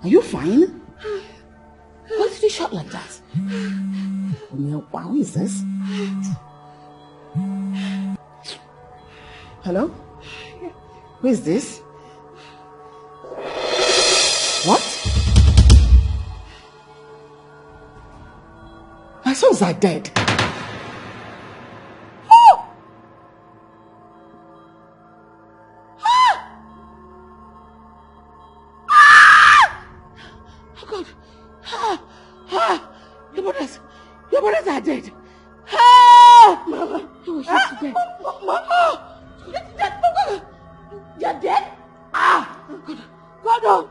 Are you fine? Why did you shout like that? Wow, who is this? Hello? Who is this? What? My sons are dead. Your brothers are dead. Mama. Oh, she's dead. Mama. You're dead? God.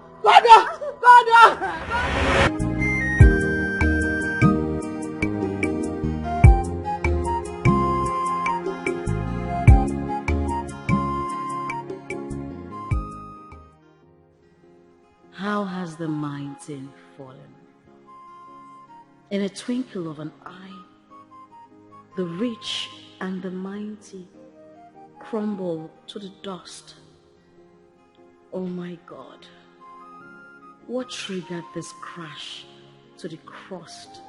How has the mountain fallen? In a twinkle of an eye, the rich and the mighty crumble to the dust. Oh my God, what triggered this crash to the crust?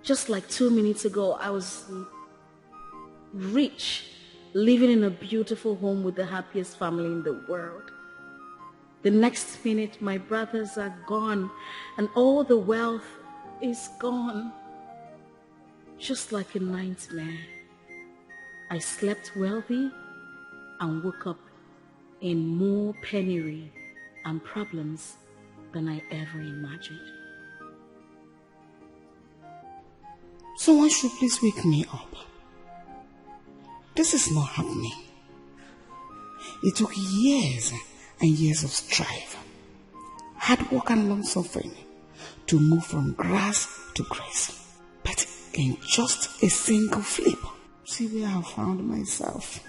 Just like 2 minutes ago, I was rich, living in a beautiful home with the happiest family in the world. The next minute, my brothers are gone and all the wealth is gone. Just like a nightmare. I slept wealthy and woke up in more penury and problems than I ever imagined. Someone should please wake me up. This is not happening. It took years and years of strife, hard work and long suffering to move from grass to grace. But in just a single flip, see where I have found myself.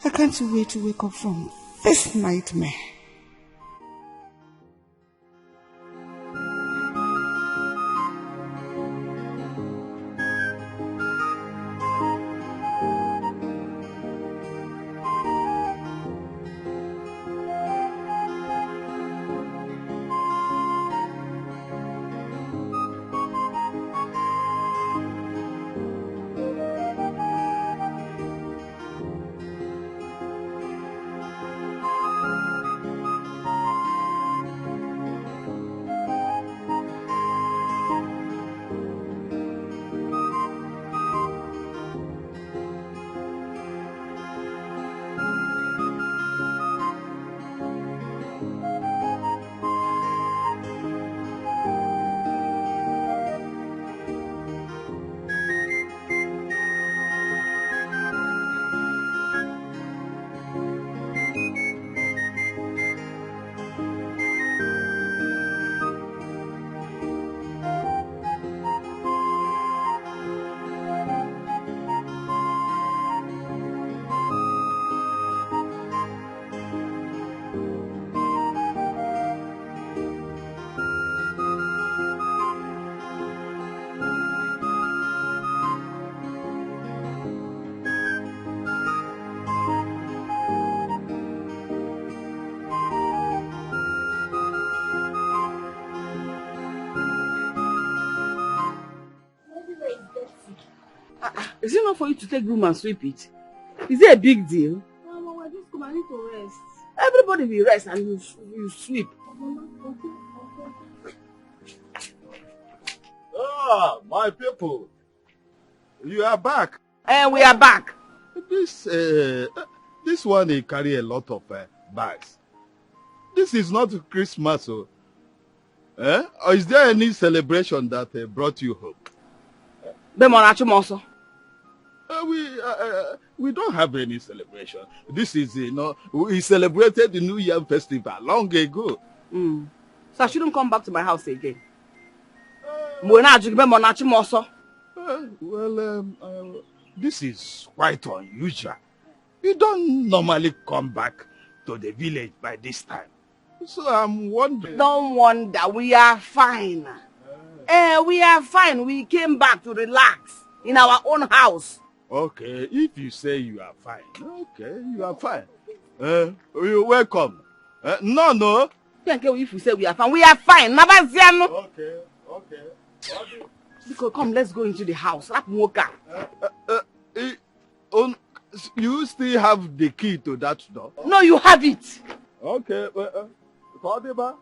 I can't wait to wake up from this nightmare. Is it not for you to take room and sweep it? Is it a big deal? Mama, I just come. I need to rest. Everybody will rest and you sweep. Mama, okay. Ah, my people. You are back. And we are back. This one, they carry a lot of bags. This is not Christmas, oh. Or is there any celebration that brought you home? We don't have any celebration. This is, we celebrated the New Year festival long ago. So I shouldn't come back to my house again. This is quite unusual. You don't normally come back to the village by this time. So I'm wondering. Don't wonder, we are fine. We are fine. We came back to relax in our own house. Okay, if you say you are fine, okay, you are fine. You're welcome. No. Can't care if we say we are fine. We are fine. Okay. Come, let's go into the house. You still have the key to that door? No, you have it. Okay. Kodiba.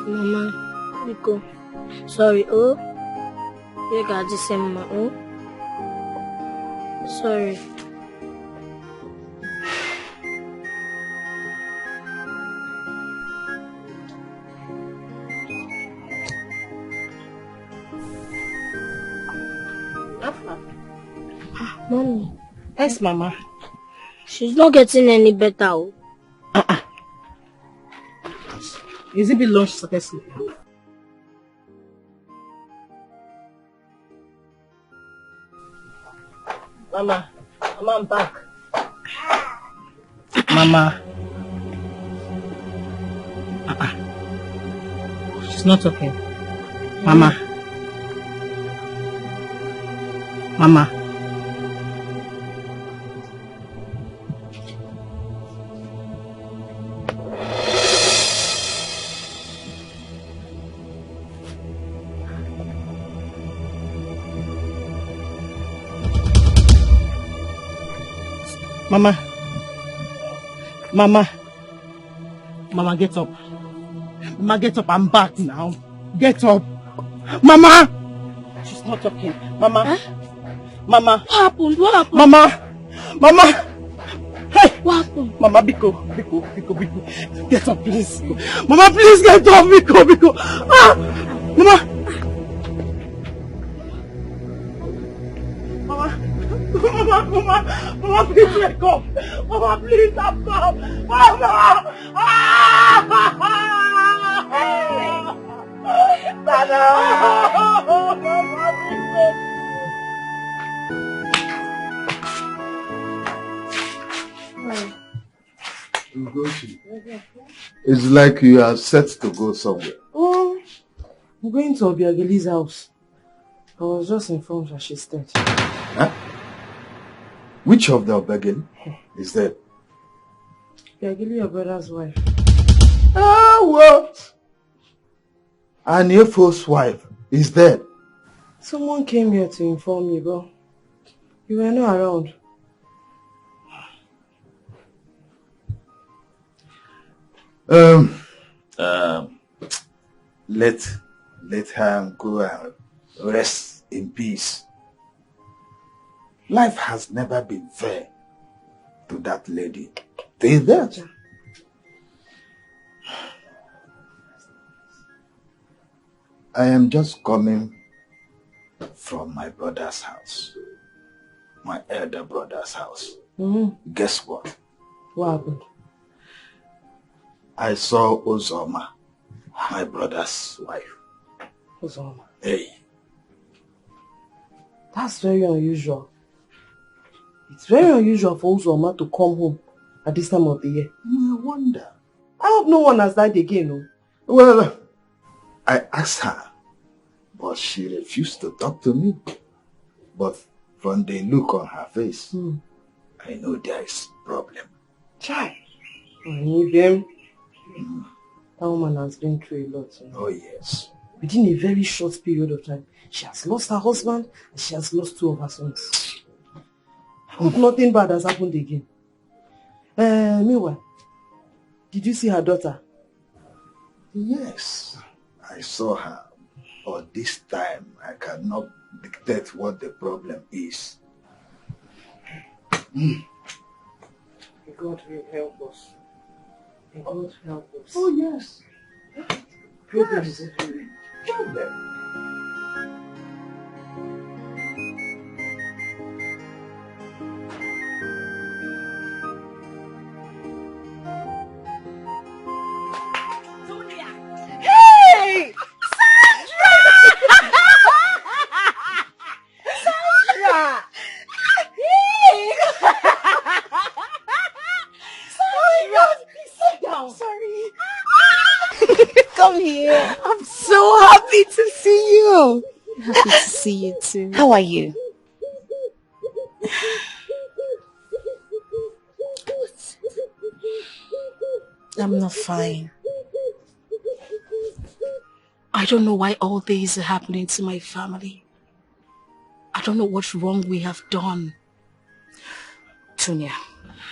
Mama, Nico. Sorry, oh. You got the same, oh. Sorry. Mommy. Yes, Mama. She's not getting any better, oh. Is it be lunch successful? Mama, I'm back. Mama. She's not talking. Mama. Mama, get up. Mama, get up. I'm back now. Get up. Mama! She's not talking. Mama. Huh? Mama. What happened? Mama. Hey! What happened? Mama, Biko. Get up, please. Mama, please get up, Biko. Ah! Mama, please wake up. Mama, please, I'm up. Mama! Dada! Mama, It's like you are set to go somewhere. Oh, I'm going to Obiageli's house. I was just informed that she's dead. Huh? Which of the Obiageli is dead? Obiageli, your brother's wife. What? And your first wife is dead? Someone came here to inform me, but you were not around. Let her go and rest in peace. Life has never been fair to that lady. Is that? I am just coming from my brother's house. My elder brother's house. Guess what? What happened? I saw Uzoma, my brother's wife. Uzoma? Hey. That's very unusual. It's very unusual for Uzoma to come home at this time of the year. I wonder. I hope no one has died again, no? Well, I asked her, but she refused to talk to me. But from the look on her face, I know there is problem. Chai. That woman has been through a lot. Oh, yes. Within a very short period of time, she has lost her husband and she has lost 2 of her sons. Hope nothing bad has happened again. Meanwhile, did you see her daughter? Yes, I saw her. But this time, I cannot dictate what the problem is. God will help us. God help us. Oh, yes. Problem is everywhere. Problem. Hey! Sandra! Sandra! Please sit down. Sorry. Come here. I'm so happy to see you. Happy to see you too. How are you? I'm not fine. I don't know why all this is happening to my family. I don't know what's wrong we have done. Tonya,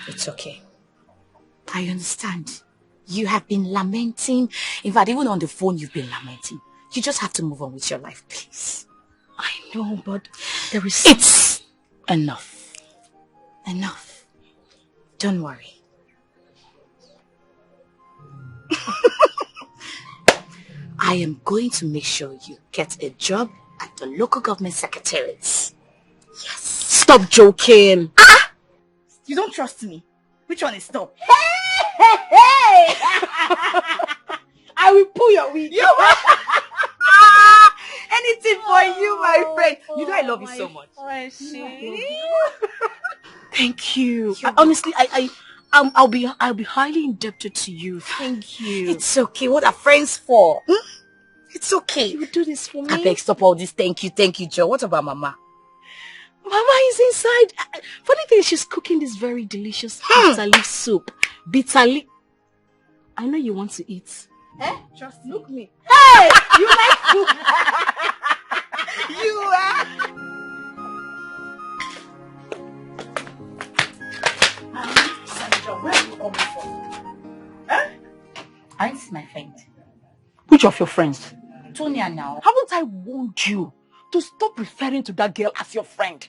it's okay. I understand. You have been lamenting. In fact, even on the phone, you've been lamenting. You just have to move on with your life, please. I know, but there is... It's enough. Enough. Don't worry. I am going to make sure you get a job at the local government secretariat. Yes. Stop joking. You don't trust me? Which one is stop? Hey! I will pull your wig. Anything for you, my friend. You know I love you so much. Thank you. Honestly, I'll be highly indebted to you. Thank you. It's okay. What are friends for? It's okay. You would do this for me. I beg, stop all this. Thank you, Joe. What about Mama? Mama is inside. Funny thing, she's cooking this very delicious bitter leaf soup. Bitter leaf. I know you want to eat. Just look me. Hey! You like food? You are. Sandra, where are you coming from? I see my friend. Which of your friends? Tonya now. Haven't I warned you to stop referring to that girl as your friend?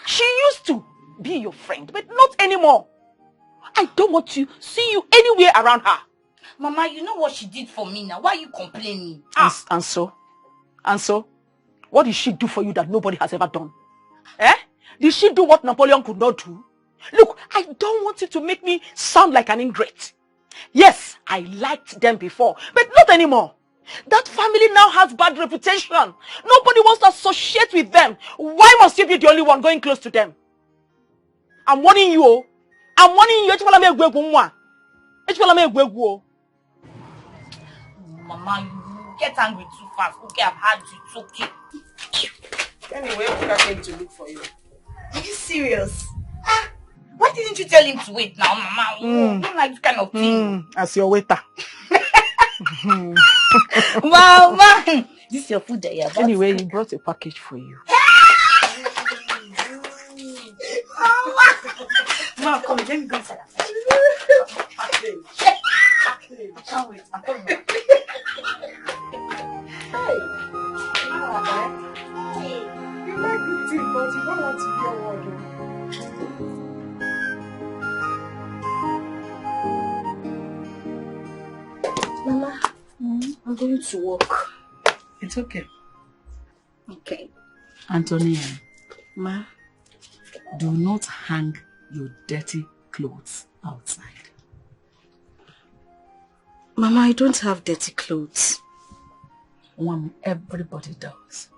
She used to be your friend, but not anymore. I don't want to see you anywhere around her. Mama, you know what she did for me now. Why are you complaining? And so? What did she do for you that nobody has ever done? Did she do what Napoleon could not do? Look, I don't want you to make me sound like an ingrate. Yes, I liked them before, but not anymore. That family now has bad reputation. Nobody wants to associate with them. Why must you be the only one going close to them? I'm warning you. I'm warning you. Mama, you get angry too fast. Okay, I've had you. It's okay. Anyway, I came to look for you. Are you serious? Why didn't you tell him to wait now, Mama? I don't like this kind of thing. As your waiter. Mama! This is your food that you're about Anyway, he brought a package for you. Mama, come, let me go inside. I can't wait. I'm coming. You like eating, but you don't want to be a word. Mama, I'm going to work. It's okay. Okay. Antonia, Ma, do not hang your dirty clothes outside. Mama, I don't have dirty clothes. Everybody does.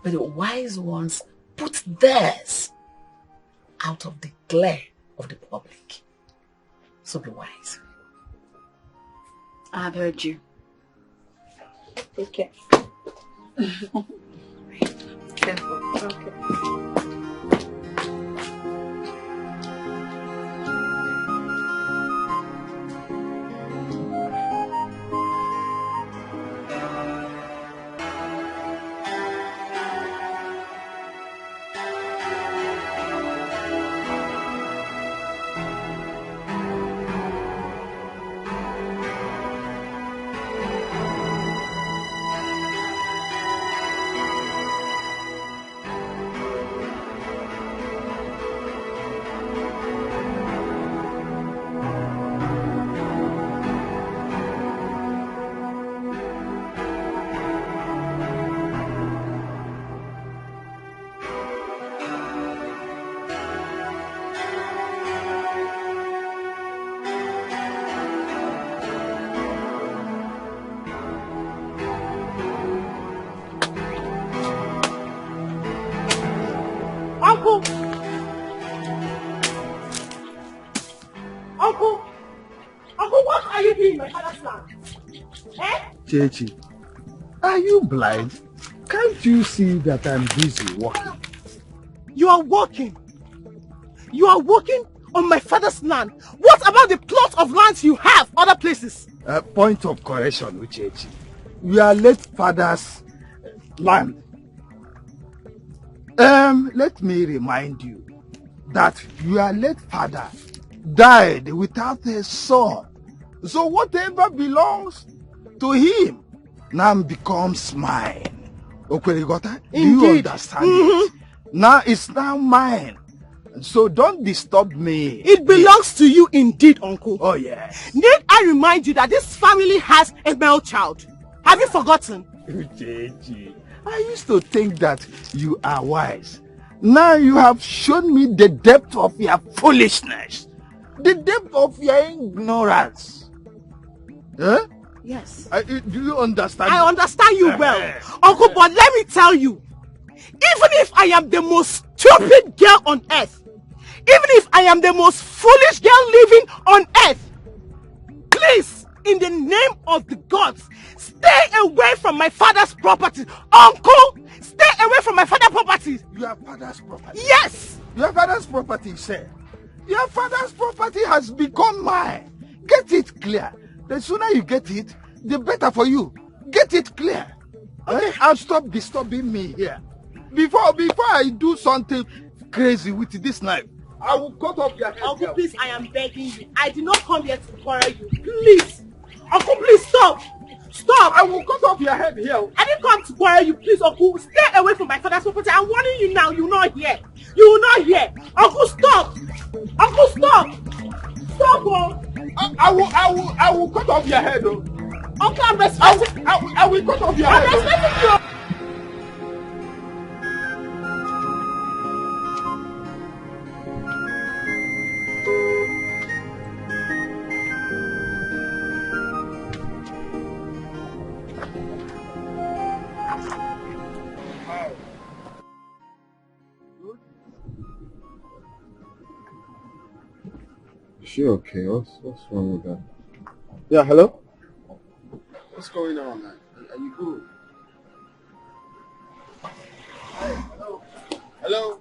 But the wise ones put theirs out of the glare of the public. So be wise. I have heard you. Take care. Careful. Okay. Uncle! Uncle! Uncle, what are you doing in my father's land? Eh? Chechi, are you blind? Can't you see that I'm busy working? You are working. You are working on my father's land. What about the plot of lands you have other places? Point of correction, Uchechi. You are late father's land. Let me remind you that your late father died without a son. So whatever belongs to him now becomes mine. Okweligota, do you understand it? Now it's now mine. So don't disturb me. It belongs to you indeed, Uncle. Oh, yes. Need I remind you that this family has a male child? Have you forgotten? Uchechi, I used to think that you are wise. Now you have shown me the depth of your foolishness. The depth of your ignorance. Huh? Yes. Do you understand? I understand you well. Uncle, but let me tell you, even if I am the most stupid girl on earth, even if I am the most foolish girl living on earth, please, in the name of the gods, stay away from my father's property. Uncle, stay away from my father's property. Your father's property? Yes. Your father's property, sir. Your father's property has become mine. Get it clear. The sooner you get it, the better for you. Get it clear. Okay. And stop disturbing me here. Before I do something crazy with this knife, I will cut off your head. Uncle, please, I am begging you. I did not come here to quarrel you. Please. Uncle, please stop. Stop. I will cut off your head here. I didn't come to quarrel you. Please, Uncle, stay away from my father's property. I'm warning you now. You will not hear. You will not hear. Uncle, stop. Uncle, stop. Stop, oh. I will cut off your head, oh. Uncle, I'm respecting. I will cut off your head. I'm respecting you. Is she okay? What's wrong with her? Yeah, hello? What's going on, man? Are you good? Hey, hello? Hello?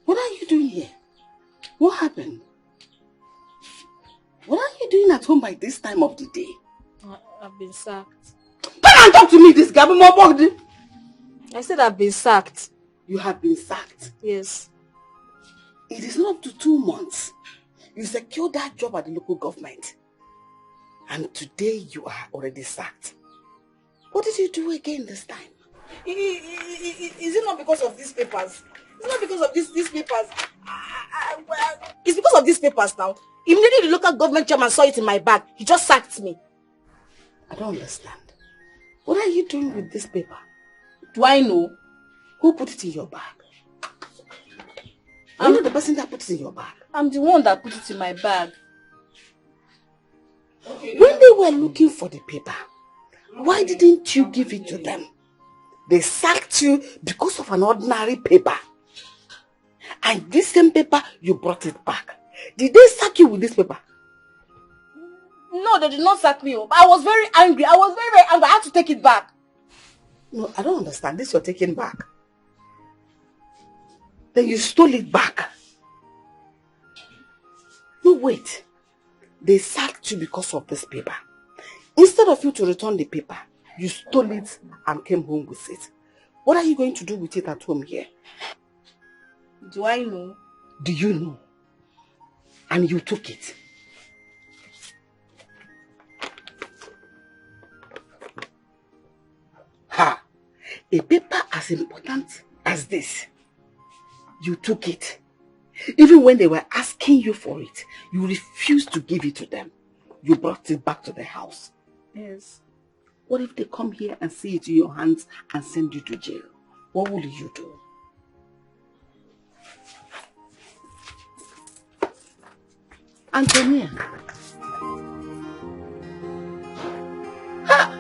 What are you doing here? What happened? What are you doing at home by this time of the day? I've been sacked. Come and talk to me, this guy. I said I've been sacked. You have been sacked. Yes. It is not up to 2 months. You secured that job at the local government. And today you are already sacked. What did you do again this time? Is it not because of these papers? It's not because of these papers. It's because of these papers now. Immediately the local government chairman saw it in my bag. He just sacked me. I don't understand. What are you doing with this paper? Do I know? Who put it in your bag? I'm not the person that put it in your bag. I'm the one that put it in my bag. When they were looking for the paper, why didn't you give it to them? They sacked you because of an ordinary paper. And this same paper, you brought it back. Did they sack you with this paper? No, they did not sack me up. I was very angry. I was very, very angry. I had to take it back. No, I don't understand. This you're taking back. Then you stole it back. No, wait. They sacked you because of this paper. Instead of you to return the paper, you stole it and came home with it. What are you going to do with it at home here? Do I know? Do you know? And you took it. Ha! A paper as important as this. You took it. Even when they were asking you for it, you refused to give it to them. You brought it back to the house. Yes. What if they come here and see it in your hands and send you to jail? What will you do? Antonia. Ha!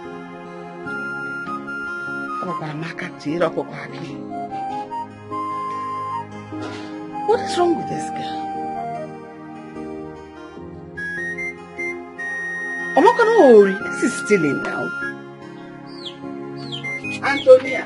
What is wrong with this girl? This is stealing now. Antonia.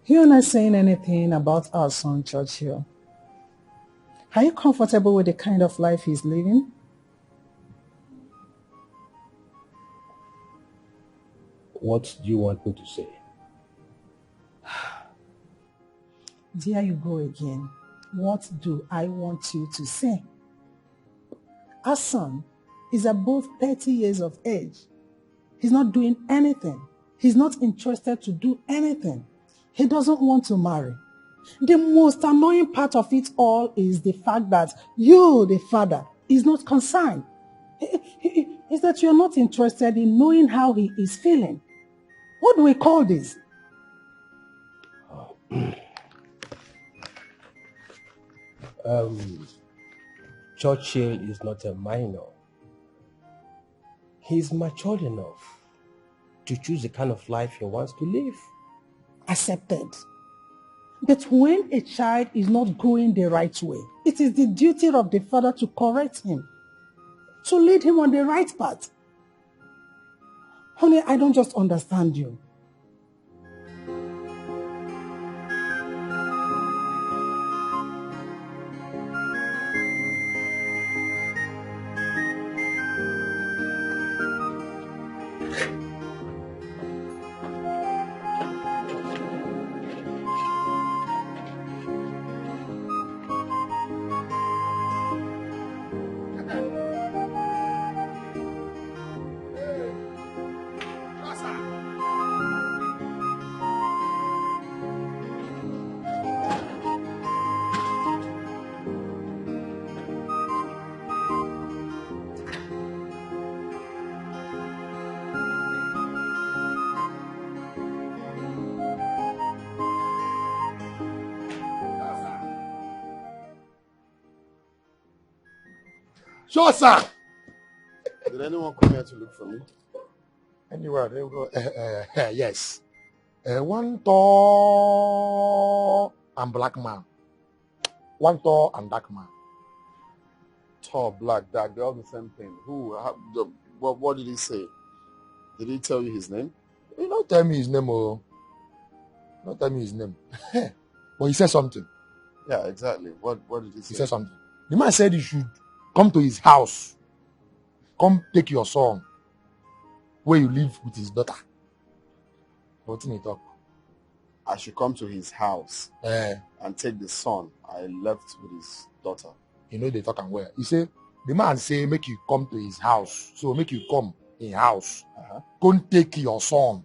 You're not saying anything about our son, Churchill. Are you comfortable with the kind of life he's living? What do you want me to say? There you go again. What do I want you to say? Our son is above 30 years of age. He's not doing anything. He's not interested to do anything. He doesn't want to marry. The most annoying part of it all is the fact that you, the father, is not concerned. Is that you're not interested in knowing how he is feeling. What do we call this? Churchill is not a minor. He's matured enough to choose the kind of life he wants to live. Accepted. But when a child is not going the right way, it is the duty of the father to correct him, to lead him on the right path. Honey, I don't just understand you. Sure, sir. Did anyone come here to look for me? Anywhere, there we go. Yes. One tall and black man. One tall and dark man. Tall, black, dark, they're all the same thing. What did he say? Did he tell you his name? He don't tell me his name, oh. Don't tell me his name. But he said something. Yeah, exactly. What did he say? He said something. The man said you should come to his house. Come take your son where you live with his daughter. What did he talk? I should come to his house and take the son I left with his daughter. You know they talk and where. He say, the man say make you come to his house. So make you come in house. Come take your son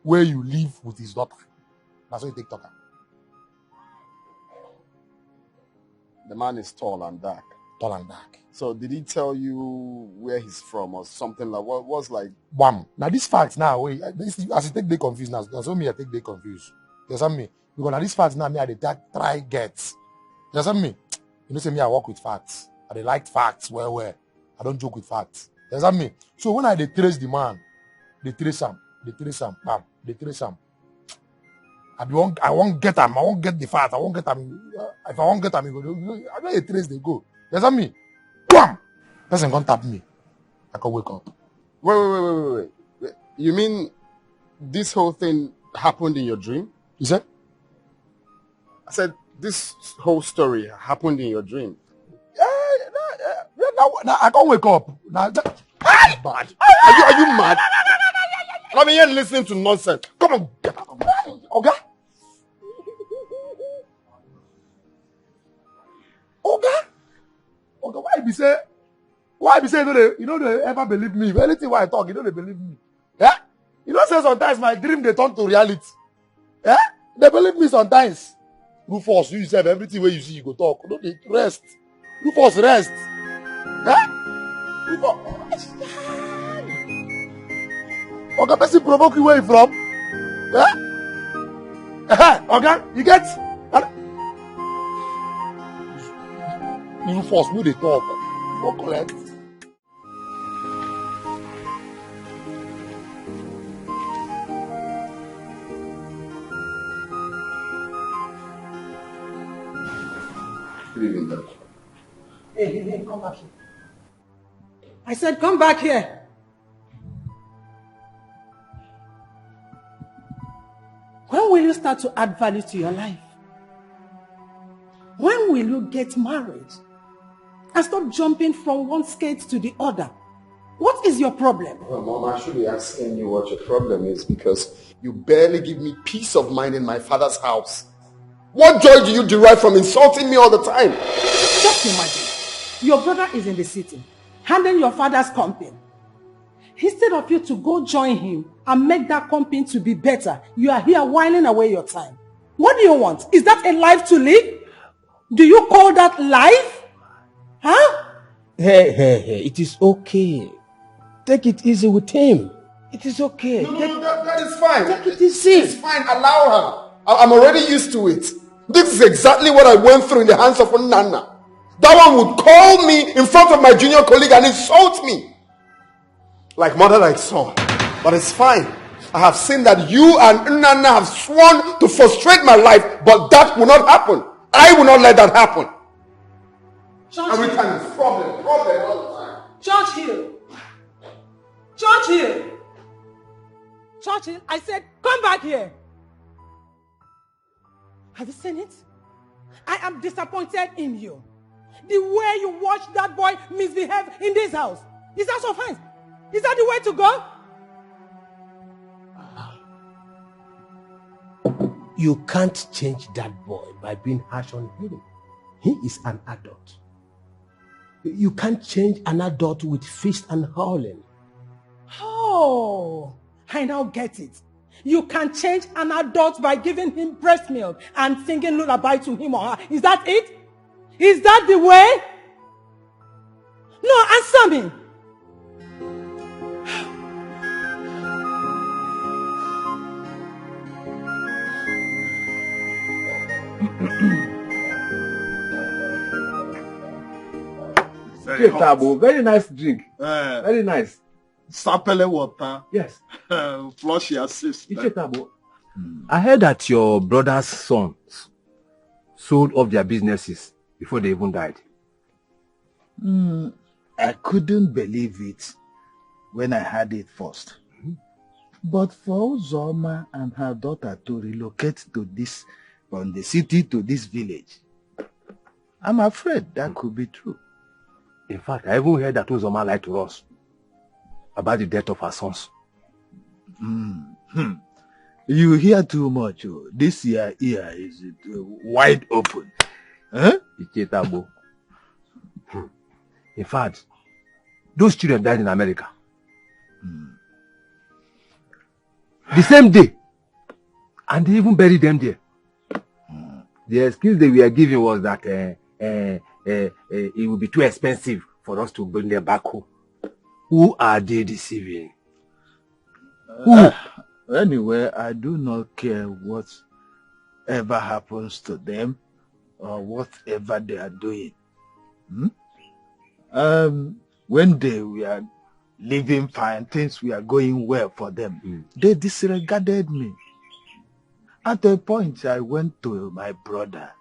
where you live with his daughter. That's what you take talker. The man is tall and dark. Tall and dark. So did he tell you where he's from or something like what was like? Bam. Now this fact now, wait, as you take the confused now, that's me I take the confused. You understand me? Because now this fact now me I try get. You understand me? You know say me I work with facts. I like facts where I don't joke with facts. Does that mean? So when I dey trace the man, they trace him, bam, they trace him. I won't get him. I won't get the fat. I won't get him. If I won't get him, I know a trace they go. Does that mean? Bam! Person gonna tap me. I can wake up. Wait. You mean this whole thing happened in your dream? You said? I said this whole story happened in your dream. Now I can't wake up. Now that Bad. Are you mad? I'm here listening to nonsense. Come on. Oga. Why be say you know they ever believe me? If anything why I talk, you know they believe me. Yeah? You know say sometimes my dream they turn to reality. Yeah? They believe me sometimes. Rufus, you yourself, everything where you see you go talk. No, they rest. Rufus, rest. Yeah? Rufus. Oga, person provoke you where you from? Yeah? Oga, you get? You force me to talk. Not correct. Hey, come back here. I said, come back here. When will you start to add value to your life? When will you get married? And stop jumping from one skate to the other. What is your problem? Well, Mom, I should be asking you what your problem is because you barely give me peace of mind in my father's house. What joy do you derive from insulting me all the time? Just imagine. Your brother is in the city, handling your father's company. Instead of you to go join him and make that company to be better, you are here whiling away your time. What do you want? Is that a life to live? Do you call that life? Huh? Hey, it is okay. Take it easy with him. It is okay. No, that is fine. Take it easy. It's fine. Allow her. I'm already used to it. This is exactly what I went through in the hands of Nana. That one would call me in front of my junior colleague and insult me. Like mother, like son. But it's fine. I have seen that you and Nana have sworn to frustrate my life, but that will not happen. I will not let that happen. Every time it's problem all the time. Churchill, I said, come back here. Have you seen it? I am disappointed in you. The way you watch that boy misbehave in this house. Is that offense? Is that the way to go? You can't change that boy by being harsh on him. He is an adult. You can't change an adult with fist and howling. Oh, I now get it. You can change an adult by giving him breast milk and singing lullaby to him or her. Is that it? Is that the way? No, answer me. Very nice drink. Very nice. Sapele water. Yes. Flush your system. I heard that your brother's sons sold off their businesses before they even died. I couldn't believe it when I heard it first. But for Uzoma and her daughter to relocate to this, from the city to this village, I'm afraid that could be true. In fact, I even heard that Uzoma lied to us about the death of her sons. You hear too much. Oh. This ear is wide open. Huh? In fact, those children died in America. The same day. And they even buried them there. The excuse they were giving was that it would be too expensive for us to bring them back home. Who are they deceiving? Who? Anyway, I do not care whatever happens to them or whatever they are doing. When they were living fine, things were going well for them. They disregarded me. At a point, I went to my brother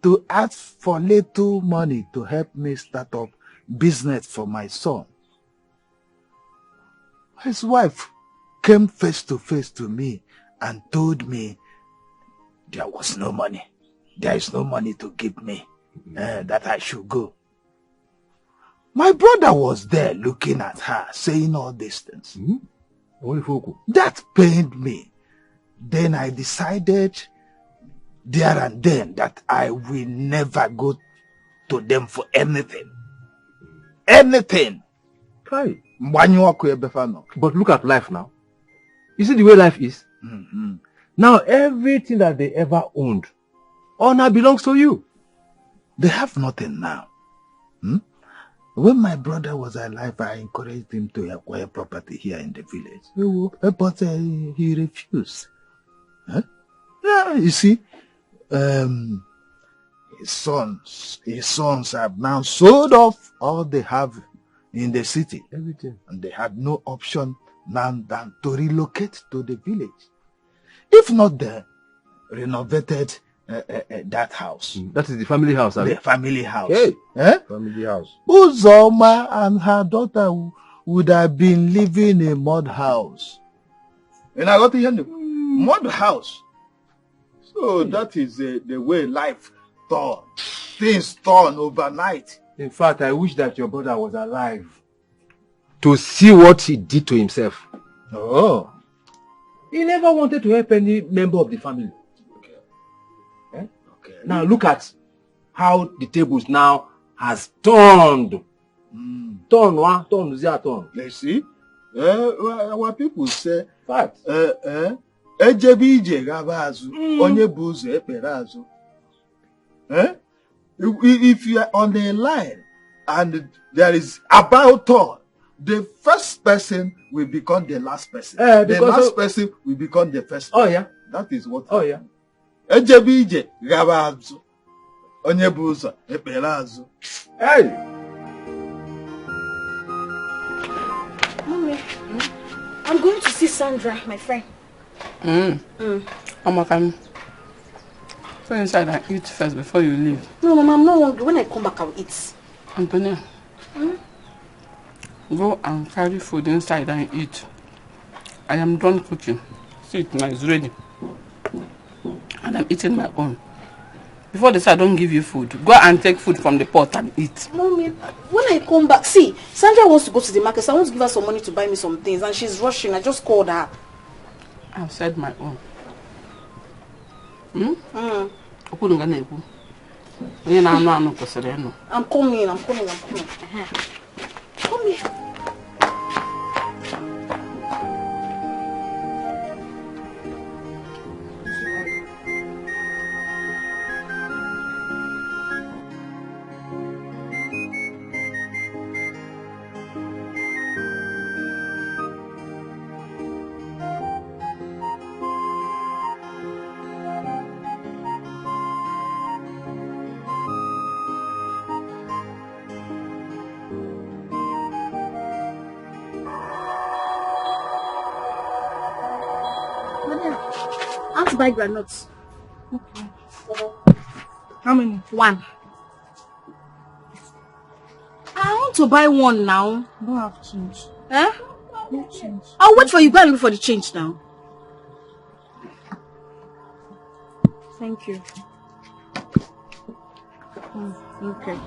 to ask for little money to help me start up business for my son. His wife came face to face to me and told me there was no money. There is no money to give me, that I should go. My brother was there looking at her, saying all these things. That pained me. Then I decided there and then that I will never go to them for anything. Anything. Right. But look at life now. You see the way life is? Now everything that they ever owned, all now belongs to you. They have nothing now. When my brother was alive, I encouraged him to acquire property here in the village. But he refused. Yeah, you see, his sons have now sold off all they have in the city. Everything. And they had no option now than to relocate to the village. If not, they renovated that house. That is the family house. The family house. Hey, family house. Uzoma and her daughter would have been living in a mud house. And I got to hear mud house. So that is the way life turned. Things turn overnight. In fact, I wish that your brother was alive to see what he did to himself. Oh. He never wanted to help any member of the family. Okay. Now look at how the tables now has turned. Turn. You see? Our people say, fact. Ejebije gabazu, onye buzo eperazu. If you are on a line and there is about turn, the first person will become the last person. The last person will become the first person. Oh yeah. That is what. Oh yeah. Ejebije gabazu, onye buzo eperazu. Hey. Mommy, I'm going to see Sandra, my friend. I'm okay. Go inside and eat first before you leave. No, Mama, I'm not hungry. When I come back, I'll eat. Antonia, go and carry food inside and eat. I am done cooking. See it now, it's ready. And I'm eating my own. Before they say I don't give you food, go and take food from the pot and eat. Mommy, when I come back, see, Sandra wants to go to the market, so I want to give her some money to buy me some things, and she's rushing. I just called her. I've said my own. I'm coming. Come here. I want to buy granuts. Okay. How many? 1. I want to buy 1 now. I don't have change. No change. I'll wait for you. Go and look for the change now. Thank you. Okay.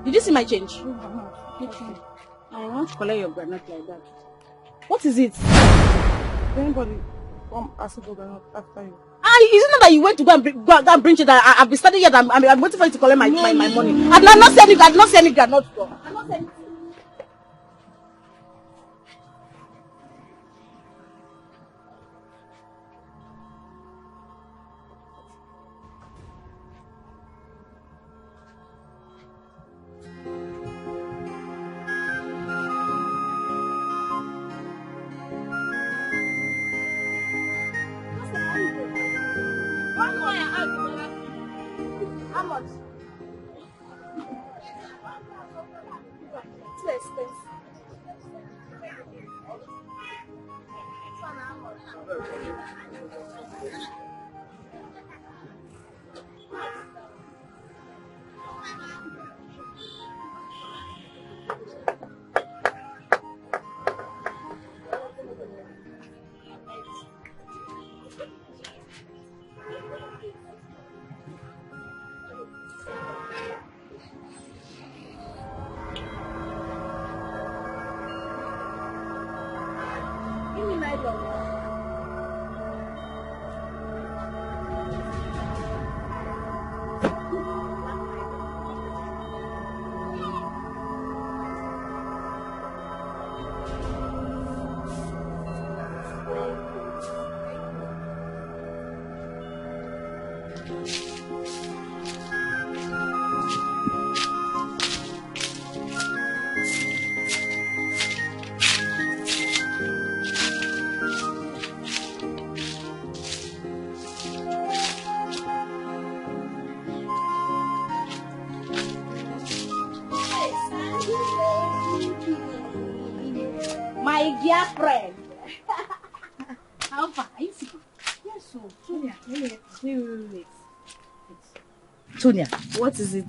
Did you see my change? I want to collect your granite like that. What is it? Anybody come ask for granite after you? Isn't it that you went to go and bring it? I've been studying here. I'm waiting for you to collect my money. I've not seen it. I've not seen it. I've not seen it. How much? Too expensive. My dear friend. How far? Are you sick? Yes, so Tonya. Wait. Tonya, what is it?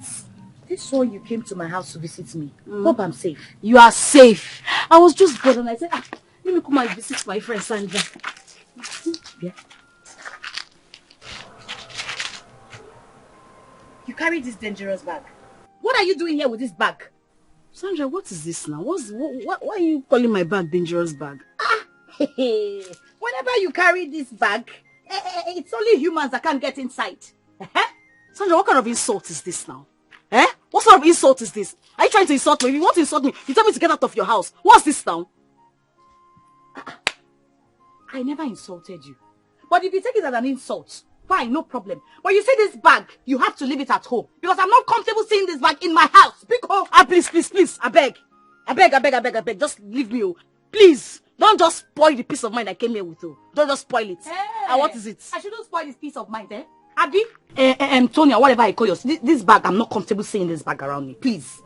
This one you came to my house to visit me. Hope I'm safe. You are safe. I was just bored and I said, let me come and visit my friend Sandra. Yeah. You carry this dangerous bag. What are you doing here with this bag? Sandra, what is this now? Why are you calling my bag dangerous bag? Whenever you carry this bag, it's only humans that can't get inside. Sandra, what kind of insult is this now? What sort of insult is this? Are you trying to insult me? If you want to insult me, you tell me to get out of your house. What's this now? I never insulted you. But if you take it as an insult, fine, no problem. But you say this bag, you have to leave it at home. Because I'm not comfortable seeing this bag in my house. Because please, I beg. Just leave me. Please, don't just spoil the peace of mind I came here with. Don't just spoil it. Hey, what is it? I shouldn't spoil this peace of mind, Abby? Tonya, whatever I call yours, this bag, I'm not comfortable seeing this bag around me. Please,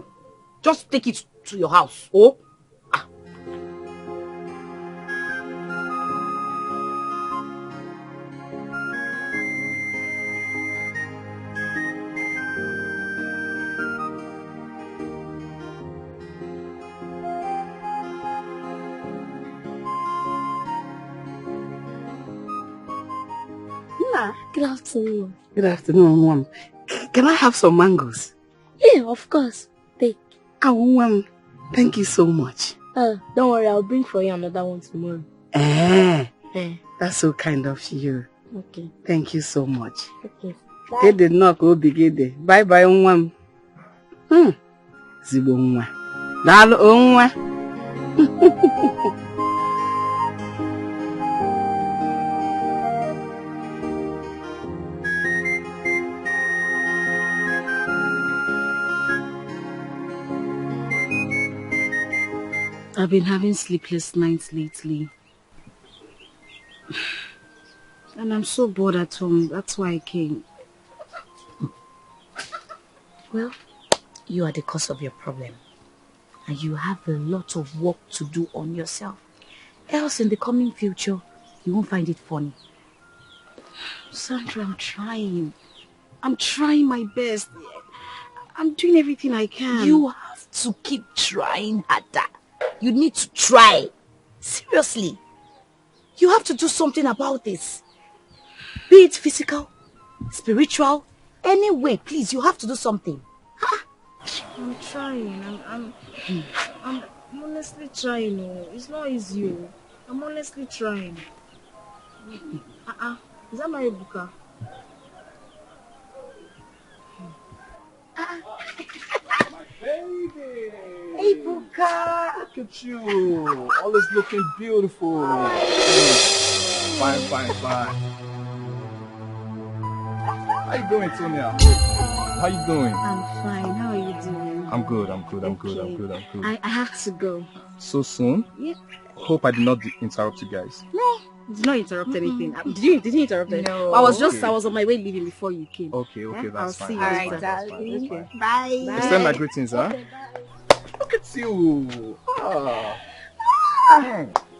just take it to your house. Oh? Good afternoon. Good afternoon, Mom. Can I have some mangoes? Yeah, of course. Take. Mom, thank you so much. Don't worry, I'll bring for you another one tomorrow. That's so kind of you. Okay. Thank you so much. Okay. They did not go big. Bye bye, Mom. Zibo nwa. Dalo nwa. I've been having sleepless nights lately. And I'm so bored at home. That's why I came. Well, you are the cause of your problem. And you have a lot of work to do on yourself. Else in the coming future, you won't find it funny. Sandra, I'm trying. I'm trying my best. I'm doing everything I can. You have to keep trying harder. You need to try. Seriously. You have to do something about this. Be it physical, spiritual, any way, please, you have to do something. I'm trying. I'm honestly trying. It's not easy. I'm honestly trying. Is that my Ibuka? My baby! Hey, Buka! Look at you! Always looking beautiful. Fine. How you doing, Tonya? How you doing? I'm fine. How are you doing? I'm good. I have to go. So soon? Yeah. Hope I did not interrupt you guys. No, did not interrupt anything. Did you interrupt anything? No. I was on my way leaving before you came. Okay, that's I'll fine. see you Alright, later. darling. Okay. Bye. Bye. Send my greetings, huh? Okay, bye. Look at you!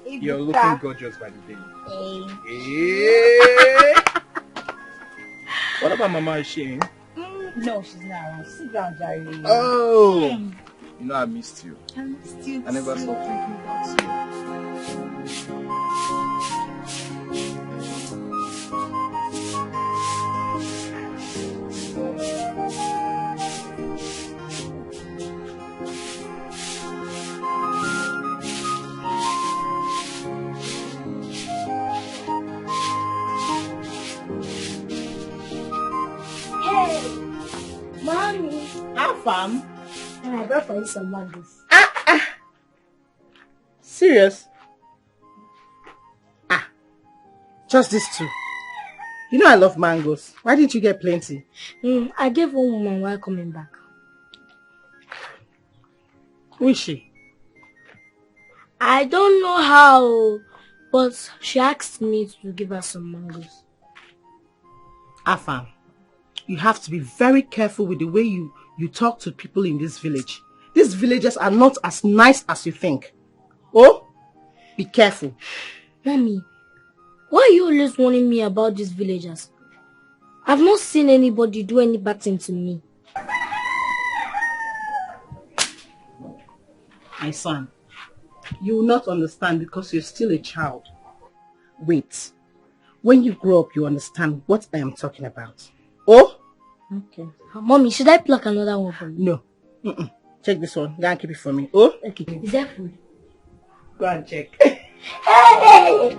You're looking gorgeous by the day. Hey. What about Mama? Is she in? No, she's not. Sit down, Jerry. Oh! You know I missed you. I missed you. I never stopped thinking about you. Mommy. How fam? And I brought for you some mangoes. Serious? Just these two. You know I love mangoes. Why didn't you get plenty? I gave one woman while coming back. Who is she? I don't know how, but she asked me to give her some mangoes. Afam, you have to be very careful with the way you talk to people in this village. These villagers are not as nice as you think. Oh, be careful. Mommy, why are you always warning me about these villagers? I've not seen anybody do any bad thing to me. My son, you will not understand because you're still a child. Wait. When you grow up, you understand what I am talking about. Oh? Okay. Mommy, should I pluck another one for you? No. Check this one. Go and keep it for me. Oh? Okay. Is that food? Go and check. Hey!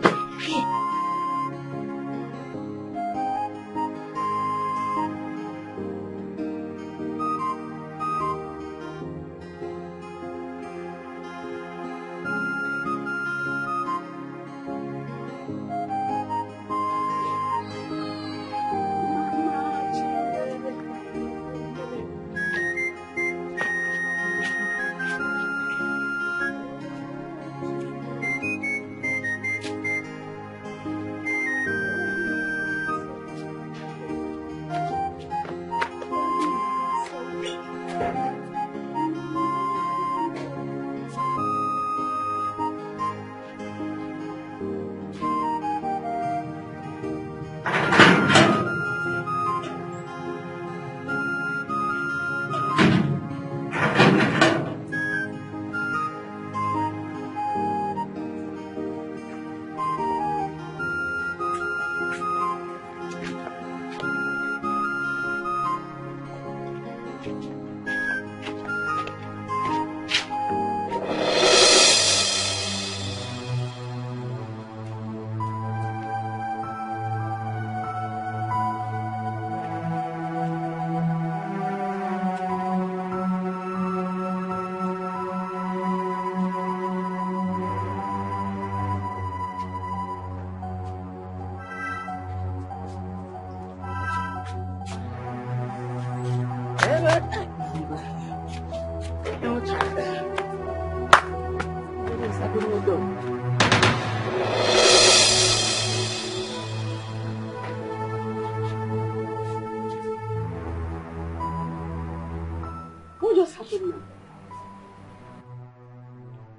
What just happened now?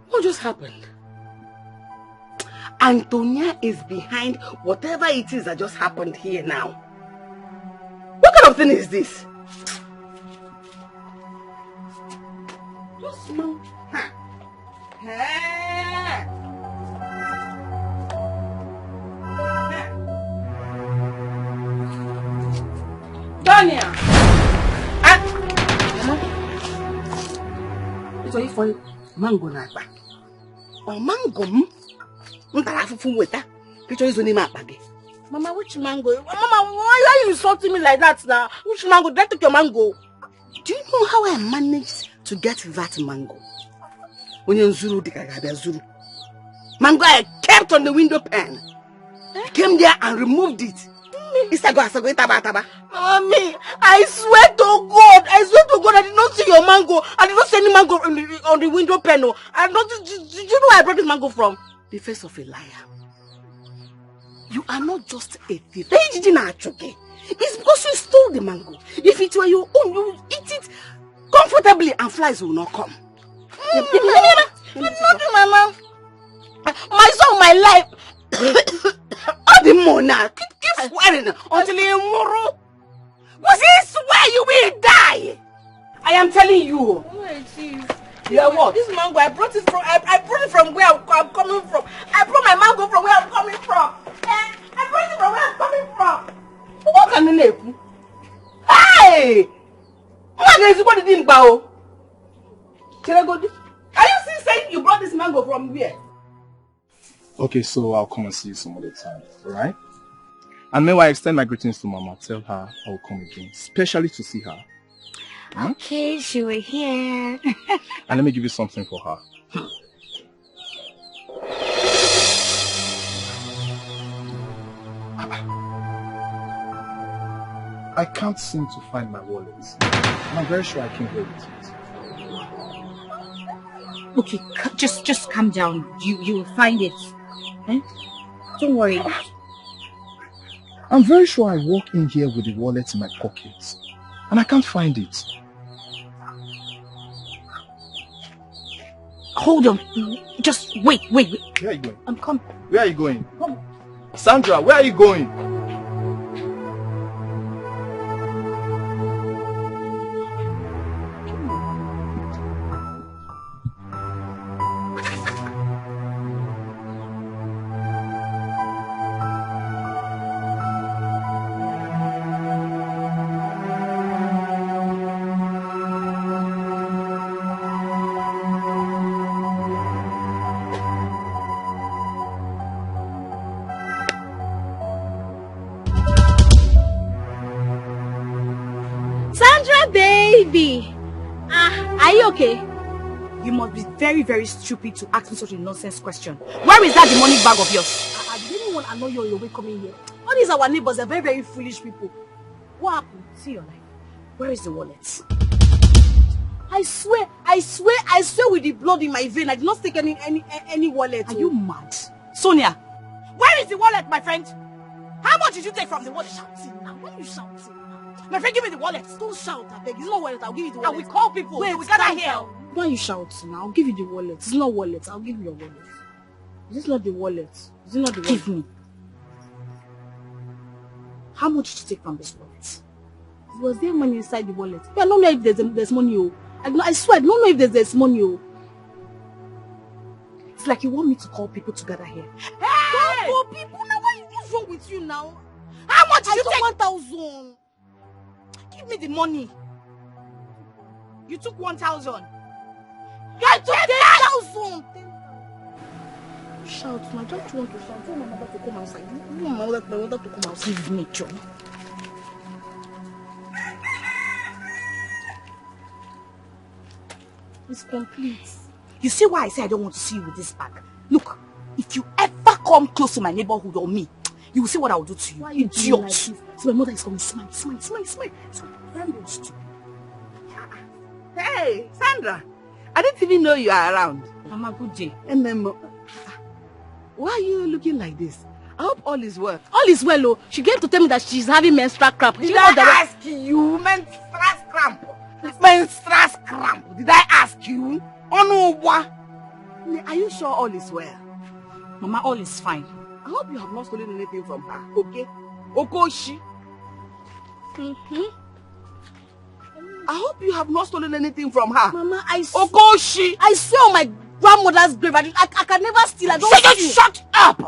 What just happened? Antonia is behind whatever it is that just happened here now. What kind of thing is this? Just now. Daniel! Ito ifo mango na akpa. O mango m? Ntara afufu weta. Kicho izo n'ime akpa gị. Mama, which mango? Mama, why are you insulting me like that now? Which mango? Did I take your mango? Do you know how I managed to get that mango? When you Zuru, Zuru. Mango I kept on the window pane. I came there and removed it. Mommy, I swear to God, I did not see your mango. I did not see any mango on the window pane. I don't. Did you know where I brought this mango from? The face of a liar. You are not just a thief. It's because you stole the mango. If it were your own, you eat it comfortably and flies will not come. Nothing, Mama. My son, my life. All the more now. Keep swearing until you tomorrow. Was he swear you will die? I am telling you. Yeah, what? This mango, I brought it from where I'm coming from. I brought my mango from where I'm coming from. I brought it from where I'm coming from. What can you do? Hey! What is what it in bow? Are you still saying you brought this mango from where? Okay, so I'll come and see you some other time, alright? And meanwhile, I extend my greetings to Mama. Tell her I will come again, especially to see her. Okay, she will hear. And let me give you something for her. I can't seem to find my wallet. And I'm very sure I came here with it. Okay, just calm down. You will find it. Eh? Don't worry. I'm very sure I walked in here with the wallet in my pocket. And I can't find it. Hold on. Just wait. Where are you going? I'm coming. Where are you going? Come. Sandra, where are you going? Are you okay? You must be very, very stupid to ask me such a nonsense question. Where is that demonic bag of yours? I didn't want to annoy you on your way coming here. All these our neighbors are very, very foolish people. What happened? See your life. Where is the wallet? I swear with the blood in my vein, I did not take any wallet. Are you mad? Sonia, where is the wallet, my friend? How much did you take from the wallet? Shouting now. Why are you shouting? My friend, give me the wallet. Don't shout, I beg. It's not wallet. I'll give you the wallet. And we call people. Wait, we gather here. Why are you shouting? I'll give you the wallet. It's not wallet. I'll give you your wallet. Is this not the wallet? Is it not the wallet? Give me. How much did you take from this wallet? Was there money inside the wallet? I don't know if there's money. Oh. I swear, I don't know if there's money. Oh. It's like you want me to call people to gather here. Hey! Don't call people. Now, what's wrong with you now? How much did you take? 1,000. Give me the money. You took 1,000. You took 10,000. Shout, I don't want to shout. You want my mother to come outside. You want my mother to come outside. Give me, John. It's complete. You see why I say I don't want to see you with this bag? Look, if you ever come close to my neighborhood or me, you will see what I will do to you. Why you idiot. Like so my mother is coming. Smile. Hey, Sandra. I didn't even know you are around. Mama, good day. And then, why are you looking like this? I hope all is well. All is well, oh. She came to tell me that she's having menstrual cramp. Did I ask you menstrual cramp? Menstrual cramp. Did I ask you? Oh no, what? Are you sure all is well? Mama, all is fine. I hope you have not stolen anything from her, okay? Okoshi. I hope you have not stolen anything from her. Mama, Okoshi. I swear on my grandmother's grave, I can never steal. I don't Shut up!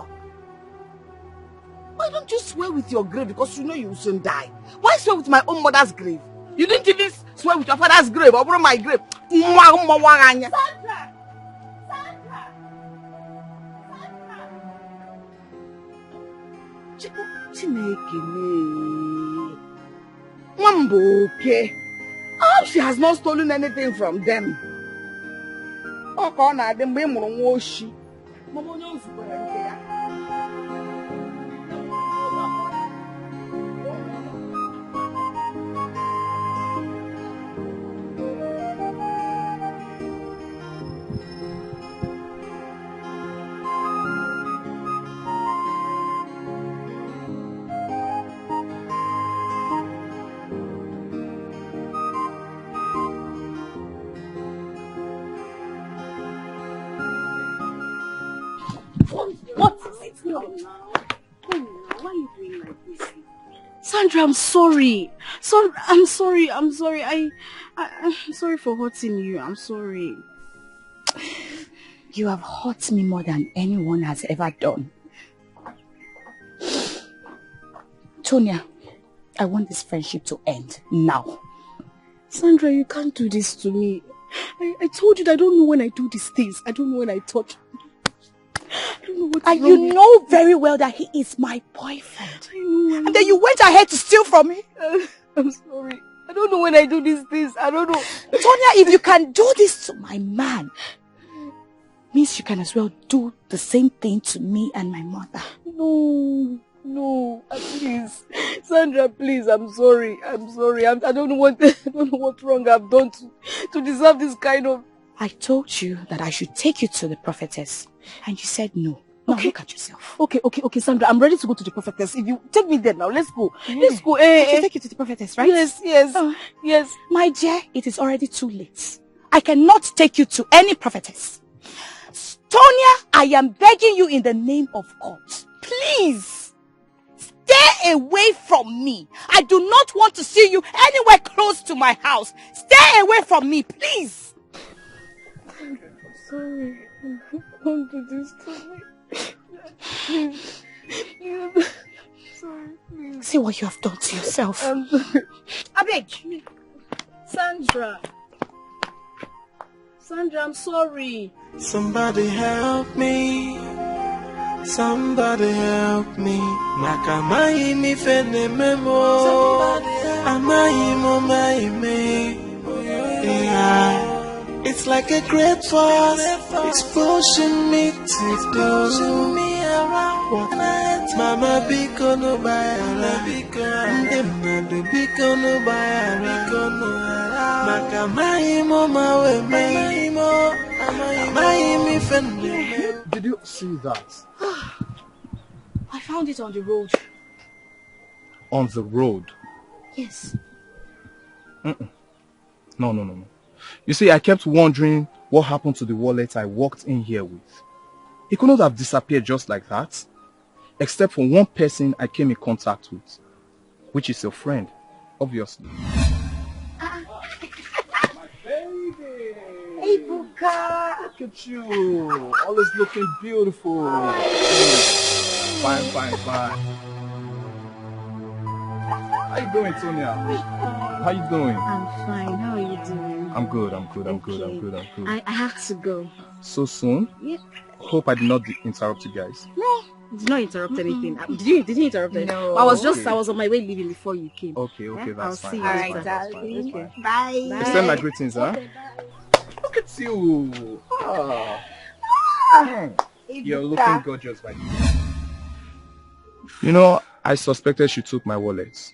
Why don't you swear with your grave because you know you will soon die? Why swear with my own mother's grave? You didn't even swear with your father's grave or my grave. Sandra! Mamboke. Oh, she has not stolen anything from them. Oh, Kona, them be Moromoshi. Mamonyo's What is it now? Why are you doing like this? Sandra, I'm sorry. I'm sorry. I'm sorry for hurting you. I'm sorry. You have hurt me more than anyone has ever done. Tonya, I want this friendship to end now. Sandra, you can't do this to me. I told you that I don't know when I do these things. I don't know when I touch. I don't know what's and wrong. You know very well that he is my boyfriend. I know. And then you went ahead to steal from me. I'm sorry. I don't know when I do these things. I don't know. Tonya, if you can do this to my man, means you can as well do the same thing to me and my mother. No, please. Sandra, please, I'm sorry. I don't know what's wrong I've done to deserve this kind of... I told you that I should take you to the prophetess, and you said no. Now Okay. Look at yourself. Okay, Sandra, I'm ready to go to the prophetess. If you take me there now, let's go. Yeah. Let's go. I should take you to the prophetess, right? Yes. Yes. My dear, it is already too late. I cannot take you to any prophetess. Tonya, I am begging you in the name of God. Please, stay away from me. I do not want to see you anywhere close to my house. Stay away from me, please. I'm sorry. Don't do this to me. Please. Sorry, please. See what you have done to yourself. I'm sorry. I beg. Sandra, I'm sorry. Somebody help me. Somebody help me. Nakamai mi fene memo. Amai mo mai me. Yeah. It's like a great force. It's pushing me to do what Mama Biko no bayara. Ndema do Biko no bayara. Nakamai mo mawe me. Amai mi fene. Did you see that? I found it on the road. On the road? Yes. No. You see, I kept wondering what happened to the wallet I walked in here with. It could not have disappeared just like that. Except for one person I came in contact with. Which is your friend, obviously. My baby! Hey, Buka! Look at you! Always looking beautiful. Fine. How you doing, Tonya? How you doing? I'm fine. How are you doing? I'm good. I have to go. So soon? Yeah. Hope I did not interrupt you guys. No, did not interrupt anything. Did you interrupt anything? No. I was on my way leaving before you came. Okay, Yeah? that's I'll fine. see you All later. right, darling. Okay. Bye. Extend my greetings, huh? Look at you. You're looking gorgeous right now. You know, I suspected she took my wallet.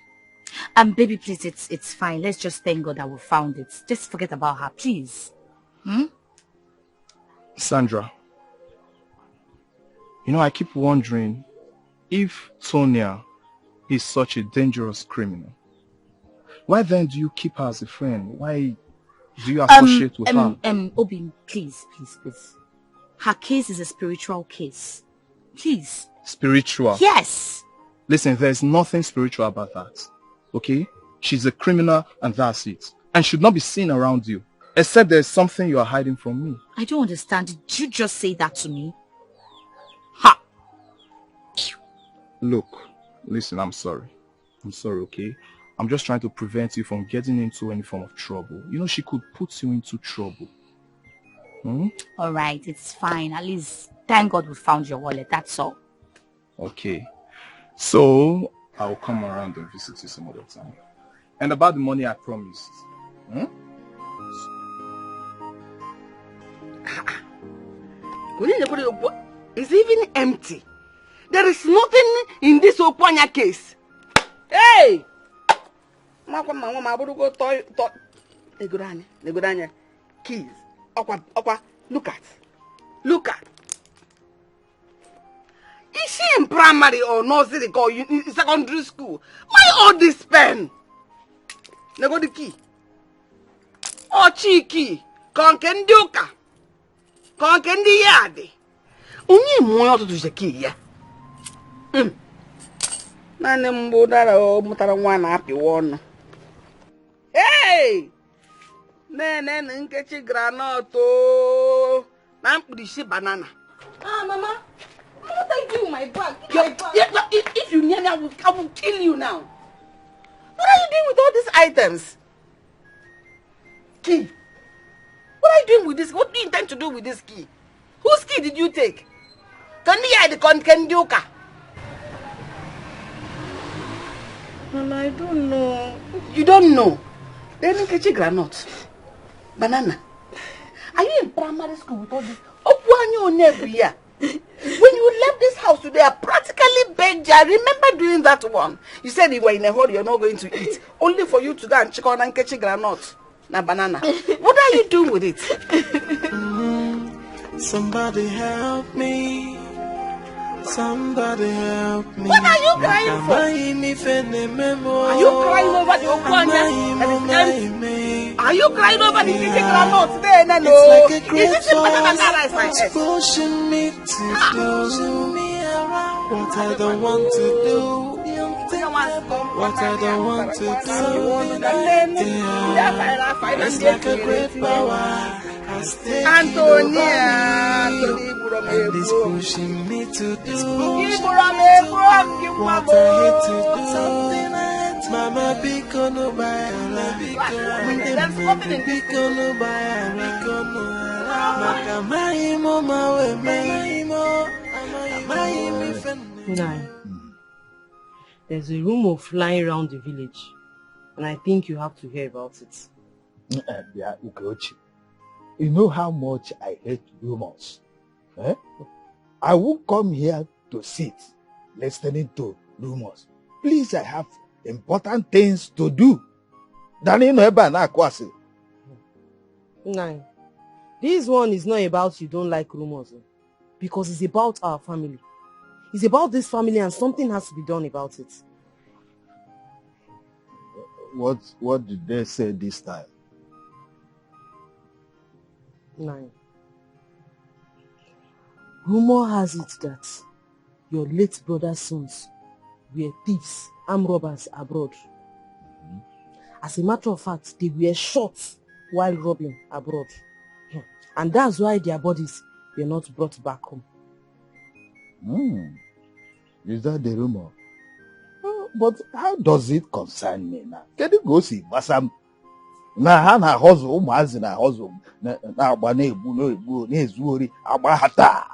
Baby, please, it's fine. Let's just thank God that we found it. Just forget about her, please. Sandra, you know, I keep wondering if Tonya is such a dangerous criminal. Why then do you keep her as a friend? Why do you associate with her? Obi, please. Her case is a spiritual case. Please. Spiritual? Yes. Listen, there's nothing spiritual about that. Okay? She's a criminal and that's it. And should not be seen around you. Except there's something you are hiding from me. I don't understand. Did you just say that to me? Ha! Look, listen, I'm sorry. Okay? I'm just trying to prevent you from getting into any form of trouble. You know, she could put you into trouble. Alright, it's fine. At least, thank God we found your wallet. That's all. Okay. So, I'll come around and visit you some other time. And about the money I promised. Hmm? It's even empty. There is nothing in this Okwanya case. Hey! Keys. Okwa, look at. Is she in primary or nursery or in secondary school? Why all this pen? Nego the key. Oh, cheeky. Konkendi uka. Konkendi yadi. Unyi mwoyo to the key, yeah. Nane mbudara o mutara mwana happy one. Hey! Nene nkechi granoto. Nampudi banana. Ah, Mama. What are you doing with my bag? If you near me, I will kill you now. What are you doing with all these items? Key. What are you doing with this? What do you intend to do with this key? Whose key did you take? Kenduka. Mama, I don't know. You don't know? Then Nkechi granite. Banana. Are you in primary school with all this? When you left this house today, I practically begged you. I remember doing that one. You said you were in a hurry, you're not going to eat. Only for you to go and check on Nkechi granite. Na banana. What are you doing with it? Somebody help me. Somebody help me. What are you crying for? Are you crying over the Okwanya? Are you crying over the Nkechi granite today? No. It's like a great force pushing me to do what I don't want to do. What I don't want to do. Yeah. It's like a great power. Antonia, and it's pushing me to do what I hate to do. Mama bikono bayala, bikono bayala, makamai mama we Nai, there's a rumor flying around the village, and I think you have to hear about it. Yeah, Ugochi. You know how much I hate rumors. Eh? I won't come here to sit listening to rumors. Please, I have important things to do. Nai, this one is not about you don't like rumors, because it's about our family. It's about this family and something has to be done about it. What did they say this time? Nine. Rumor has it that your late brother's sons were thieves, armed robbers abroad. As a matter of fact, they were shot while robbing abroad. And that's why their bodies were not brought back home. Is that the rumor? But how does it concern me now? Can you go see Basam? Na na hustle, umazi na hustle, na agba na egbu no egbu na ezu ori agba hata.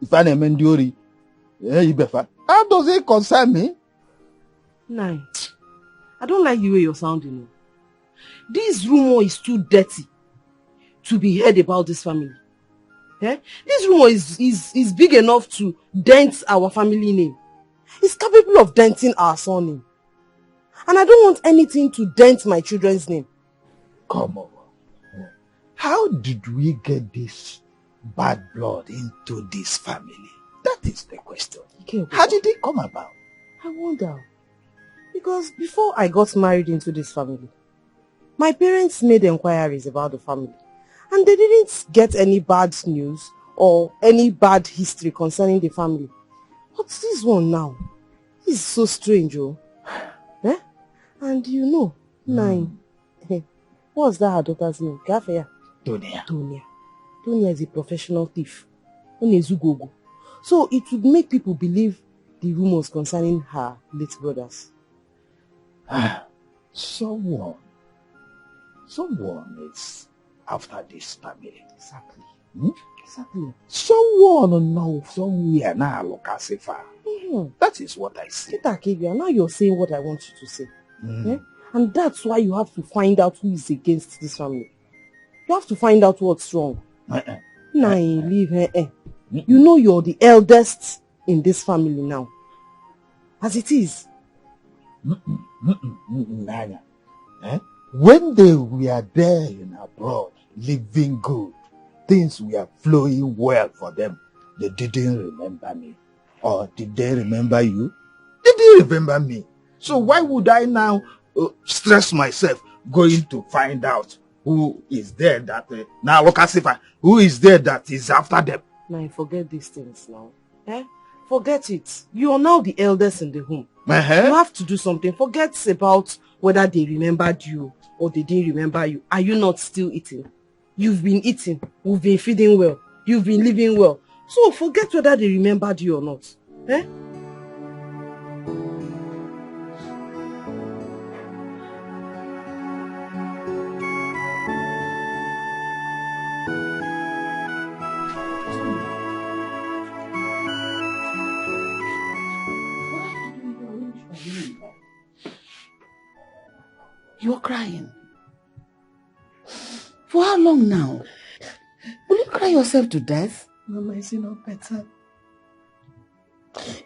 If I name ndiori, ibefa. How does it concern me? Nine. I don't like the way you're sounding. This rumor is too dirty to be heard about this family. Eh? This rumor is big enough to dent our family name. It's capable of denting our surname. And I don't want anything to dent my children's name. Come on. How did we get this bad blood into this family? That is the question. How did it come about? I wonder. Because before I got married into this family, my parents made inquiries about the family. And they didn't get any bad news or any bad history concerning the family. What's this one now? This is so strange, oh. Eh? And you know, Nine. What's that her daughter's name? Tonia. Tonia is a professional thief. So it would make people believe the rumors concerning her late brothers. Someone is after this family. Exactly. Exactly. Someone knows somewhere now look as if That is what I say. Peter Akebia, now you're saying what I want you to say. And that's why you have to find out who is against this family. You have to find out what's wrong. Now you leave her. You know you're the eldest in this family now. As it is. Nanya. When they were there in abroad, living good, things were flowing well for them, they didn't remember me. Or did they remember you? They didn't remember me. So why would I now stress myself going to find out who is there that now look as if who is there that is after them? Now forget these things now. Forget it. You are now the eldest in the home. You have to do something. Forget about whether they remembered you or they didn't remember you. Are you not still eating? You've been eating. We've been feeding well. You've been living well. So forget whether they remembered you or not. You're crying. For how long now? Will you cry yourself to death? Mama, is it not better?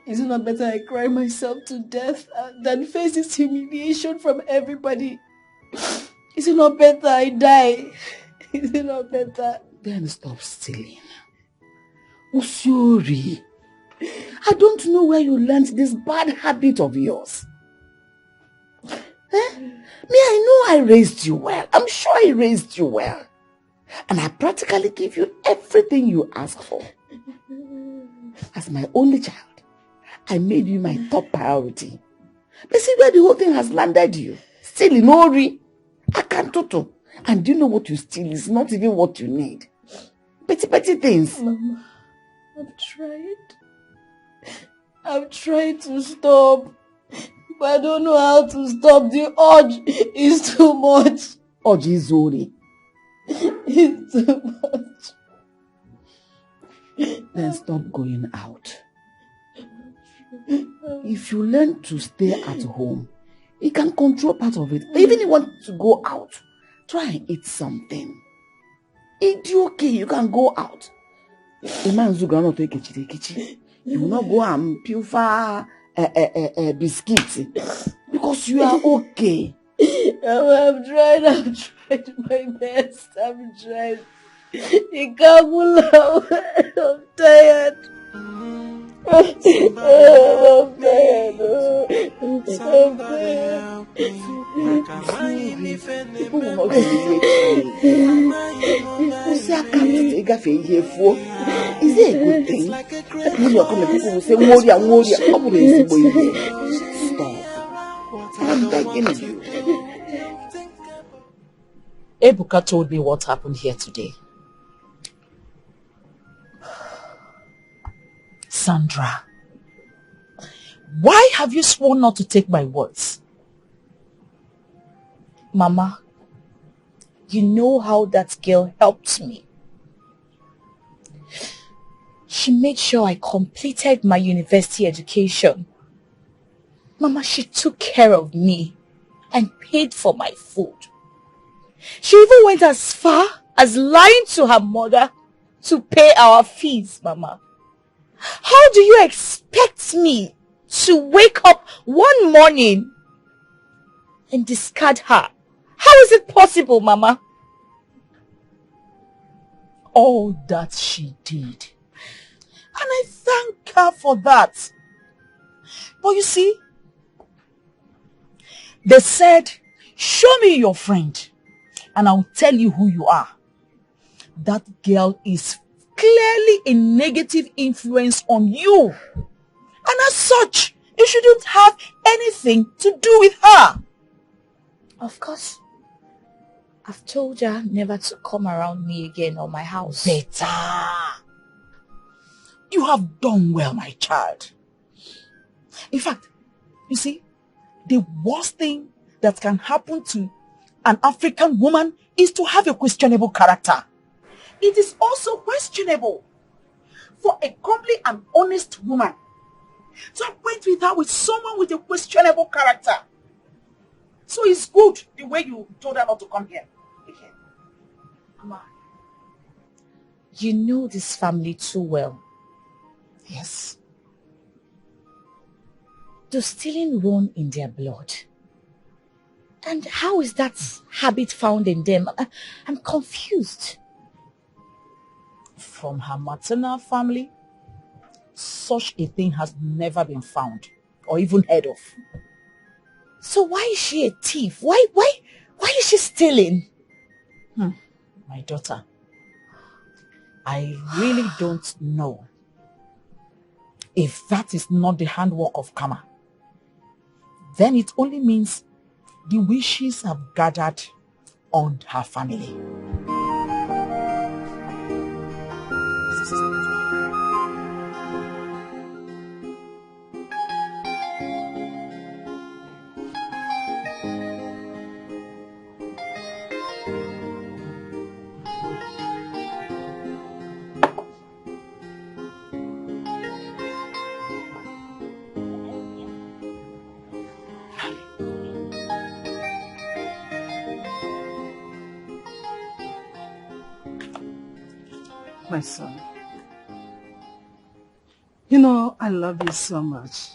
Is it not better I cry myself to death than face this humiliation from everybody? Is it not better I die? Is it not better? Then stop stealing. Usiori, I don't know where you learned this bad habit of yours. Me, I know I raised you well. I'm sure I raised you well. And I practically give you everything you ask for. As my only child, I made you my top priority. But see where the whole thing has landed you. Still in Ori. I can't toto. And do you know what you steal is not even what you need. Petty things. Mama, I've tried to stop. But I don't know how to stop. The urge is too much. Urge is Ori. It's too much. Then stop going out. If you learn to stay at home, you can control part of it. But even if you want to go out, try and eat something. It's okay, you can go out. The man who gonna take a you will not go and pilfer biscuits because you are okay. I've tried my best. I've tried. You can't pull out. I'm tired. I'm tired. People will not relate to you. Say, I can't take a fee here for. Is it a good thing? That means you're coming, people will say, Moria. What will they say? Stop. I'm begging you. Ebuka told me what happened here today. Sandra, why have you sworn not to take my words? Mama, you know how that girl helped me. She made sure I completed my university education. Mama, she took care of me and paid for my food. She even went as far as lying to her mother to pay our fees, Mama. How do you expect me to wake up one morning and discard her? How is it possible, Mama? All that she did. And I thank her for that. But you see, they said, show me your friend and I'll tell you who you are. That girl is clearly a negative influence on you. And as such, you shouldn't have anything to do with her. Of course, I've told her never to come around me again or my house. Better. You have done well, my child. In fact, you see, the worst thing that can happen to an African woman is to have a questionable character. It is also questionable for a comely and honest woman to acquaint with her with someone with a questionable character. So it's good the way you told her not to come here. Okay. Mama. You know this family too well. Yes. Does stealing run in their blood? And how is that habit found in them? I'm confused. From her maternal family, such a thing has never been found or even heard of. So why is she a thief? Why is she stealing? My daughter, I really don't know if that is not the handwork of karma. Then it only means the wishes have gathered on her family. My son, you know I love you so much,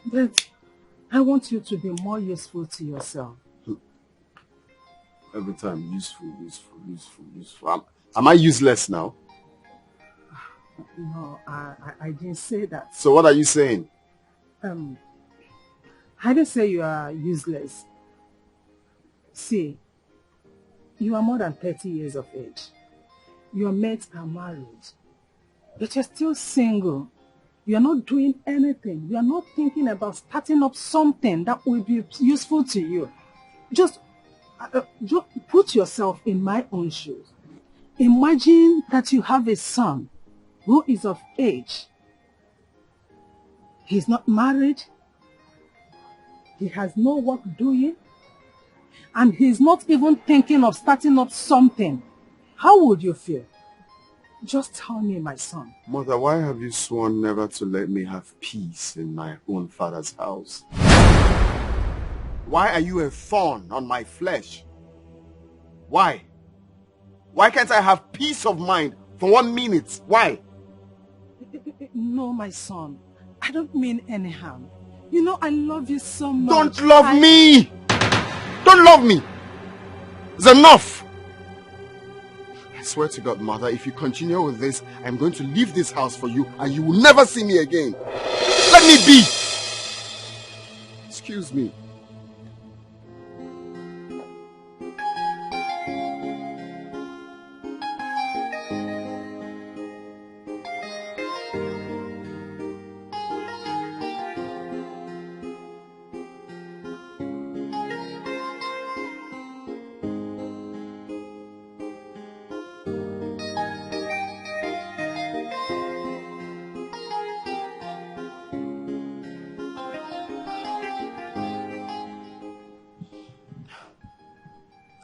but I want you to be more useful to yourself. Every time, useful. Am I useless now? No, I didn't say that. So what are you saying? I didn't say you are useless. See, you are more than 30 years of age. Your mates are married, but you're still single. You are not doing anything. You are not thinking about starting up something that will be useful to you. Just put yourself in my own shoes. Imagine that you have a son who is of age. He's not married. He has no work doing. And he's not even thinking of starting up something. How would you feel? Just tell me, my son. Mother, why have you sworn never to let me have peace in my own father's house? Why are you a thorn on my flesh? Why? Why can't I have peace of mind for 1 minute? Why? No, my son. I don't mean any harm. You know I love you so much. Don't love me! Don't love me! It's enough! I swear to God, Mother, if you continue with this, I'm going to leave this house for you and you will never see me again. Let me be! Excuse me.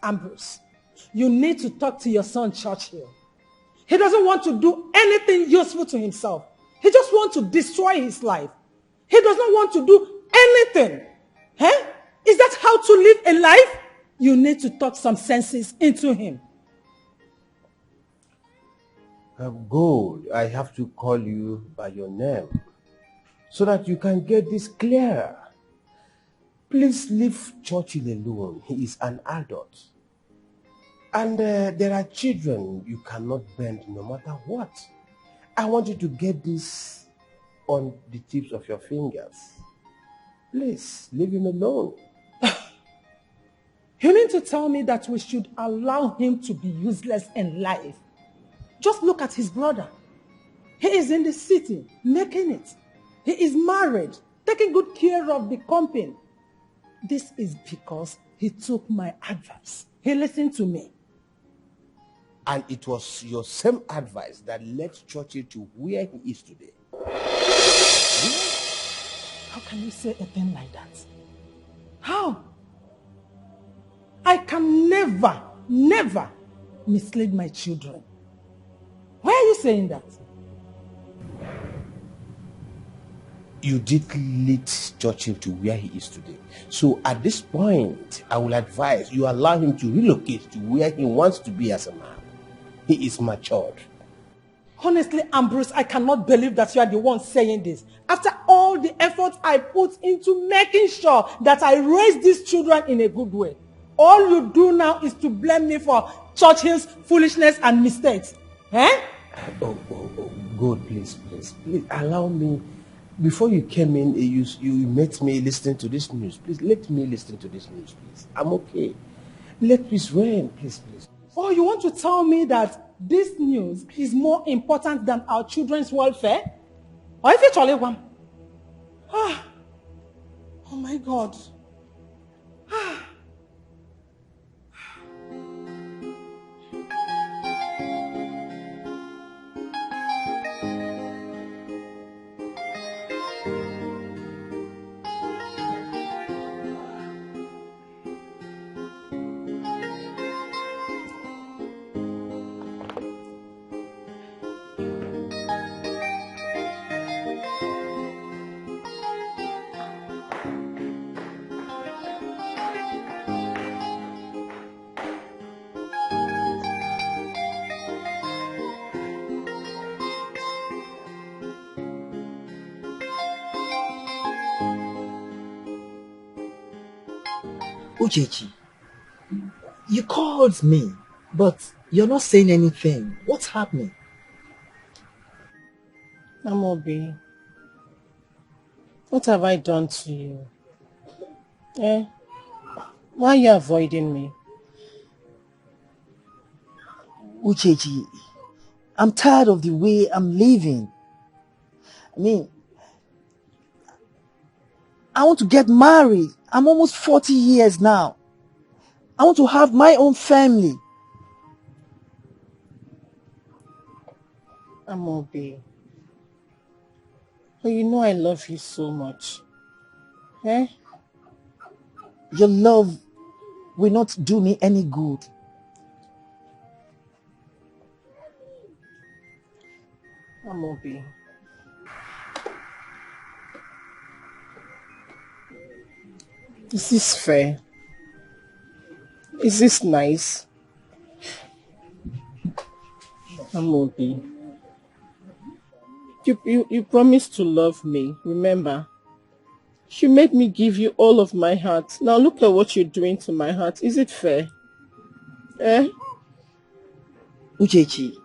Ambrose, you need to talk to your son Churchill. He doesn't want to do anything useful to himself. He just wants to destroy his life. He does not want to do anything. Huh? Is that how to live a life? You need to talk some senses into him. Gold, I have to call you by your name so that you can get this clear. Please leave Churchill alone. He is an adult. And there are children you cannot bend no matter what. I want you to get this on the tips of your fingers. Please, leave him alone. You mean to tell me that we should allow him to be useless in life? Just look at his brother. He is in the city, making it. He is married, taking good care of the company. This is because he took my advice. He listened to me. And it was your same advice that led Churchill to where he is today. How can you say a thing like that? How? I can never mislead my children. Why are you saying that? you did lead Churchill to where he is today. So at this point, I will advise you allow him to relocate to where he wants to be as a man. He is matured. Honestly, Ambrose, I cannot believe that you are the one saying this. After all the effort I put into making sure that I raise these children in a good way, all you do now is to blame me for Churchill's foolishness and mistakes. Eh? Oh, God, please, allow me. Before you came in, you met me listening to this news. Please, let me listen to this news, please. I'm okay. Let peace reign, please. Oh, you want to tell me that this news is more important than our children's welfare? Or if it's only one? Oh my God. Uchechi, you called me, but you're not saying anything. What's happening? Amobi, what have I done to you? Eh? Why are you avoiding me? Uchechi, I'm tired of the way I'm living. I mean, I want to get married. I'm almost 40 years now. I want to have my own family. Amobi, but you know I love you so much. Eh? Your love will not do me any good. Amobi. Is this fair? Is this nice? Amobi. You promised to love me, remember? You made me give you all of my heart. Now look at what you're doing to my heart. Is it fair? Eh? Uchechi,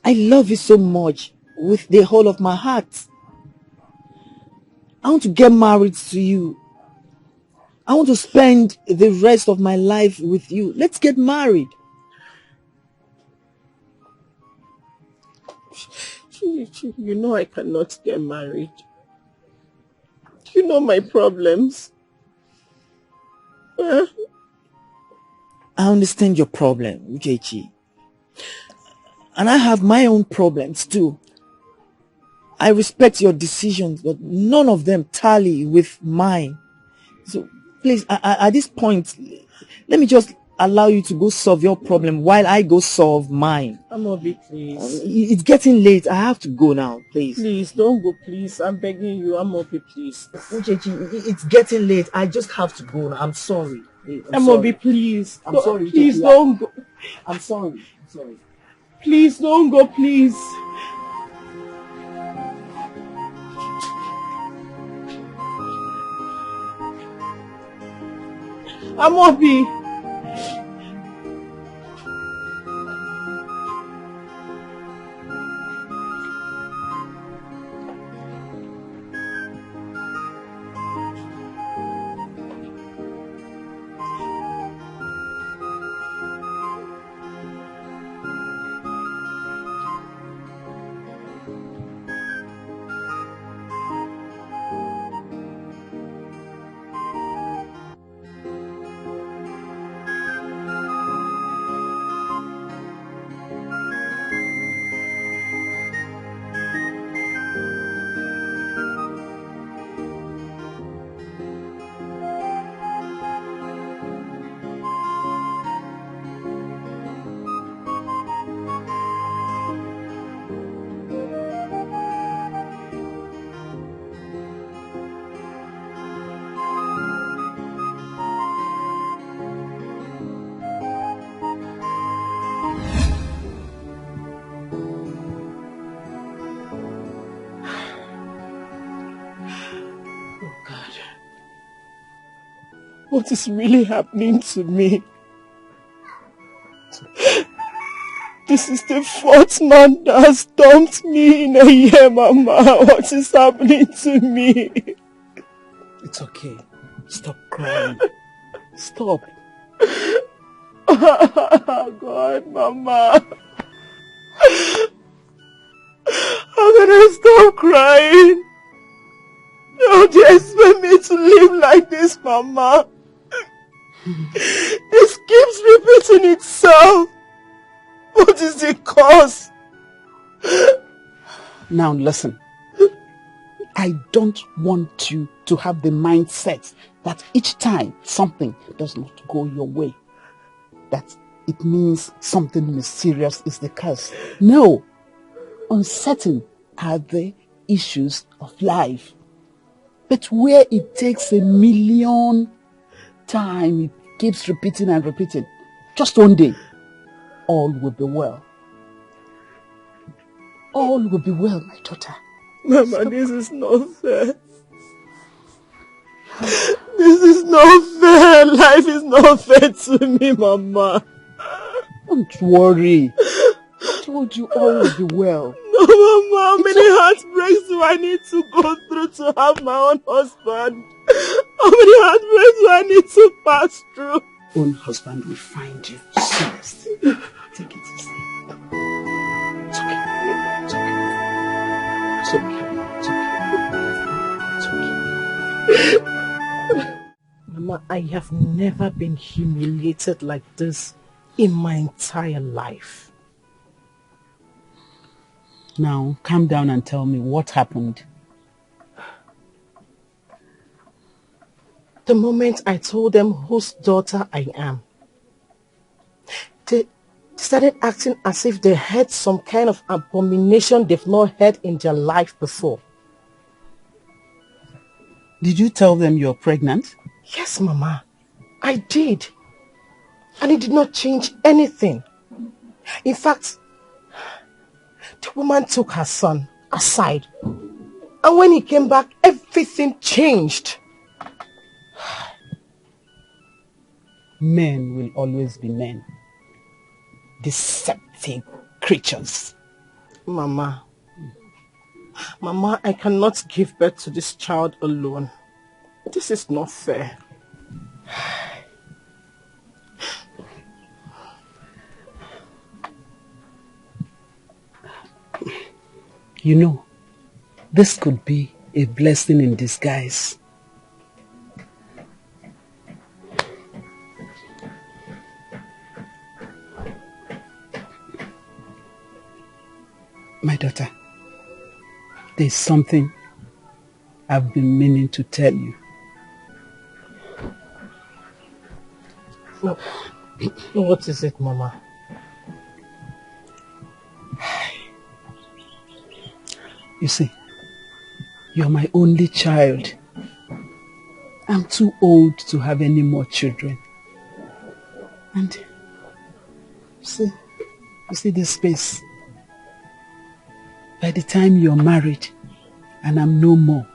I love you so much with the whole of my heart. I want to get married to you. I want to spend the rest of my life with you. Let's get married. You know I cannot get married. You know my problems. I understand your problem, Uchechi. And I have my own problems too. I respect your decisions, but none of them tally with mine. So please, at this point, let me just allow you to go solve your problem while I go solve mine. Amobi, please. It's getting late. I have to go now, please. Please, don't go, please. I'm begging you. Amobi, please. Uchechi, it's getting late. I just have to go now. I'm sorry. Amobi, please. I'm sorry. Please Uchechi. don't go. I'm sorry. Please don't go, please. Amobi. what is really happening to me. This is the fourth man that has dumped me in a year, Mama. What is happening to me? It's okay. Stop crying. Stop. God, Mama. How can I stop crying? How do you expect me to live like this, Mama? This keeps repeating itself. What is the cause? Now listen. I don't want you to have the mindset that each time something does not go your way, that it means something mysterious is the cause. No. Uncertain are the issues of life. But where it takes 1,000,000 times, it keeps repeating and repeating, just one day, all will be well. All will be well, my daughter. Mama, this is not fair. This is not fair. Life is not fair to me, Mama. Don't worry. I told you all will be well. No, Mama, how many heartbreaks do I need to go through to have my own husband? How many heartbreaks do I need to pass through? Own husband will find you. Seriously. Take it easy. It's okay. It's okay. It's okay. It's okay. It's okay. Mama, I have never been humiliated like this in my entire life. Now, calm down and tell me what happened. The moment I told them whose daughter I am, they started acting as if they had some kind of abomination they've not had in their life before. Did you tell them you're pregnant? Yes, Mama, I did. And it did not change anything. In fact, the woman took her son aside. And when he came back, everything changed. Men will always be men. Deceptive creatures. Mama, I cannot give birth to this child alone. This is not fair. You know, this could be a blessing in disguise. My daughter, there's something I've been meaning to tell you. What is it, Mama? You see, you're my only child. I'm too old to have any more children. And you see this space. By the time you're married and I'm no more,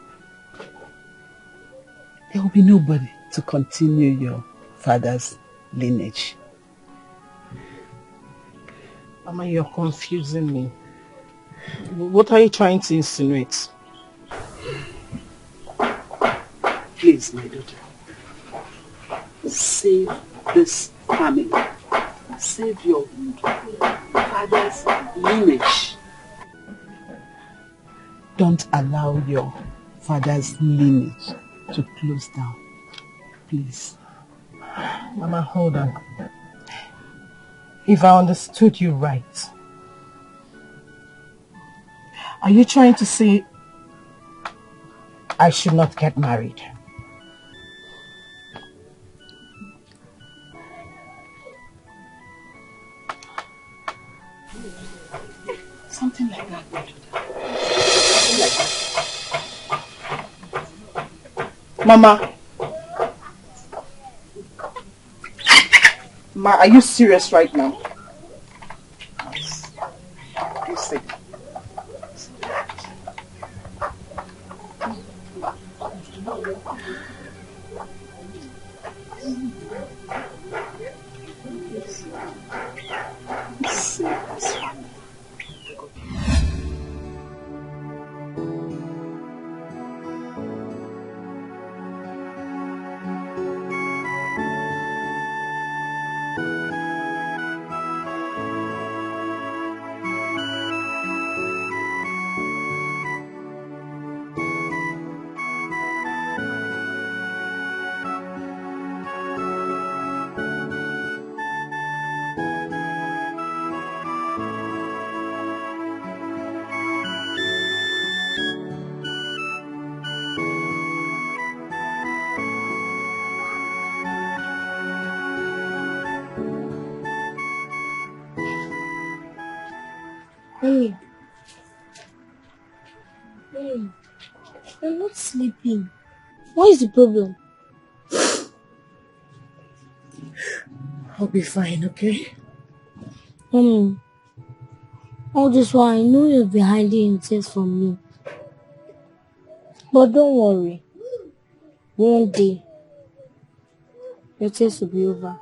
there will be nobody to continue your father's lineage. Mama, you're confusing me. What are you trying to insinuate? Please, my daughter, save this family. Save your father's lineage. Don't allow your father's lineage to close down. Please. Mama, hold on. If I understood you right, are you trying to say I should not get married? Something like that. Something like that. Mama. Ma, are you serious right now? Please say. Mommy. Mommy, I'm not sleeping. What is the problem? I'll be fine, okay? Mommy, all this while I know you've been hiding your tears from me. But don't worry. One day, your tears will be over.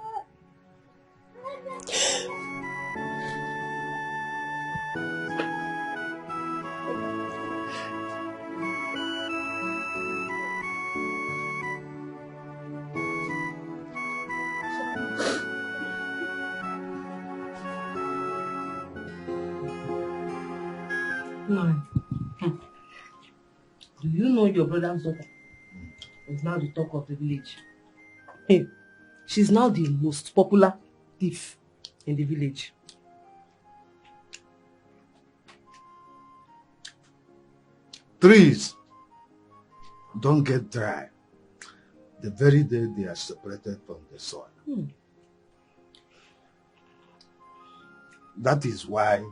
No. Do you know your brother's daughter is now the talk of the village? Hey, she's now the most popular thief in the village. Trees don't get dry the very day they are separated from the soil. That is why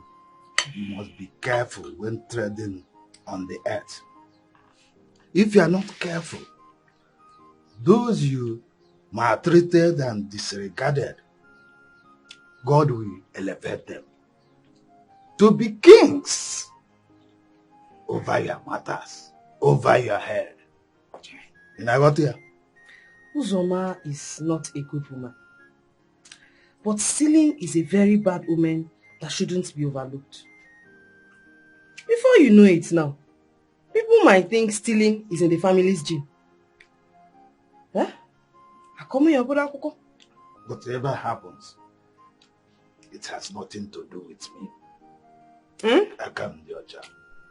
you must be careful when treading on the earth. If you are not careful, those you maltreated and disregarded, God will elevate them to be kings over your matters, over your head. And I got here. Uzoma is not a good woman. But stealing is a very bad omen that shouldn't be overlooked. Before you know it now, people might think stealing is in the family's gene. Huh? Whatever happens, it has nothing to do with me. I can't judge her.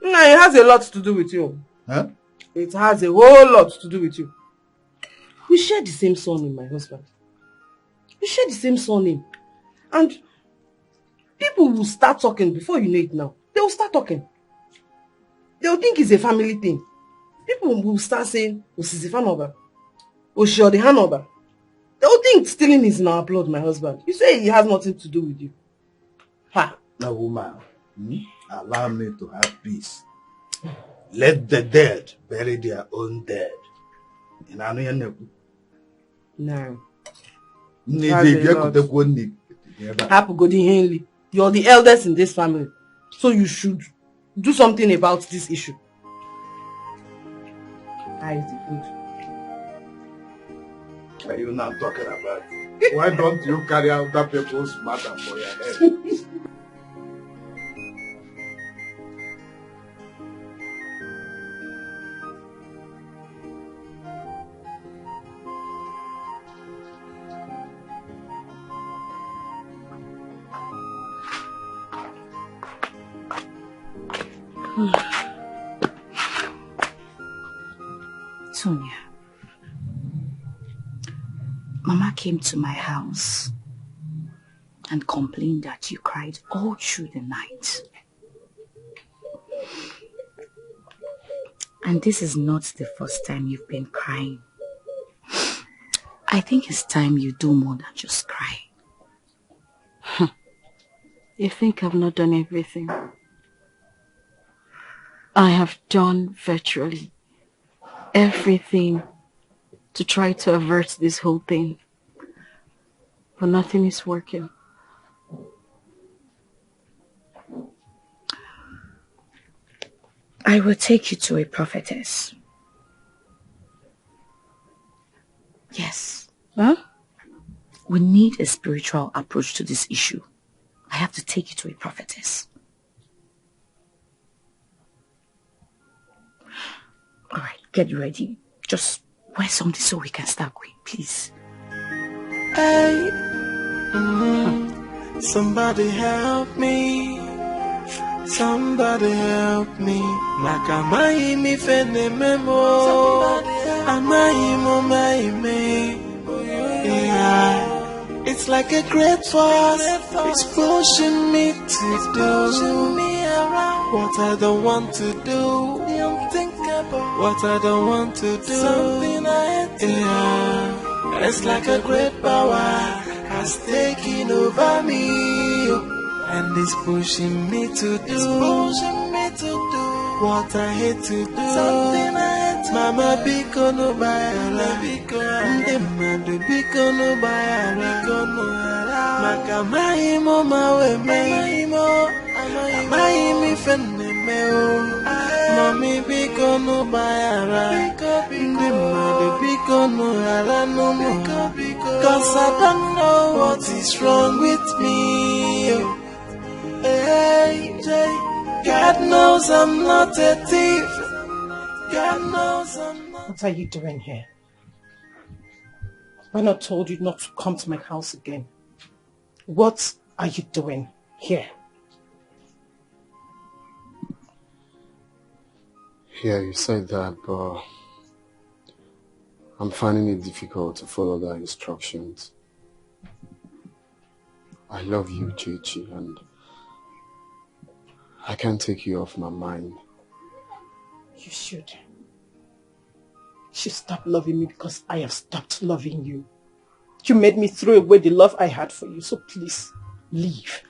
No, it has a lot to do with you. Huh? It has a whole lot to do with you. We share the same surname, my husband. We share the same surname. And people will start talking before you know it now. They will start talking. They will think it's a family thing. People will start saying, Osizifanoba, Oshiodehanoba. They will think stealing is in our blood, my husband. You say it has nothing to do with you. Ha! Now, woman, allow me to have peace. Let the dead bury their own dead. No. Happy Godi Henley. You're the eldest in this family. So you should do something about this issue. How is the food? What are you now talking about? Why don't you carry out that people's matter for your head? Sonia, Mama came to my house and complained that you cried all through the night. And this is not the first time you've been crying. I think it's time you do more than just cry. You think I've not done everything? I have done virtually everything to try to avert this whole thing. But nothing is working. I will take you to a prophetess. Yes. Huh? We need a spiritual approach to this issue. I have to take you to a prophetess. All right, get ready. Just wear something so we can start going, please. Hey, somebody help me. Somebody help me. Nakamai mi fene memo. Amai mo mai me. Yeah. It's like a great force. It's pushing me to do what I don't want to do. What I don't want to do. Yeah. It's like a great power has taken over me. and it's pushing me to do what I hate to do. Something I hate to Mama biko no bayara, ndemadu biko no bayara, maka mahimo mawe mahimo, mahimi fenne meo, mami biko no bayara, ndemadu biko no yara no mo, 'cause I don't know what is wrong with me. Hey, God knows I'm not a thief. God knows I'm not. What are you doing here? Have I not told you not to come to my house again? What are you doing here? Yeah, you said that, but I'm finding it difficult to follow the instructions. I love you, Chichi, and I can't take you off my mind. You should. You should stop loving me because I have stopped loving you. You made me throw away the love I had for you, so please, leave.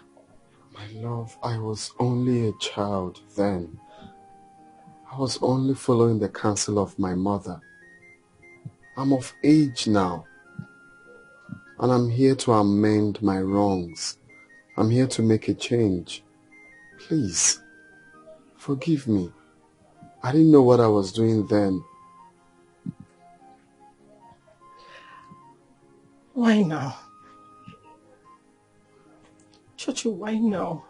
My love, I was only a child then. I was only following the counsel of my mother. I'm of age now. And I'm here to amend my wrongs. I'm here to make a change. Please, forgive me. I didn't know what I was doing then. Why now? Chocho, why now?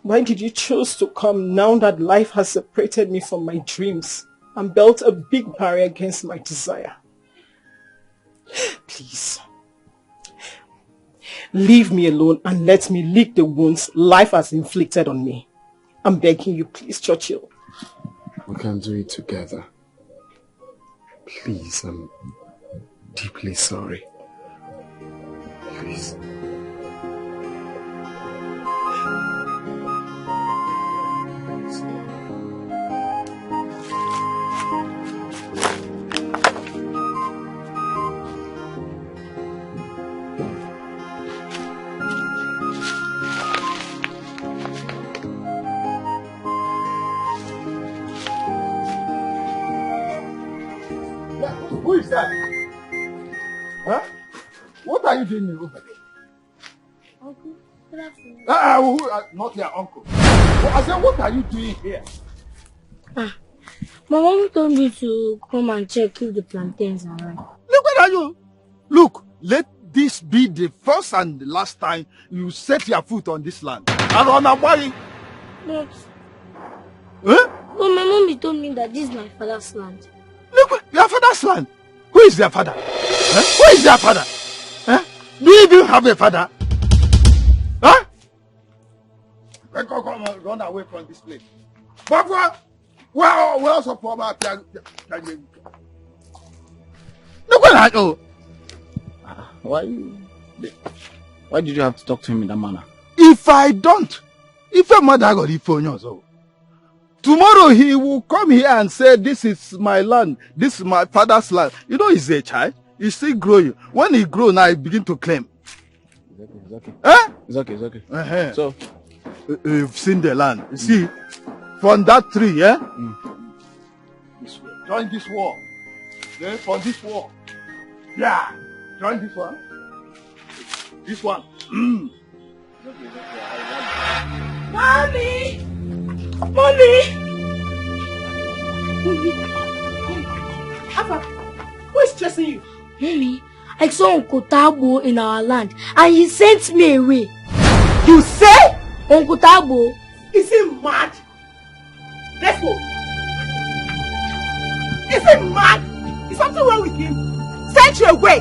Why did you choose to come now that life has separated me from my dreams and built a big barrier against my desire? Please, leave me alone and let me lick the wounds life has inflicted on me. I'm begging you, please, Churchill. We can do it together. Please, I'm deeply sorry. Please. Who is that? Huh? What are you doing over there? Uncle, good afternoon. Not your uncle. I said, what are you doing here? My mom told me to come and check if the plantains are ripe. Look at you. Look, let this be the first and the last time you set your foot on this land. And on a body. But, huh? But my mommy told me that this is my father's land. Look, your father's land. Who is their father? Huh? Who is their father? Huh? Do you even have a father? Huh? Come, run away from this place. Papa, where else of Papa? Look at that. Why did you have to talk to him in that manner? If I don't, if a mother got it for you, tomorrow he will come here and say, this is my land, this is my father's land. You know he's a child, he's still growing. When he grows now, he begin to claim. It's okay. Huh? It's okay. So, you've seen the land. You see, from that tree, yeah? Join this wall. Then from this wall. Yeah. Join this one. This one. Mommy! Mommy! Alpha, who is chasing you? Mommy, I saw Uncle Tabo in our land and he sent me away. You say? Uncle Tabo. Is he mad? Let's go. Is he mad? Is something wrong with him? Send you away.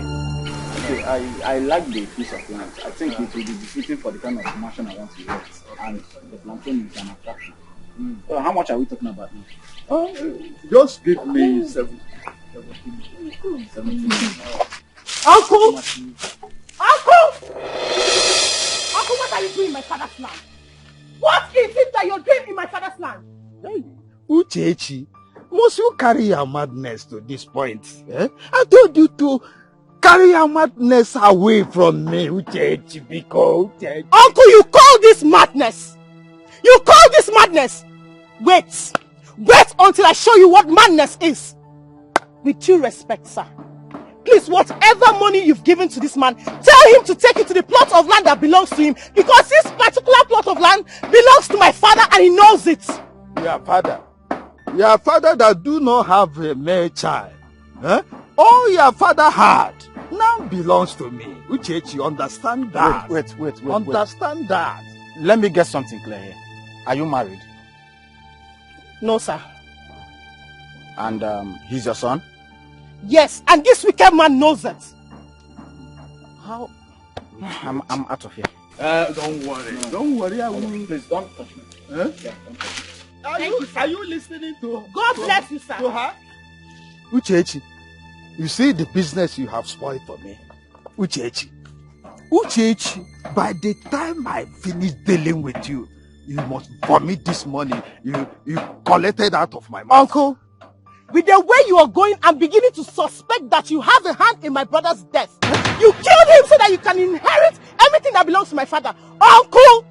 Okay, I like the piece of land. I think it will be befitting for the kind of mansion I want to get. And the plantain is an attraction. So how much are we talking about now? Just give me 17. Uncle! Uncle! Uncle, what are you doing in my father's land? What is it that you're doing in my father's land? Hey, Uchechi, must you carry your madness to this point? Eh? I told you to Carry your madness away from me, Uchechi, because Uchechi. Uncle, you call this madness? You call this madness? Wait. Wait until I show you what madness is. With due respect, sir. Please, whatever money you've given to this man, tell him to take it to the plot of land that belongs to him. Because this particular plot of land belongs to my father and he knows it. Your father? Your father that do not have a male child. Huh? All your father had now belongs to me. Uchechi, understand that. Wait. Understand that. Let me get something clear here. Are you married? No, sir. And he's your son? Yes, and this wicked man knows it. How? I'm out of here. Don't worry. No. Don't worry. I will. Please don't touch me. Huh? Yeah, don't touch me. Are you listening to? God bless you, sir. To her? Uchechi, you see the business you have spoiled for me. Uchechi, by the time I finish dealing with you, you must vomit this money you collected out of my mouth. Uncle, with the way you are going, I'm beginning to suspect that you have a hand in my brother's death. You killed him so that you can inherit everything that belongs to my father. Uncle!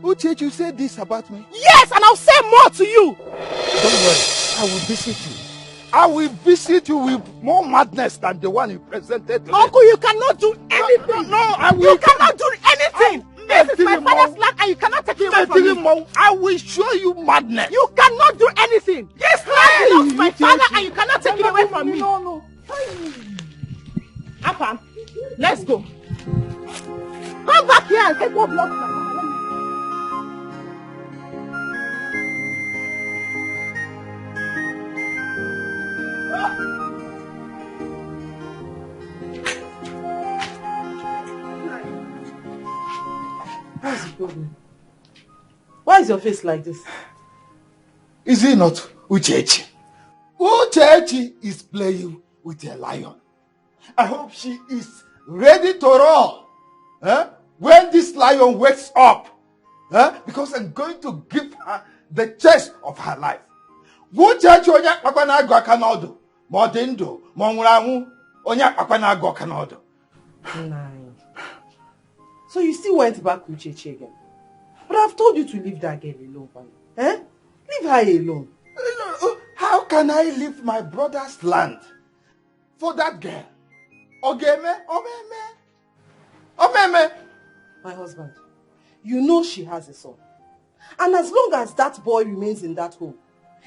Uchechi, you said this about me? Yes, and I'll say more to you. Don't worry, I will visit you. I will visit you with more madness than the one you presented today. Uncle, you cannot do anything. No, I will. You cannot do anything. This is my father's land and you cannot take it away from me. I will show you madness. You cannot do anything. This land belongs to my father and you cannot take it away from me. No. Apam, let's go. Come back here and take what belongs to my father. What's the problem? Why is your face like this? Is it not Uchechi? Uchechi is playing with a lion. I hope she is ready to run. When this lion wakes up. Because I'm going to give her the chance of her life. Uchechi onye akpakwa na agụ aka n'ọdụ. Ma ọ dị ndụ, ma ọ nwụrụ anwụ, onye akpakwa na agụ aka n'ọdụ. So you still went back to Uchechi again? But I've told you to leave that girl alone, eh? Leave her alone. How can I leave my brother's land for that girl? Ogeme. My husband, you know she has a son. And as long as that boy remains in that home,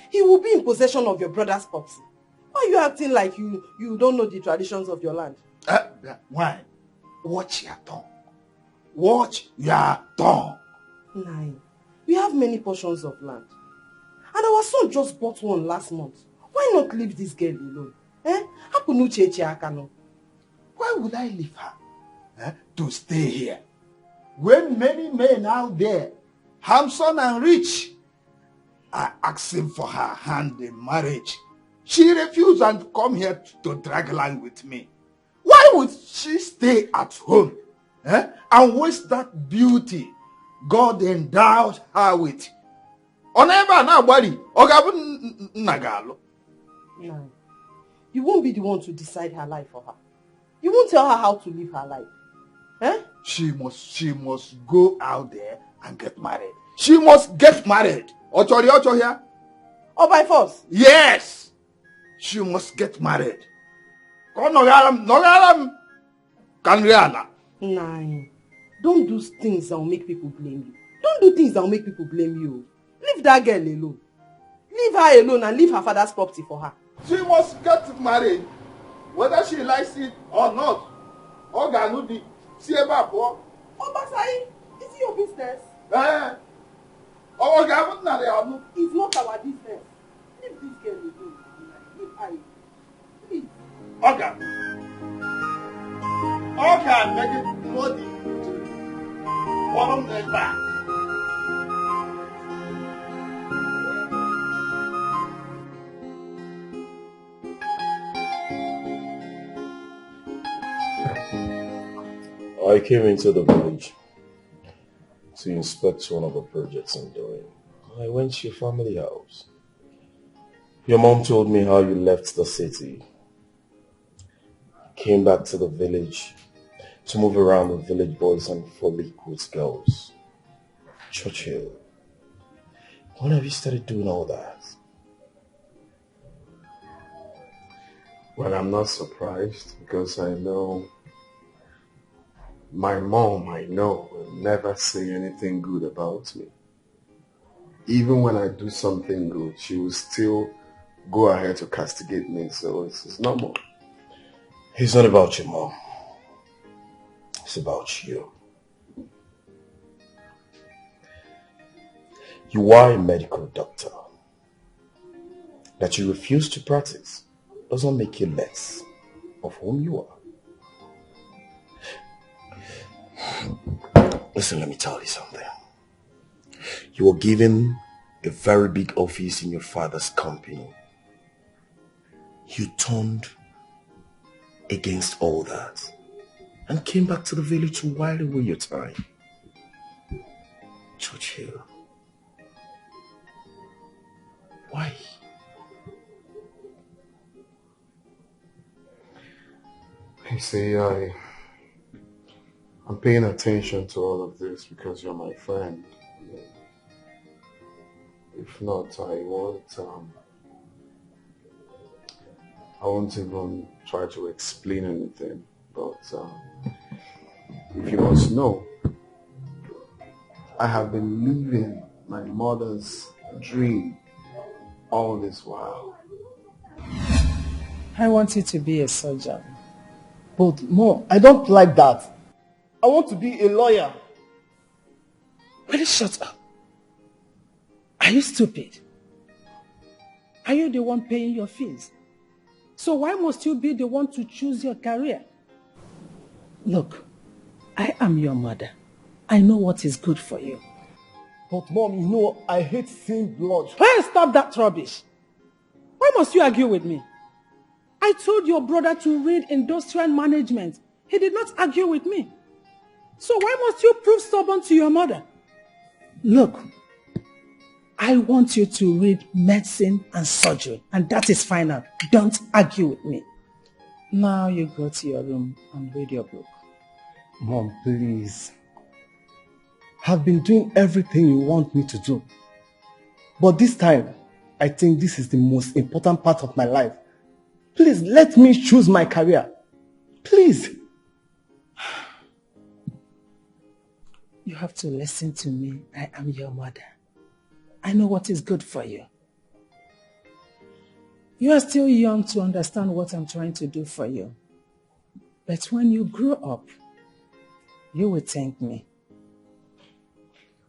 he will be in possession of your brother's property. Why are you acting like you don't know the traditions of your land? Why? Watch your tongue. Watch your tongue. Nine. We have many portions of land. And our son just bought one last month. Why not leave this girl alone? Why would I leave her? To stay here? When many men out there, handsome and rich, are asking for her hand in marriage. She refused and come here to drag line with me. Why would she stay at home? And waste that beauty God endowed her with? No. You won't be the one to decide her life for her. You won't tell her how to live her life. She must go out there and get married. She must get married. Ocho here? Or by force? Yes! She must get married. Nogaram. Kanriana. Nine. Don't do things that will make people blame you. Don't do things that will make people blame you. Leave that girl alone. Leave her alone and leave her father's property for her. She must get married. Whether she likes it or not. Oganudi. Oh, Basai, is it your business? It's not our business. Leave this girl alone. Leave her. Please. Okay, make it bloody. Bottom and back. I came into the village to inspect one of the projects I'm doing. I went to your family house. Your mom told me how you left the city. came back to the village to move around with village boys and frolic with girls. Churchill, when have you started doing all that? Well, I'm not surprised because I know my mom, will never say anything good about me. Even when I do something good, she will still go ahead to castigate me, so it's normal. It's not about your mom. It's about you. You are a medical doctor. That you refuse to practice doesn't make you less of whom you are. Listen, let me tell you something. You were given a very big office in your father's company. You turned against all that and came back to the village to while away your time. Churchill, why? You see, I'm paying attention to all of this because you're my friend. If not, I won't even try to explain anything. But if you must know, I have been living my mother's dream all this while. I want you to be a surgeon. But Mom, I don't like that. I want to be a lawyer. Will you shut up? Are you stupid? Are you the one paying your fees? So why must you be the one to choose your career? Look, I am your mother. I know what is good for you. But Mom, you know I hate seeing blood. Hey, stop that rubbish. Why must you argue with me? I told your brother to read industrial management. He did not argue with me. So why must you prove stubborn to your mother? Look, I want you to read medicine and surgery, and that is final. Don't argue with me. Now you go to your room and read your book. Mom, please. I've been doing everything you want me to do. But this time, I think this is the most important part of my life. Please, let me choose my career. Please. You have to listen to me. I am your mother. I know what is good for you. You are still young to understand what I'm trying to do for you. But when you grow up, you will thank me.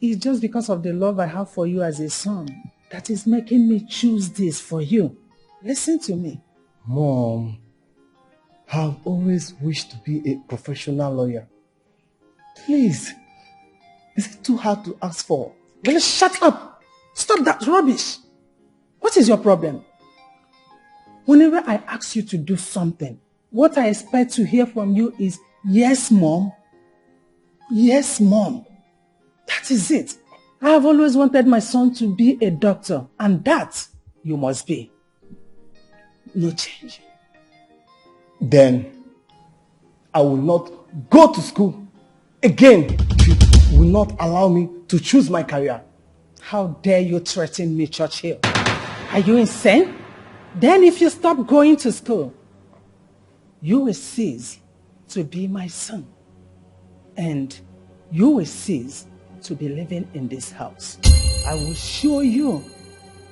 It's just because of the love I have for you as a son that is making me choose this for you. Listen to me. Mom, I've always wished to be a professional lawyer. Please, is it too hard to ask for? Well, shut up! Stop that rubbish! What is your problem? Whenever I ask you to do something, what I expect to hear from you is, yes, Mom. Yes, Mom. That is it. I have always wanted my son to be a doctor, and that you must be. No change. Then I will not go to school again. You will not allow me to choose my career. How dare you threaten me, Churchill? Are you insane? Then if you stop going to school, you will cease to be my son. And you will cease to be living in this house. I will show you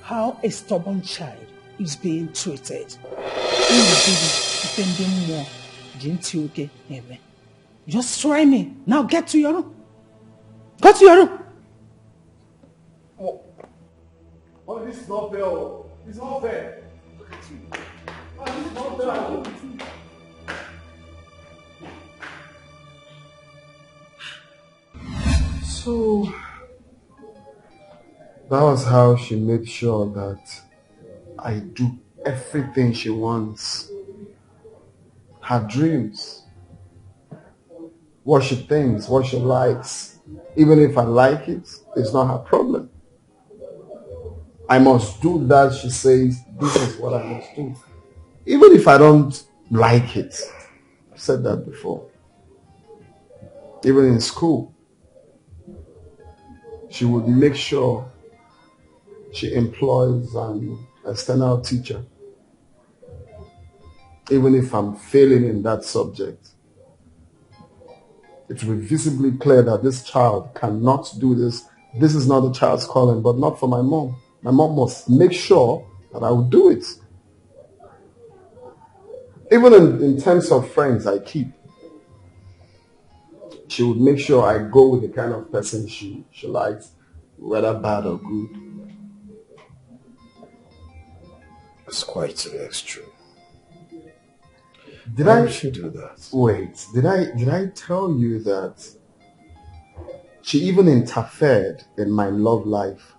how a stubborn child is being treated. Just try me. Now get to your room. Go to your room. Oh, this is not fair. It's not fair. This is not fair. So that was how she made sure that I do everything she wants. Her dreams, what she thinks, what she likes. Even if I like it, it's not her problem. I must do that, she says, this is what I must do. Even if I don't like it, I've said that before. Even in school, she would make sure she employs an external teacher. Even if I'm failing in that subject, it will be visibly clear that this child cannot do this. This is not the child's calling, but not for my mom. My mom must make sure that I will do it. Even in terms of friends I keep, she would make sure I go with the kind of person she likes, whether bad or good. It's quite the extreme. Did Why I would she do that? Wait, did I tell you that she even interfered in my love life?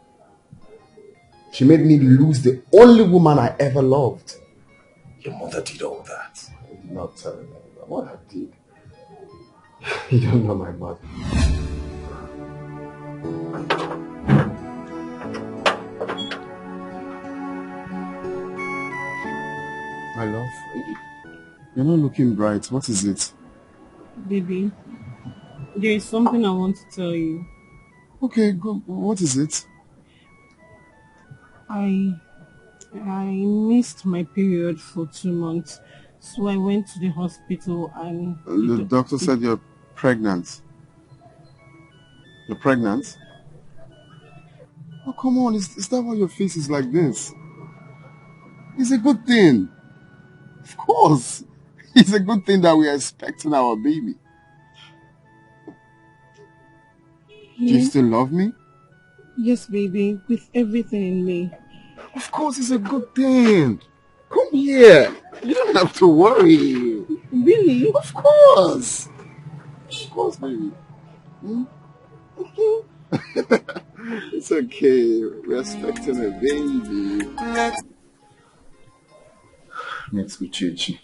She made me lose the only woman I ever loved. Your mother did all that. I did not tell you that. What I did. You don't know my mother. My love, you're not looking bright. What is it? Baby, there is something I want to tell you. Okay, go. What is it? I missed my period for 2 months, so I went to the hospital and... The doctor said you're pregnant. You're pregnant? Oh, come on. Is that why your face is like this? It's a good thing. Of course. It's a good thing that we are expecting our baby. Do you still love me? Yes, baby, with everything in me. Of course, it's a good thing. Come here. You don't have to worry. Really? Of course. Of course, baby. Hmm? It's okay. We're expecting a baby. Next with Chichi.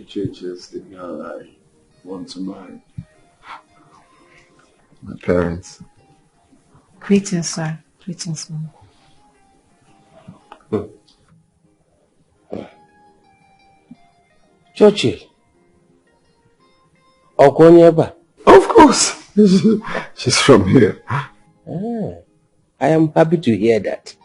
Chichi is the girl I want to marry. My parents. Greetings, sir. Greetings, ma'am. Churchill. Okonyeba. Of course. She's from here. I am happy to hear that.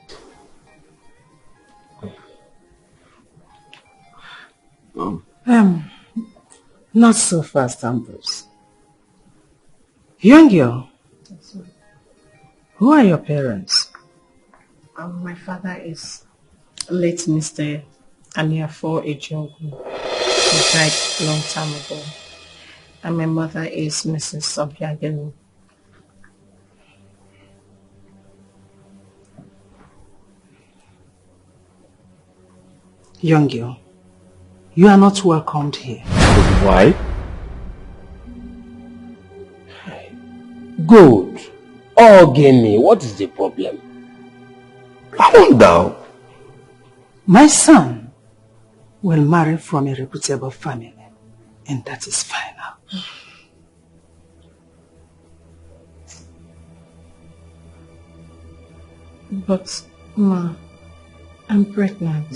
Not so fast, Ambrose. Young girl, who are your parents? My father is late Mr. Aniafo Ejogu. He died a long time ago. And my mother is Mrs. Sobiagelu. Young girl, you are not welcomed here. Why? Good. Ogeni, what is the problem? I wonder. My son will marry from a reputable family, and that is final. But, Ma, I'm pregnant.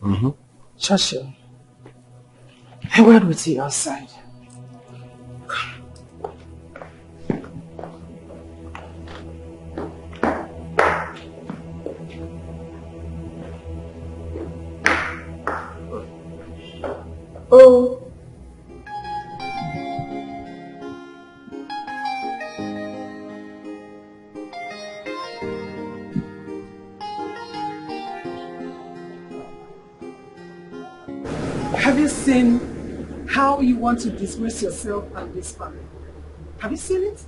Mm-hmm. Churchill, a word with you outside. Oh. Have you seen how you want to disgrace yourself and this family? Have you seen it?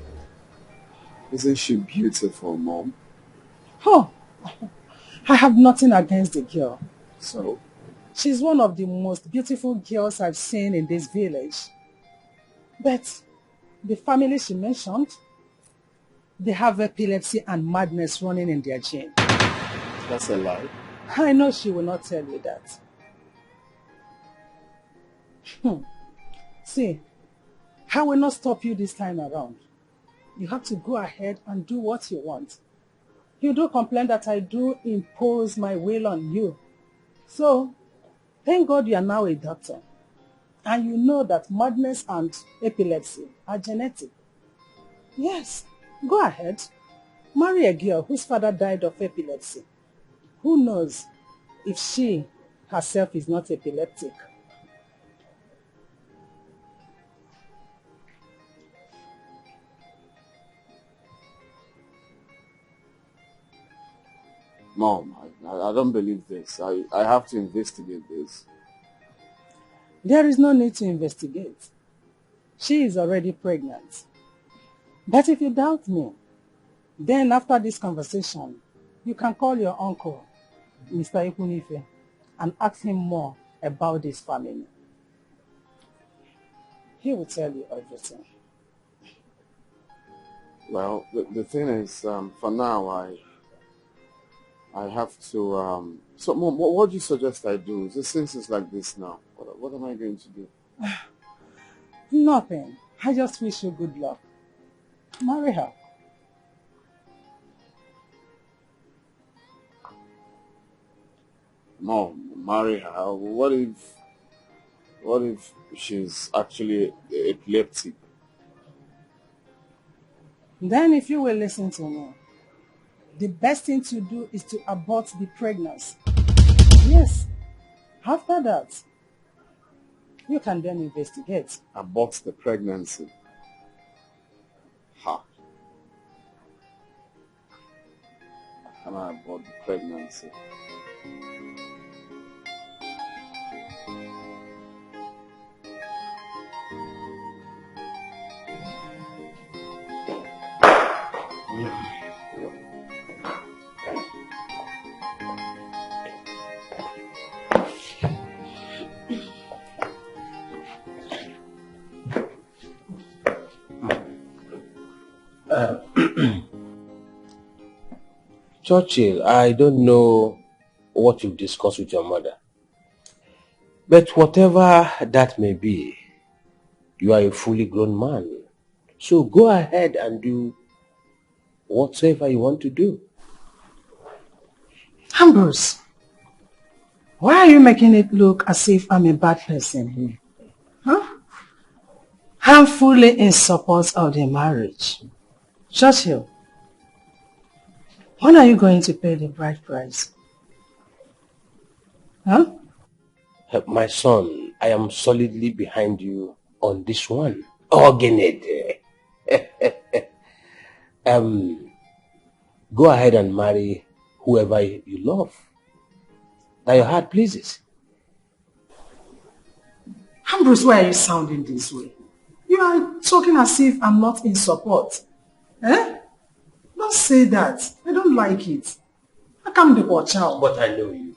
Isn't she beautiful, Mom? Oh, I have nothing against the girl. So? She's one of the most beautiful girls I've seen in this village. But the family she mentioned, they have epilepsy and madness running in their gene. That's a lie. I know she will not tell you that. See, I will not stop you this time around. You have to go ahead and do what you want. You do complain that I do impose my will on you. So, thank God you are now a doctor. And you know that madness and epilepsy are genetic. Yes, go ahead. Marry a girl whose father died of epilepsy. Who knows if she herself is not epileptic? Mom, I don't believe this. I have to investigate this. There is no need to investigate. She is already pregnant. But if you doubt me, then after this conversation, you can call your uncle, Mr. Ikunife, and ask him more about this family. He will tell you everything. Well, the thing is, for now, I have to... so, Mom, what do you suggest I do? Since it's like this now, what am I going to do? Nothing. I just wish you good luck. Marry her. Mom, marry her. What if she's actually epileptic? Then if you will listen to me, the best thing to do is to abort the pregnancy. Yes. After that, you can then investigate. Abort the pregnancy. Ha. Can I abort the pregnancy? Churchill, I don't know what you've discussed with your mother. But whatever that may be, you are a fully grown man. So go ahead and do whatsoever you want to do. Ambrose, why are you making it look as if I'm a bad person? Huh? I'm fully in support of the marriage. Churchill, when are you going to pay the bride price? Huh? My son, I am solidly behind you on this one. Organid. Go ahead and marry whoever you love, that your heart pleases. Ambrose, why are you sounding this way? You are talking as if I'm not in support. Eh? Don't say that. I don't like it. I can't be watch out. But I know you.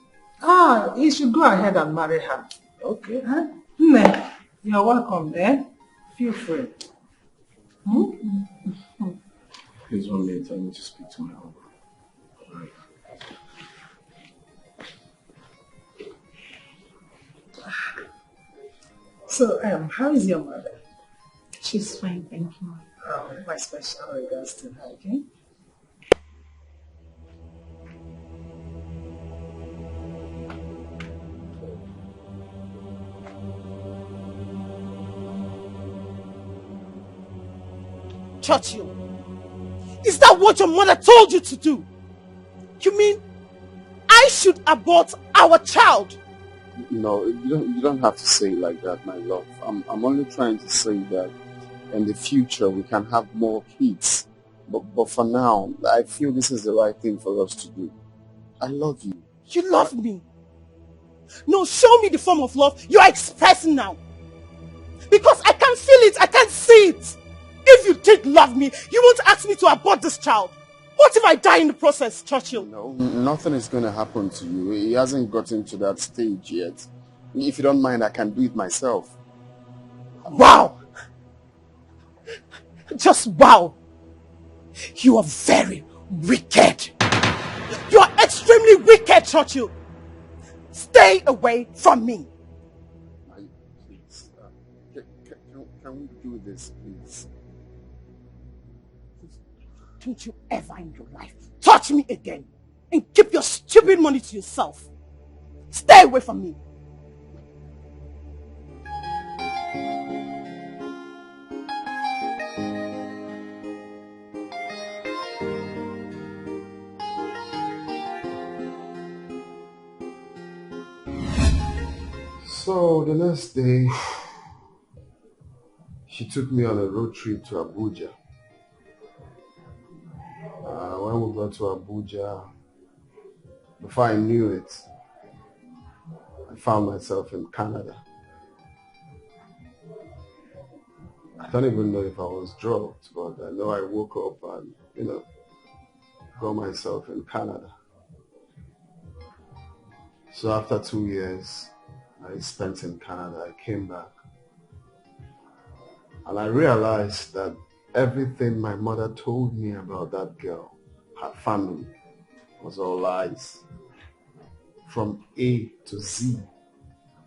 You should go ahead and marry her. Okay. Huh? You're welcome, eh? Feel free. Please, 1 minute. I need to speak to my uncle. Right. So, how is your mother? She's fine, thank you. My special regards to her, okay? Churchill, is that what your mother told you to do? You mean I should abort our child? No, you don't have to say it like that, my love. I'm only trying to say that in the future we can have more kids. But for now, I feel this is the right thing for us to do. I love you. You love me? No, show me the form of love you are expressing now. Because I can feel it, I can see it. If you did love me, you won't ask me to abort this child. What if I die in the process, Churchill? No, nothing is going to happen to you. He hasn't gotten to that stage yet. If you don't mind, I can do it myself. Wow! Just wow! You are very wicked. You are extremely wicked, Churchill. Stay away from me. Please, can we do this, please? don't you ever in your life touch me again. And keep your stupid money to yourself. Stay away from me. So the next day, she took me on a road trip to Abuja. When we got to Abuja, before I knew it, I found myself in Canada. I don't even know if I was drugged, but I know I woke up and, got myself in Canada. So after 2 years I spent in Canada, I came back. And I realized that everything my mother told me about that girl, her family, was all lies. From A to Z,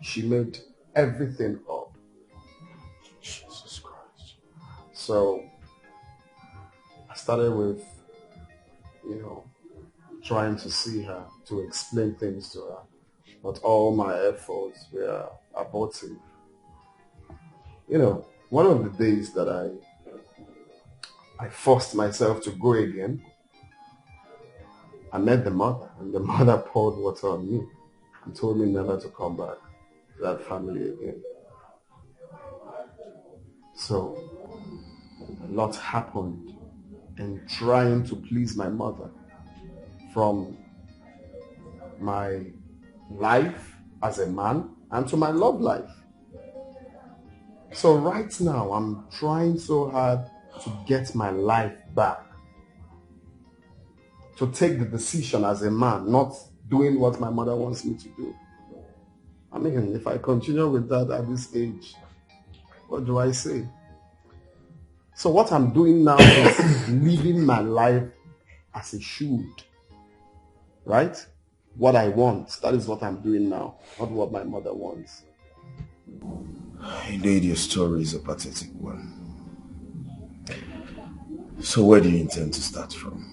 she made everything up. Jesus Christ. So I started with, trying to see her, to explain things to her. But all my efforts were abortive. One of the days that I forced myself to go again, I met the mother, and the mother poured water on me and told me never to come back to that family again. So a lot happened in trying to please my mother, from my life as a man and to my love life. So right now, I'm trying so hard to get my life back. To take the decision as a man, not doing what my mother wants me to do. I mean, if I continue with that at this age, what do I say? So what I'm doing now is living my life as it should. Right? What I want, that is what I'm doing now, not what my mother wants. Indeed, your story is a pathetic one. So where do you intend to start from?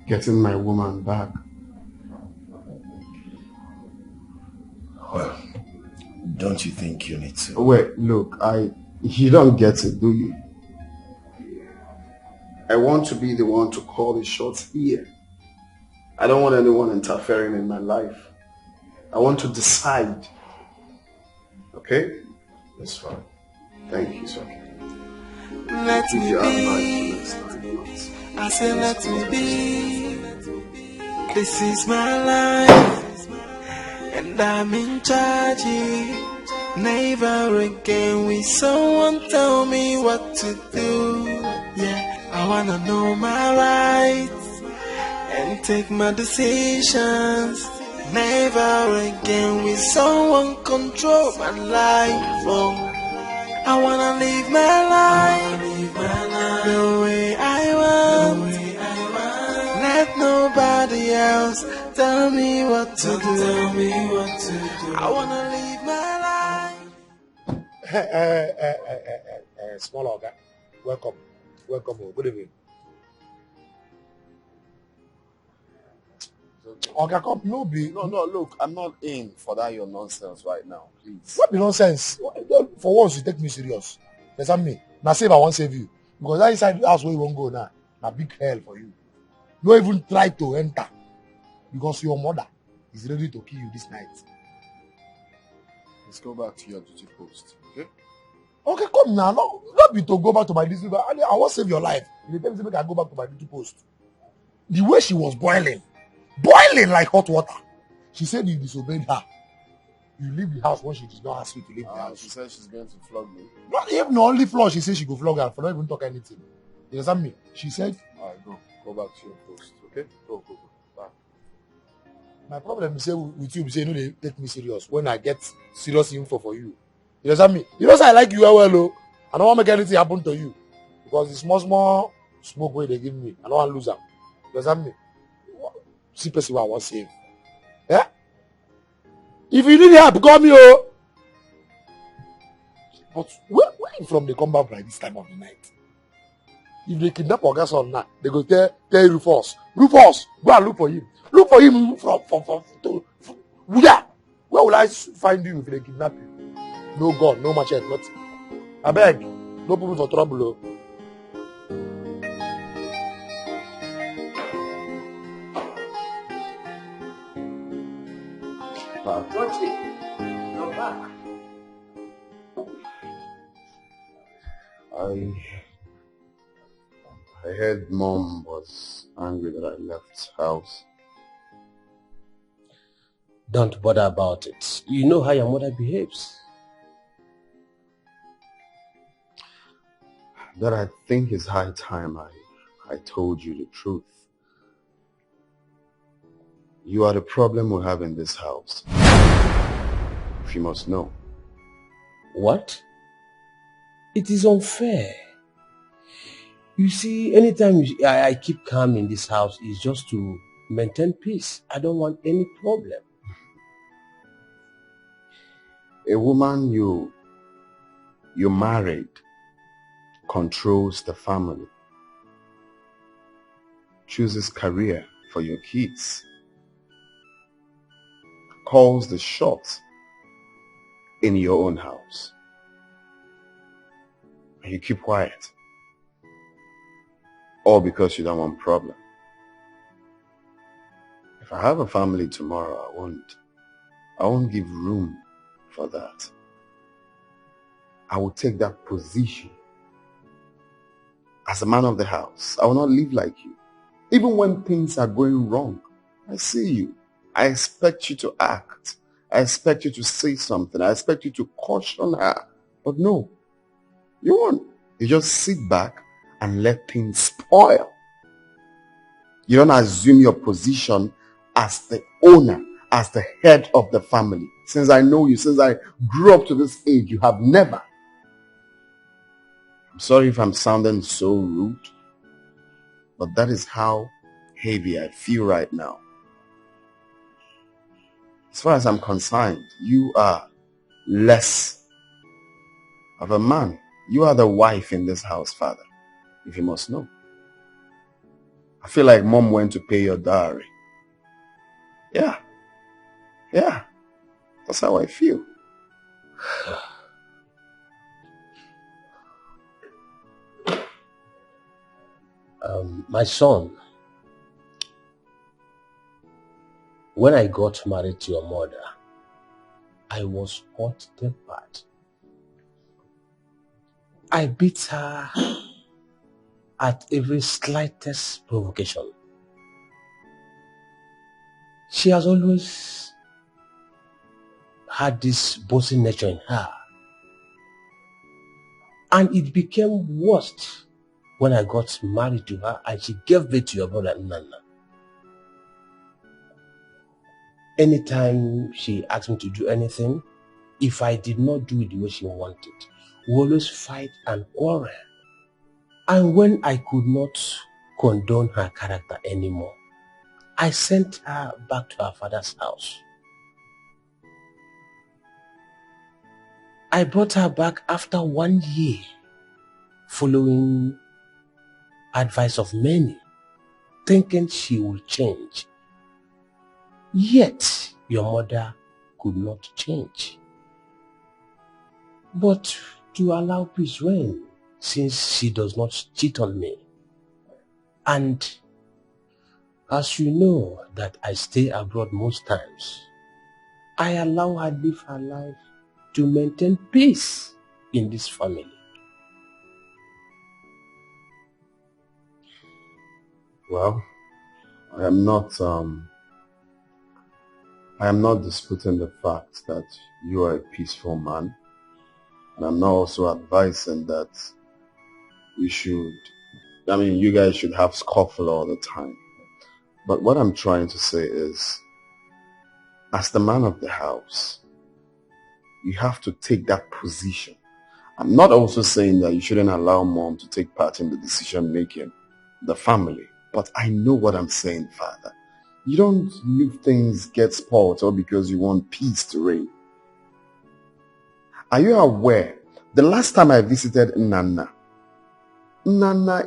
Getting my woman back. Well, don't you think you need to? Wait, look, you don't get it, do you? I want to be the one to call the shots here. I don't want anyone interfering in my life. I want to decide. Okay? That's fine. Thank you, sir. Let me be. I say let me be. This is my life, and I'm in charge. Never again will someone tell me what to do. Yeah. I wanna know my rights and take my decisions. Never again will someone control my life. Oh, I wanna live my life the way I want. Let nobody else tell me what to do. I wanna live my life. Small Oga, welcome. Welcome. Good evening. Okay, come. No, look, I'm not in for that your nonsense right now, please. What be nonsense? For once, you take me serious. Understand me? Now save, I won't save you. Because that inside the house where you won't go now, a big hell for you. Don't even try to enter. Because your mother is ready to kill you this night. Let's go back to your duty post, okay? Okay, come now. Not be to go back to my duty post. I want to save your life. You tell me I go back to my duty post. The way she was boiling like hot water. She said you disobeyed her. You leave the house when she did not ask you to leave the house. She said she's going to flog me. Not even only flog, she said she go flog her for not even talk anything. You understand me? She said, alright, go back to your post, okay? Go. Bye. My problem is with you, say, they take me serious when I get serious info for you. You understand me? You know, I like you well, though. I don't want to make anything happen to you. Because it's small smoke way they give me. I don't want to lose them. You understand me? See person who I want to save. Yeah? If you need help, call me, oh. But where you from they come back by this time of the night? If they kidnap Oga son now, they go tell Rufus, Rufus, go and look for him. Look for him where? Where will I find you if they kidnap you? No gun, no machete, nothing. I beg, no put me for trouble. You're back. I heard Mom was angry that I left house. Don't bother about it. You know how your mother behaves. That I think it's high time I told you the truth. You are the problem we have in this house. If you must know. What? It is unfair. You see, anytime I keep calm in this house, it's just to maintain peace. I don't want any problem. A woman you married controls the family, chooses career for your kids, calls the shots in your own house. And you keep quiet. All because you don't want problem. If I have a family tomorrow, I won't give room for that. I will take that position. As a man of the house, I will not live like you. Even when things are going wrong, I see you. I expect you to act. I expect you to say something. I expect you to caution her. But no, you won't. You just sit back and let things spoil. You don't assume your position as the owner, as the head of the family. Since I know you, since I grew up to this age, you have never. I'm sorry if I'm sounding so rude, but that is how heavy I feel right now. As far as I'm concerned, you are less of a man. You are the wife in this house, Father, if you must know. I feel like Mom went to pay your dowry. Yeah. That's how I feel. My son, when I got married to your mother, I was hot-tempered. I beat her at every slightest provocation. She has always had this bossy nature in her. And it became worse when I got married to her and she gave birth to your brother Nana. Anytime she asked me to do anything, if I did not do it the way she wanted, we always fight and quarrel. And when I could not condone her character anymore, I sent her back to her father's house. I brought her back after 1 year, following advice of many, thinking she will change. Yet, your mother could not change. But to allow peace reign, since she does not cheat on me. And as you know that I stay abroad most times, I allow her live her life to maintain peace in this family. Well, I am not disputing the fact that you are a peaceful man. And I'm not also advising that you guys should have scuffle all the time. But what I'm trying to say is, as the man of the house, you have to take that position. I'm not also saying that you shouldn't allow Mom to take part in the decision making, the family. But I know what I'm saying, Father. You don't leave things get spoiled all because you want peace to reign. Are you aware The last time I visited Nana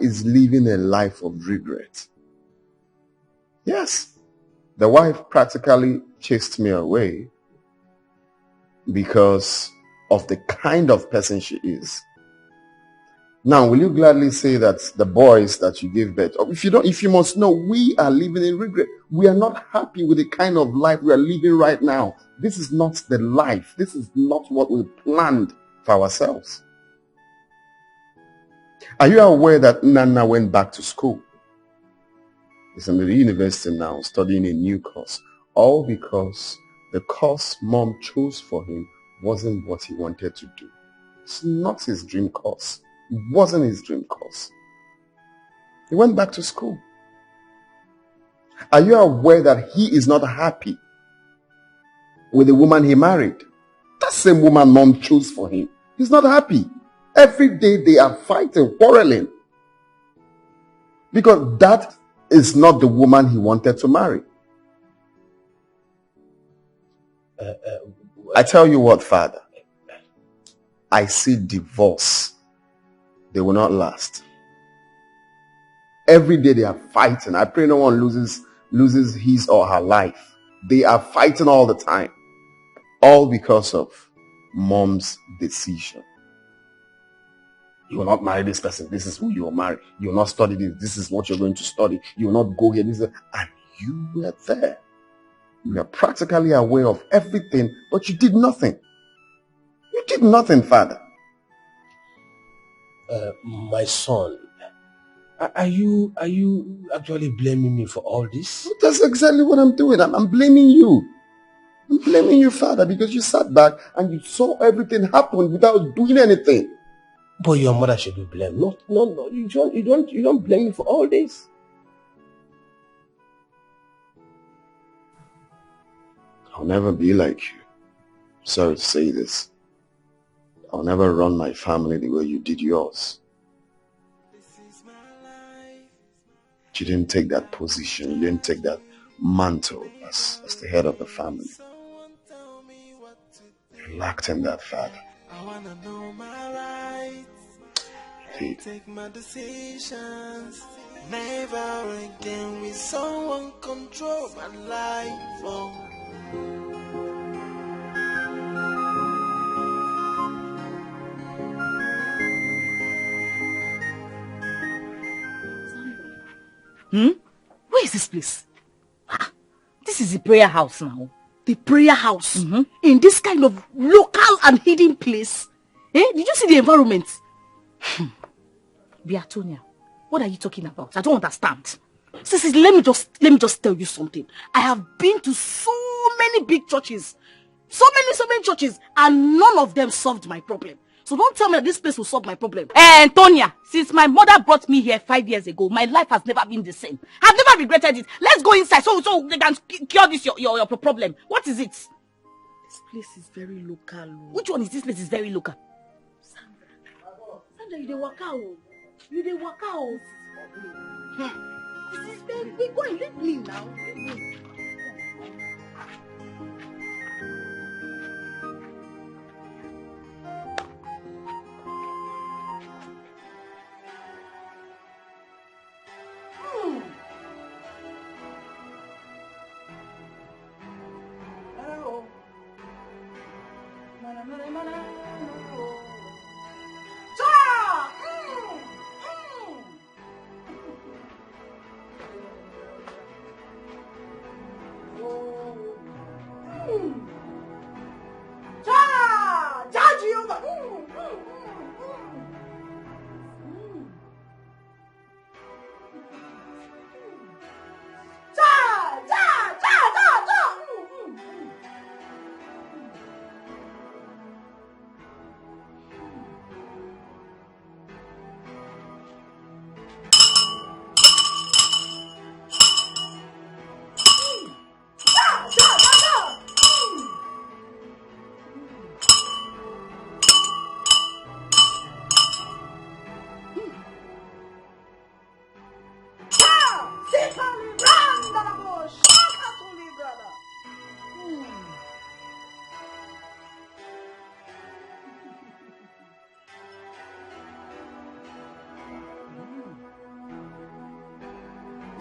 is living a life of regret. Yes, the wife practically chased me away because of the kind of person she is. Now, will you gladly say that the boys that you gave birth, or if you must know, we are living in regret. We are not happy with the kind of life we are living right now. This is not the life. This is not what we planned for ourselves. Are you aware that Nana went back to school? He's in the university now, studying a new course. All because the course mom chose for him wasn't what he wanted to do. It's not his dream course. It wasn't his dream course. He went back to school. Are you aware that he is not happy with the woman he married? That same woman mom chose for him. He's not happy. Every day they are fighting, quarreling. Because that is not the woman he wanted to marry. I tell you what, Father. I see divorce. They will not last. Every day they are fighting. I pray no one loses his or her life. They are fighting all the time. All because of mom's decision. You will not marry this person. This is who you will marry. You will not study this. This is what you're going to study. You will not go here. And you were there. You were practically aware of everything, but you did nothing. You did nothing, Father. My son, are you actually blaming me for all this? That's exactly what I'm doing. I'm blaming you. I'm blaming you, Father, because you sat back and you saw everything happen without doing anything. But your mother should be blamed. No, you don't blame me for all this. I'll never be like you. Sorry to say this. I'll never run my family the way you did yours. You didn't take that position. You didn't take that mantle as the head of the family. You lacked in that, Father. I wanna know my rights. Take my decisions. Never again will someone control my life. Oh. Where is this place? This is the prayer house now. The prayer house? In this kind of local and hidden place? Did you see the environment? Beatonia, what are you talking about? I don't understand. Sissy, let me just tell you something. I have been to so many big churches. So many churches, and none of them solved my problem. So don't tell me that this place will solve my problem. Tonya, since my mother brought me here 5 years ago, my life has never been the same. I've never regretted it. Let's go inside so they can cure this your problem. What is it? This place is very local. Which one is this place is very local? Sandra, you dey waka o. You dey waka o. This is very go and leave me now. Leave me.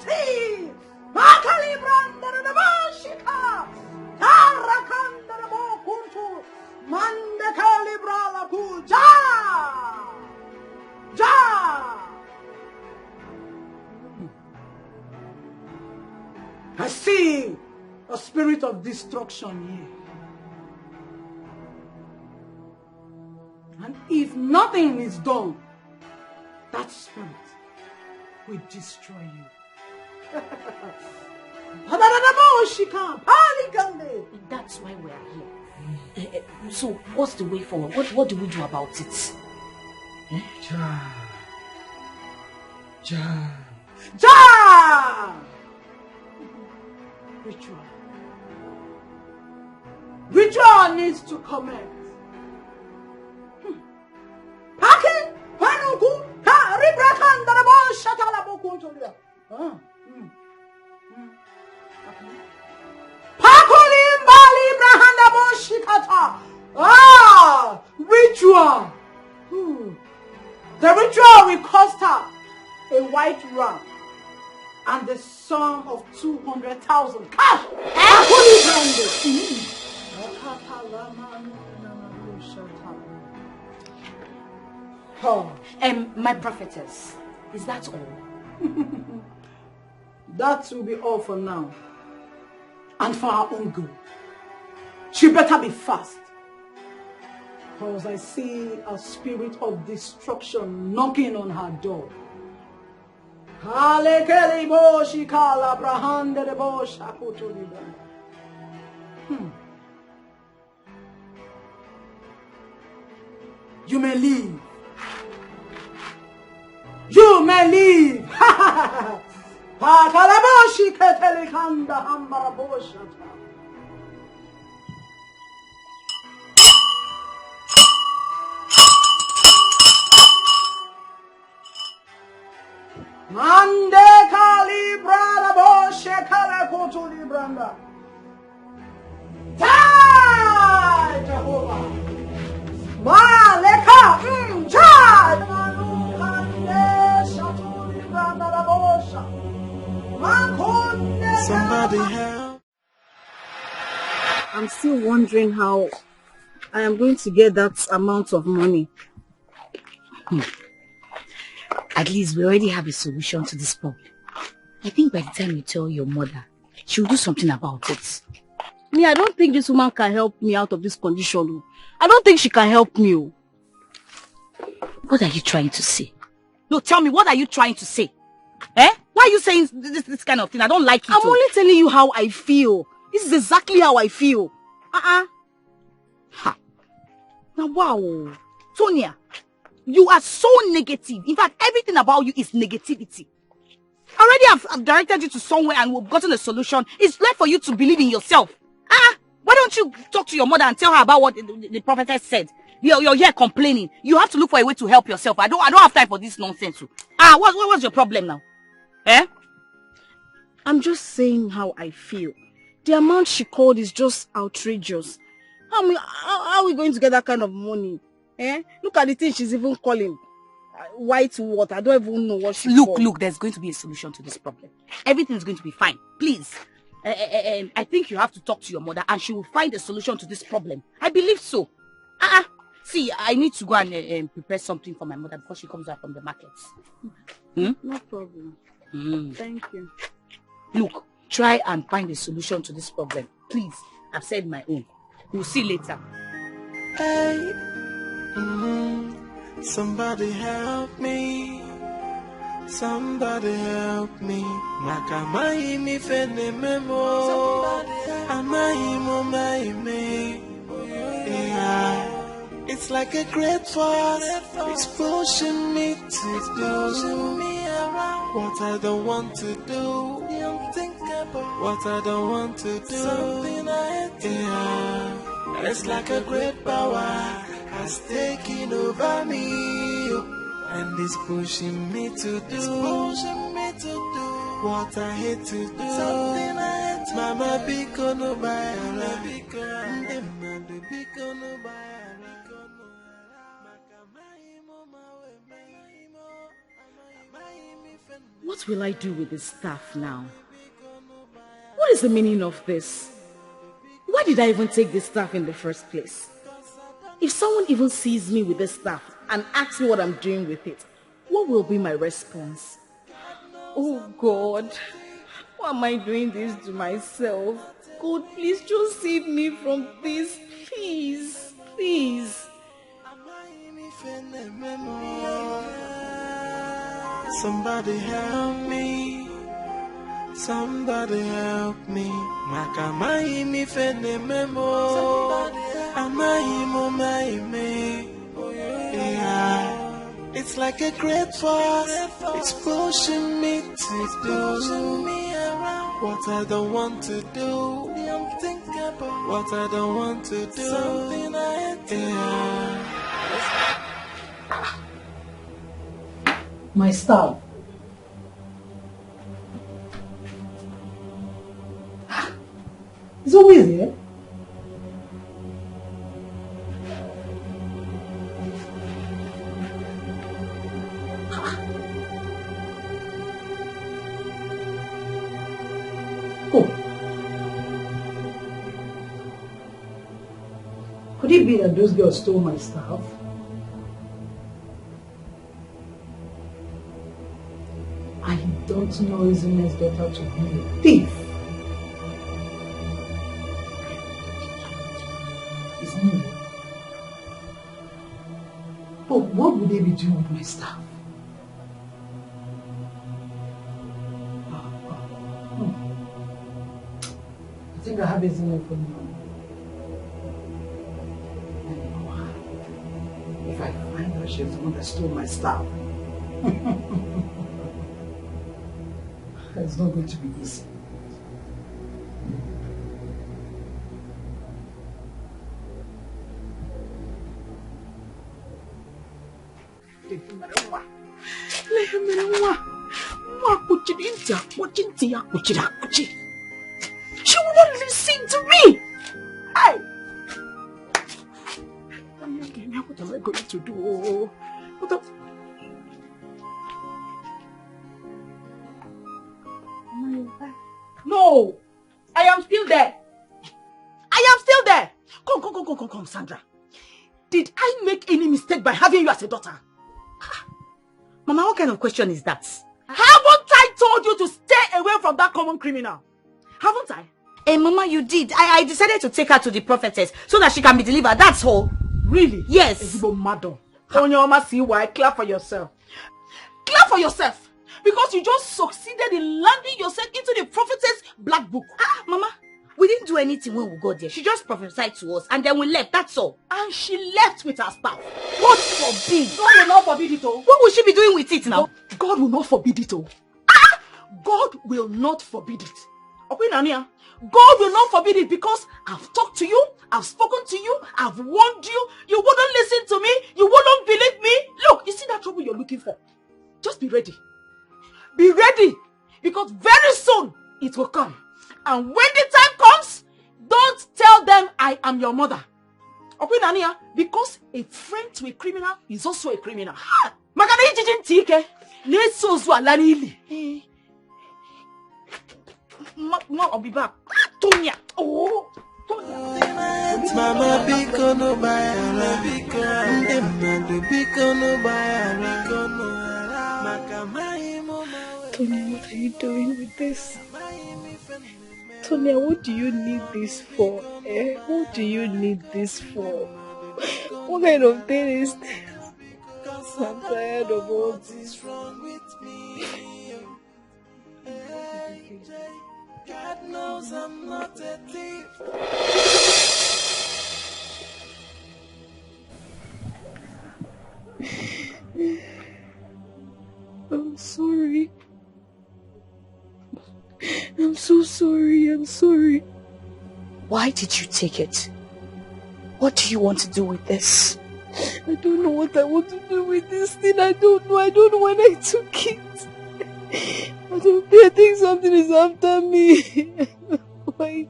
See! Makali branda na bashika! Tarakanda na bokuntu! Mande kalibra la puja! Ja! I see a spirit of destruction here. And if nothing is done, that spirit will destroy you. That's why we are here. So, what's the way forward? What do we do about it? Ja! Ja! Ritual needs to commence. Pake, panuku, ka ribrakanda na bo shatala bo kuntolia. Pakoli mbali brahanda bo shikata. Ritual. The ritual will cost her a white ram and the sum of 200,000 cash. My prophetess, is that all? That will be all for now. And for our own good. She better be fast. Because I see a spirit of destruction knocking on her door. You may leave. You may leave. Mande calibrada boshe calacoto libranda. Die, Jehovah. Maleka, die. Somebody help. I'm still wondering how I am going to get that amount of money. At least we already have a solution to this problem. I think by the time you tell your mother, she'll do something about it. Me, I don't think this woman can help me out of this condition. I don't think she can help me. What are you trying to say? No, tell me, what are you trying to say? Eh? Why are you saying this kind of thing? I don't like it. I'm only telling you how I feel. This is exactly how I feel. Ha. Now, wow. Tonya, you are so negative. In fact, everything about you is negativity. Already I've directed you to somewhere and we've gotten a solution. It's left for you to believe in yourself. Why don't you talk to your mother and tell her about what the prophetess said? You're here complaining. You have to look for a way to help yourself. I don't have time for this nonsense. What's your problem now? Eh? I'm just saying how I feel. The amount she called is just outrageous. How are we going to get that kind of money? Eh? Look at the thing she's even calling. White water. I don't even know what she called. Look, there's going to be a solution to this problem. Everything's going to be fine. Please. I think you have to talk to your mother and she will find a solution to this problem. I believe so. See, I need to go and prepare something for my mother before she comes back from the markets. No problem. Thank you. Look, try and find a solution to this problem. Please, I've said my own. We'll see later. Hey, somebody help me. Somebody help me. Makamai mi fene memo. Amai mo mai me. Yeah. It's like a great force. It's pushing me to do what I don't want to do. What I don't want to do. Yeah. It's like a great power has taken over me. And it's pushing me to do what I hate to do. Mama biko no bayara. Biko no bayara. What will I do with this staff now? What is the meaning of this? Why did I even take this staff in the first place? If someone even sees me with this staff and asks me what I'm doing with it, what will be my response? Oh God, why am I doing this to myself? God, please just save me from this, please, please. Somebody help me. Somebody help me. Makamai mi fene memo. Amai mo mai me. Yeah. It's like a great force. It's pushing me to do what I don't want to do. What I don't want to do. Something I do. My staff. It's always here. Oh. Could it be that those girls stole my stuff? I don't know Izume's daughter to be a thief. It's me. But what would they be doing with my stuff? I think I have Izume for now. If I find her, she's the one that stole my stuff. It's not going to be easy. She will not listen to me. Hey. What am I going to do? No, I am still there. I am still there. Come, Sandra. Did I make any mistake by having you as a daughter? Mama, what kind of question is that? Haven't I told you to stay away from that common criminal? Haven't I? Hey, Mama, you did. I decided to take her to the prophetess so that she can be delivered. That's all. Really? Yes. Madam. On your mama, see why? Clap for yourself. Clap for yourself. Because you just succeeded in landing yourself into the prophetess black book. Mama, we didn't do anything when we got there. She just prophesied to us and then we left. That's all. And she left with her staff. God forbid. God will not forbid it all. What will she be doing with it now? God will not forbid it all. God will not forbid it. God will not forbid it because I've talked to you, I've spoken to you, I've warned you, you wouldn't listen to me, you wouldn't believe me. Look, you see that trouble you're looking for? Just be ready. Be ready, because very soon it will come. And when the time comes, don't tell them I am your mother. Because a friend to a criminal is also a criminal. I'll be back. Tonya. Oh, Tonya. Mama biko no bayara biko. Ndemando biko no bayara biko no. Makamai mama. Tonya, what are you doing with this? Tonya, what do you need this for? What do you need this for? What kind of thing is this? I'm tired of all this. God knows I'm not a thief. I'm sorry. I'm so sorry. I'm sorry. Why did you take it? What do you want to do with this? I don't know what I want to do with this thing. I don't know. I don't know when I took it. I think something is after me. I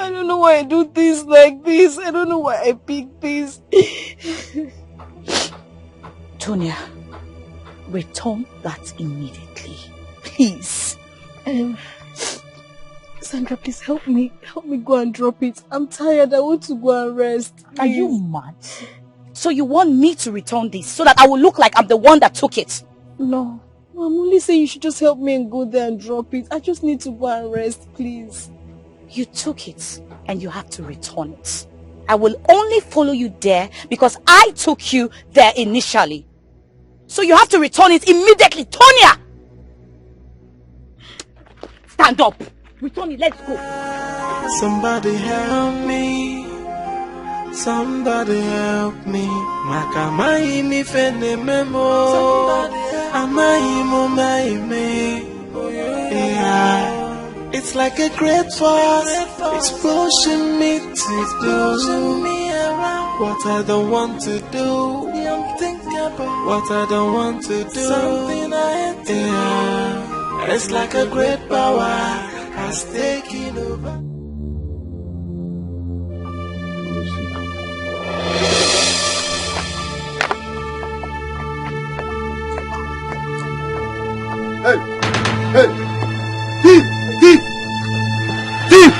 don't know why I do things like this. I don't know why I pick this. Tonya, Return that immediately. Please. Sandra, please help me. Help me go and drop it. I'm tired. I want to go and rest. Please. Are you mad? So you want me to return this so that I will look like I'm the one that took it? No. I'm only saying you should just help me and go there and drop it. I just need to go and rest, please. You took it and you have to return it. I will only follow you there because I took you there initially. So you have to return it immediately. Tonya! Stand up. Return it. Let's go. Somebody help me. Somebody help me. Makamai mi fene memo. Amai mo mai me. Yeah. It's like a great force. It's pushing me to do what I don't want to do. What I don't want to do. Something I do. Yeah. It's like a great power has taken over. Hey! Hey! Thief! Thief! Thief!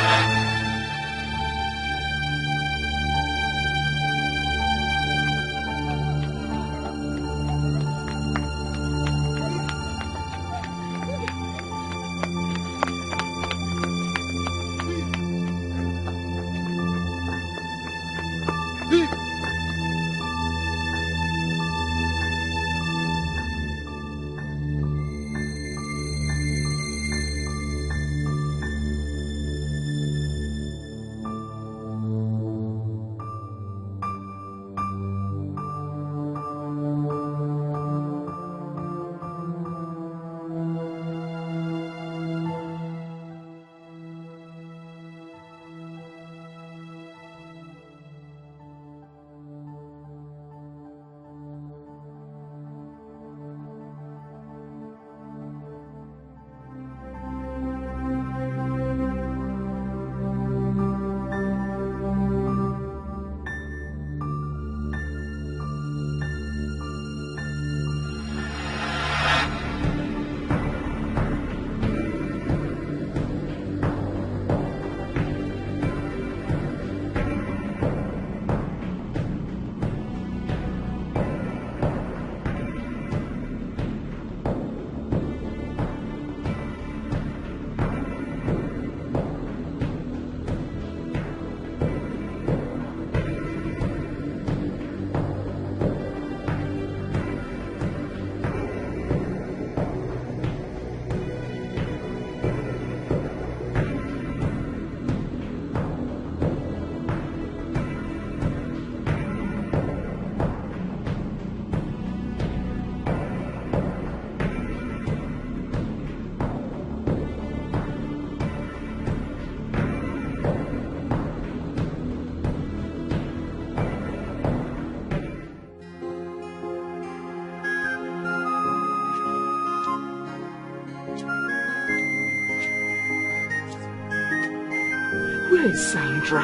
Where is Sandra?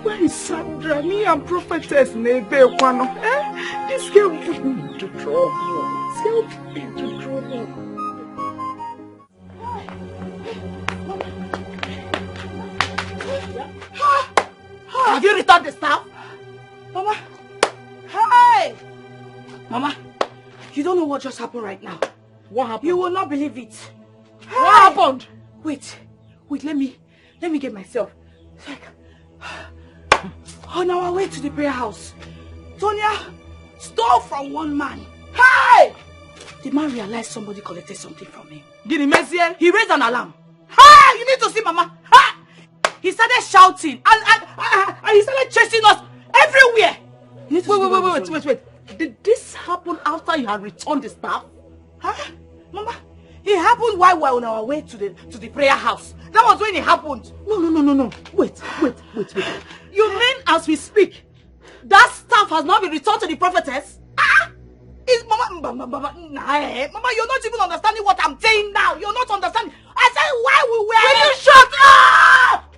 Where is Sandra? Me and prophetess Nebe Kwano. This girl put me into trouble. This girl put me into trouble. Have you returned the staff? Mama. Hey! Mama, you don't know what just happened right now. What happened? You will not believe it. Hey! What happened? Wait, let me get myself. It's like, on our way to the prayer house, Tonya stole from one man. Hey! The man realized somebody collected something from him. Did he mess here? He raised an alarm. Hey! You need to see Mama. Hey! He started shouting and he started chasing us everywhere. Wait. Did this happen after you had returned the staff? Huh? Mama, it happened while we were on our way to the prayer house. That was when it happened. No. Wait. You mean as we speak, that staff has not been returned to the prophetess? Mama, you're not even understanding what I'm saying now. You're not understanding. I said why we were... Will you shut up?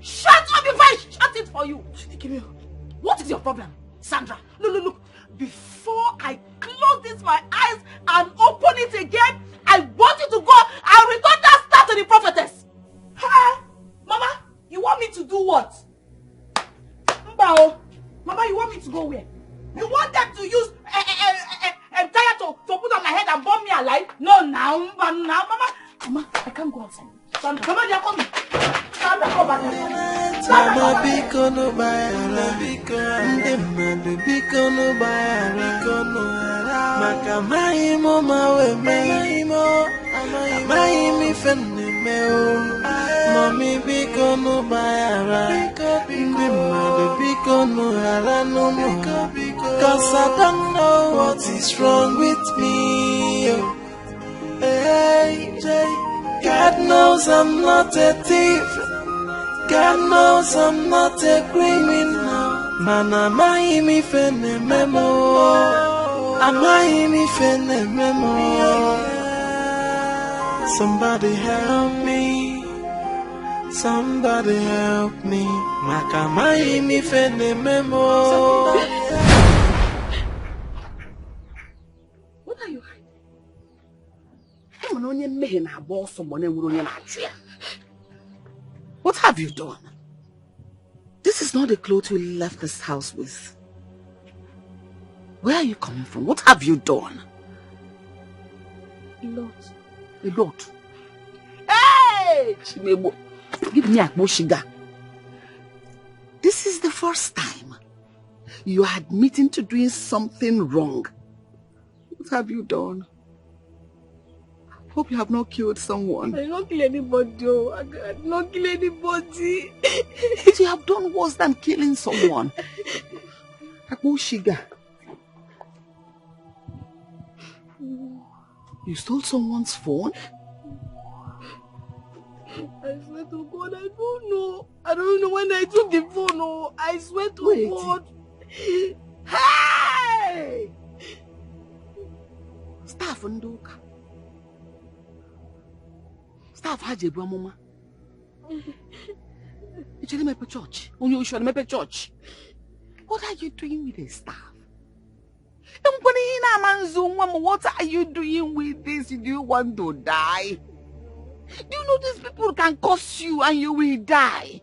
Shut up before I shut it for you. What is your problem, Sandra? Look. Before I close opens my eyes and open it again, I want you to go and return that star to the prophetess. Hey, Mama, you want me to do what? Mbao, Mama, you want me to go where? You want them to use tire to put on my head and burn me alive? No, now, Mama, I can't go outside. Sandra, Mama, they are coming. Sandra, come back. Mama biko no bayara biko ndemadu biko no bayara biko no maka maimo mawe maimo maimi fenne meo mami biko no bayara ndemadu biko no ala no mo cause I don't know what is wrong with me. Hey, God knows I'm not a thief. God knows I'm not a criminal. Man, am I me fene memo? Am I me fene memo? Somebody help me. Somebody help me. Am I me fene memo? What are you hiding? I'm an onion man. I bought someone and we're onion. What have you done? This is not the clothes we left this house with. Where are you coming from? What have you done? A lot. A lot? Hey! Chimebo, give me a boshiga. This is the first time you are admitting to doing something wrong. What have you done? Hope you have not killed someone. I did not kill anybody. I did not kill anybody. But you have done worse than killing someone. Akboshiga. You stole someone's phone? I swear to God, I don't know. I don't know when I took the phone. Oh, I swear to God. Hey! Staff Ndoka. Staff Hajebu Mama. You should make a church. You should make a church. What are you doing with the staff? What are you doing with this? Do you want to die? Do you know these people can curse you and you will die?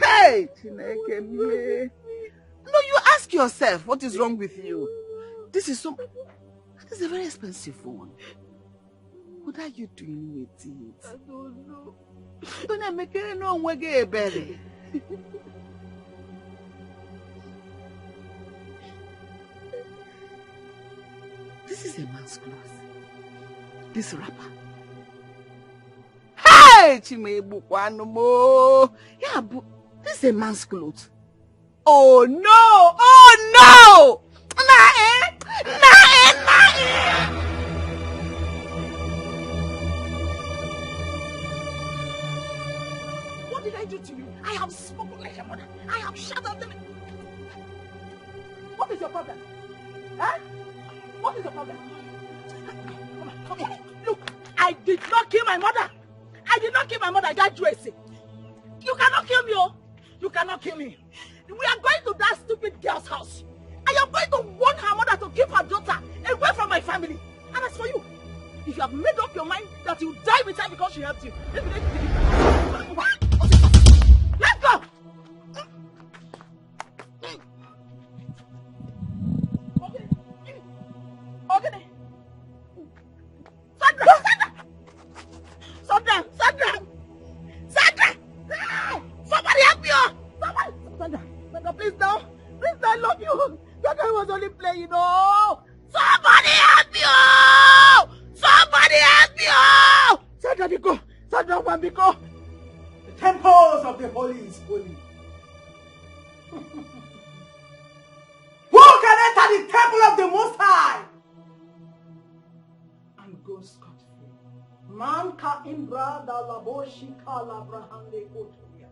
Hey! No, you ask yourself what is wrong with you. This is a very expensive phone. What are you doing with it? I don't know. Don't make it no one get belly. This is a man's clothes. This wrapper. Hey, Chimebu Kwanomo. Yeah, but this is a man's clothes. Oh no! Oh no! What did I do to you? I have spoken like a mother. I have shut up them. What is your problem? Huh? What is your problem? Come here. Look, I did not kill my mother. I did not kill my mother. That dressing. You cannot kill me, oh. You cannot kill me. We are going to that stupid girl's house. I am going to warn her mother to keep her daughter away from my family. And as for you, if you have made up your mind that you die with her because she helped you, let me take you. Let's go! Okay. Sandra! Somebody help me! Sandra, please now. Please, I love you. That guy was only playing, oh. Somebody help me! Somebody help me! Sandra, Biko. Sandra, Biko. The temples of the holy is holy. Who can enter the temple of the Most High and go scot-free? Manka imbra da laboshi kala brahande kotoya.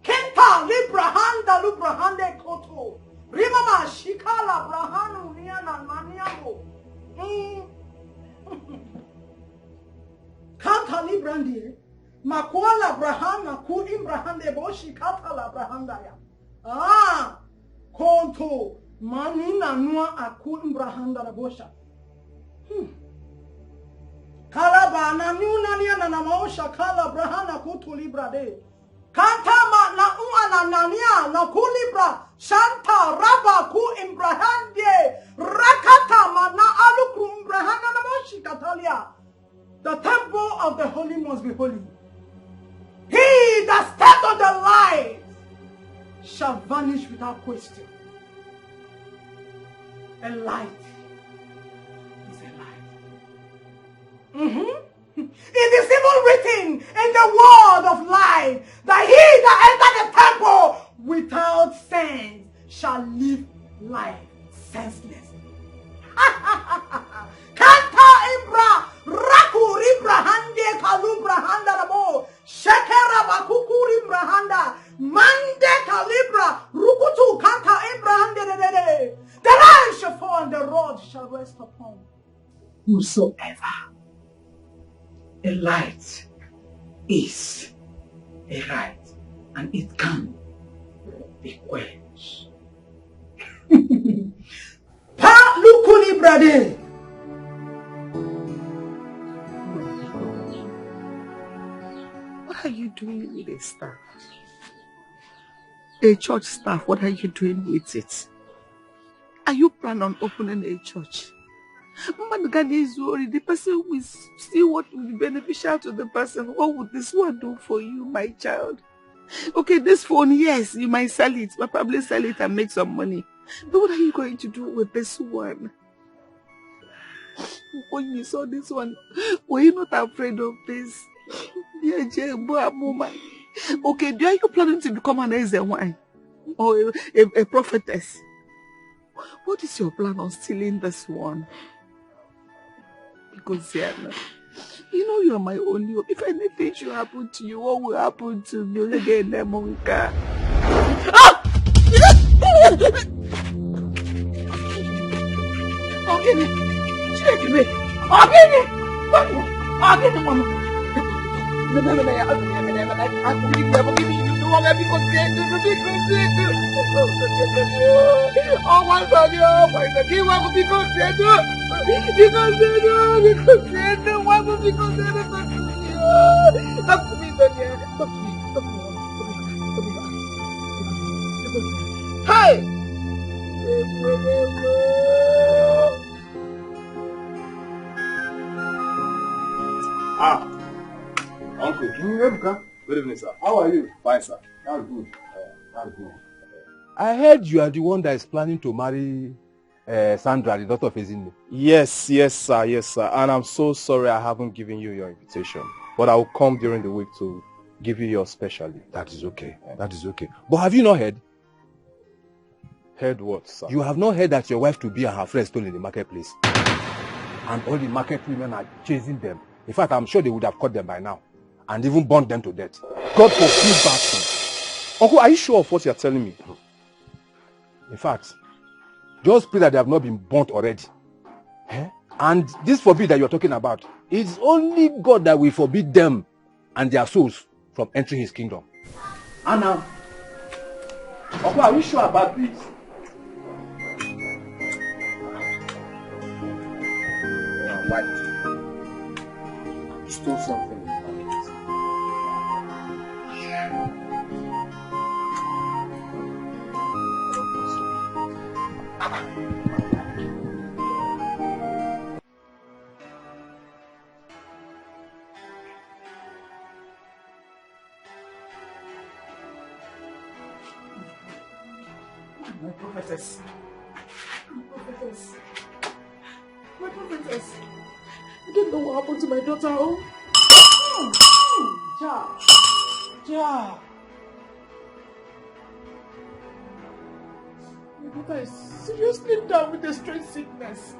Kenta librahanda lubrahande koto. Rimama shikala brahanu niana maniamo. Kanta librandi. Makwala brahana ku imbrahande boshi kata la brahandaya. Ah. Konto manina nua aku imbrahanda rabosha. Kalaba na nuna nia na namaosha kala brahana kutu libra de. Kantama na uana nania na kulibra shanta raba ku imbrahande rakatama na alukru imbrahana namoshi katalia. The temple of the holy must be holy. He that stands on the light shall vanish without question. A light is a light. It is even written in the word of life that he that enters the temple without sense shall live life senseless. Kanta Ibra Raku Ribra Hande Kalubra Handa Rabo Shekera Bakuku Ribra Handa Mande Kalibra Rukutu Kanta Ibra Hande. The rain shall fall and the rod shall rest upon whosoever. A light is a light, and it can be quenched. Pa Lukuli Brade. What are you doing with a staff? A church staff, what are you doing with it? Are you planning on opening a church? The person will see what will be beneficial to the person. What would this one do for you, my child? Okay, this phone, yes, you might sell it, but probably sell it and make some money. But what are you going to do with this one? When you saw this one, were you not afraid of this? Okay, are you planning to become an Ezewine or a prophetess? What is your plan on stealing this one? Because you know you are my only hope. If anything should happen to you, what will happen to me? Again, Monka. Hey! Uncle. Good evening, sir. How are you? Fine, sir. That's good. That's good. I heard you are the one that is planning to marry Sandra, the daughter of Ezinne. Yes, sir. And I'm so sorry I haven't given you your invitation. But I will come during the week to give you yours specially. That is okay. That is okay. But have you not heard? Heard what, sir? You have not heard that your wife to be and her friends stole in the marketplace. And all the market women are chasing them. In fact, I'm sure they would have caught them by now. And even burned them to death. God forbid that thing. Uncle, are you sure of what you're telling me? In fact, just pray that they have not been burnt already. And this forbid that you're talking about, it's only God that will forbid them and their souls from entering his kingdom. Anna, Uncle, are you sure about this? White. Stole something. My prophetess. My prophetess. I don't know what happened to my daughter. Ja. My daughter is seriously down with a strange sickness.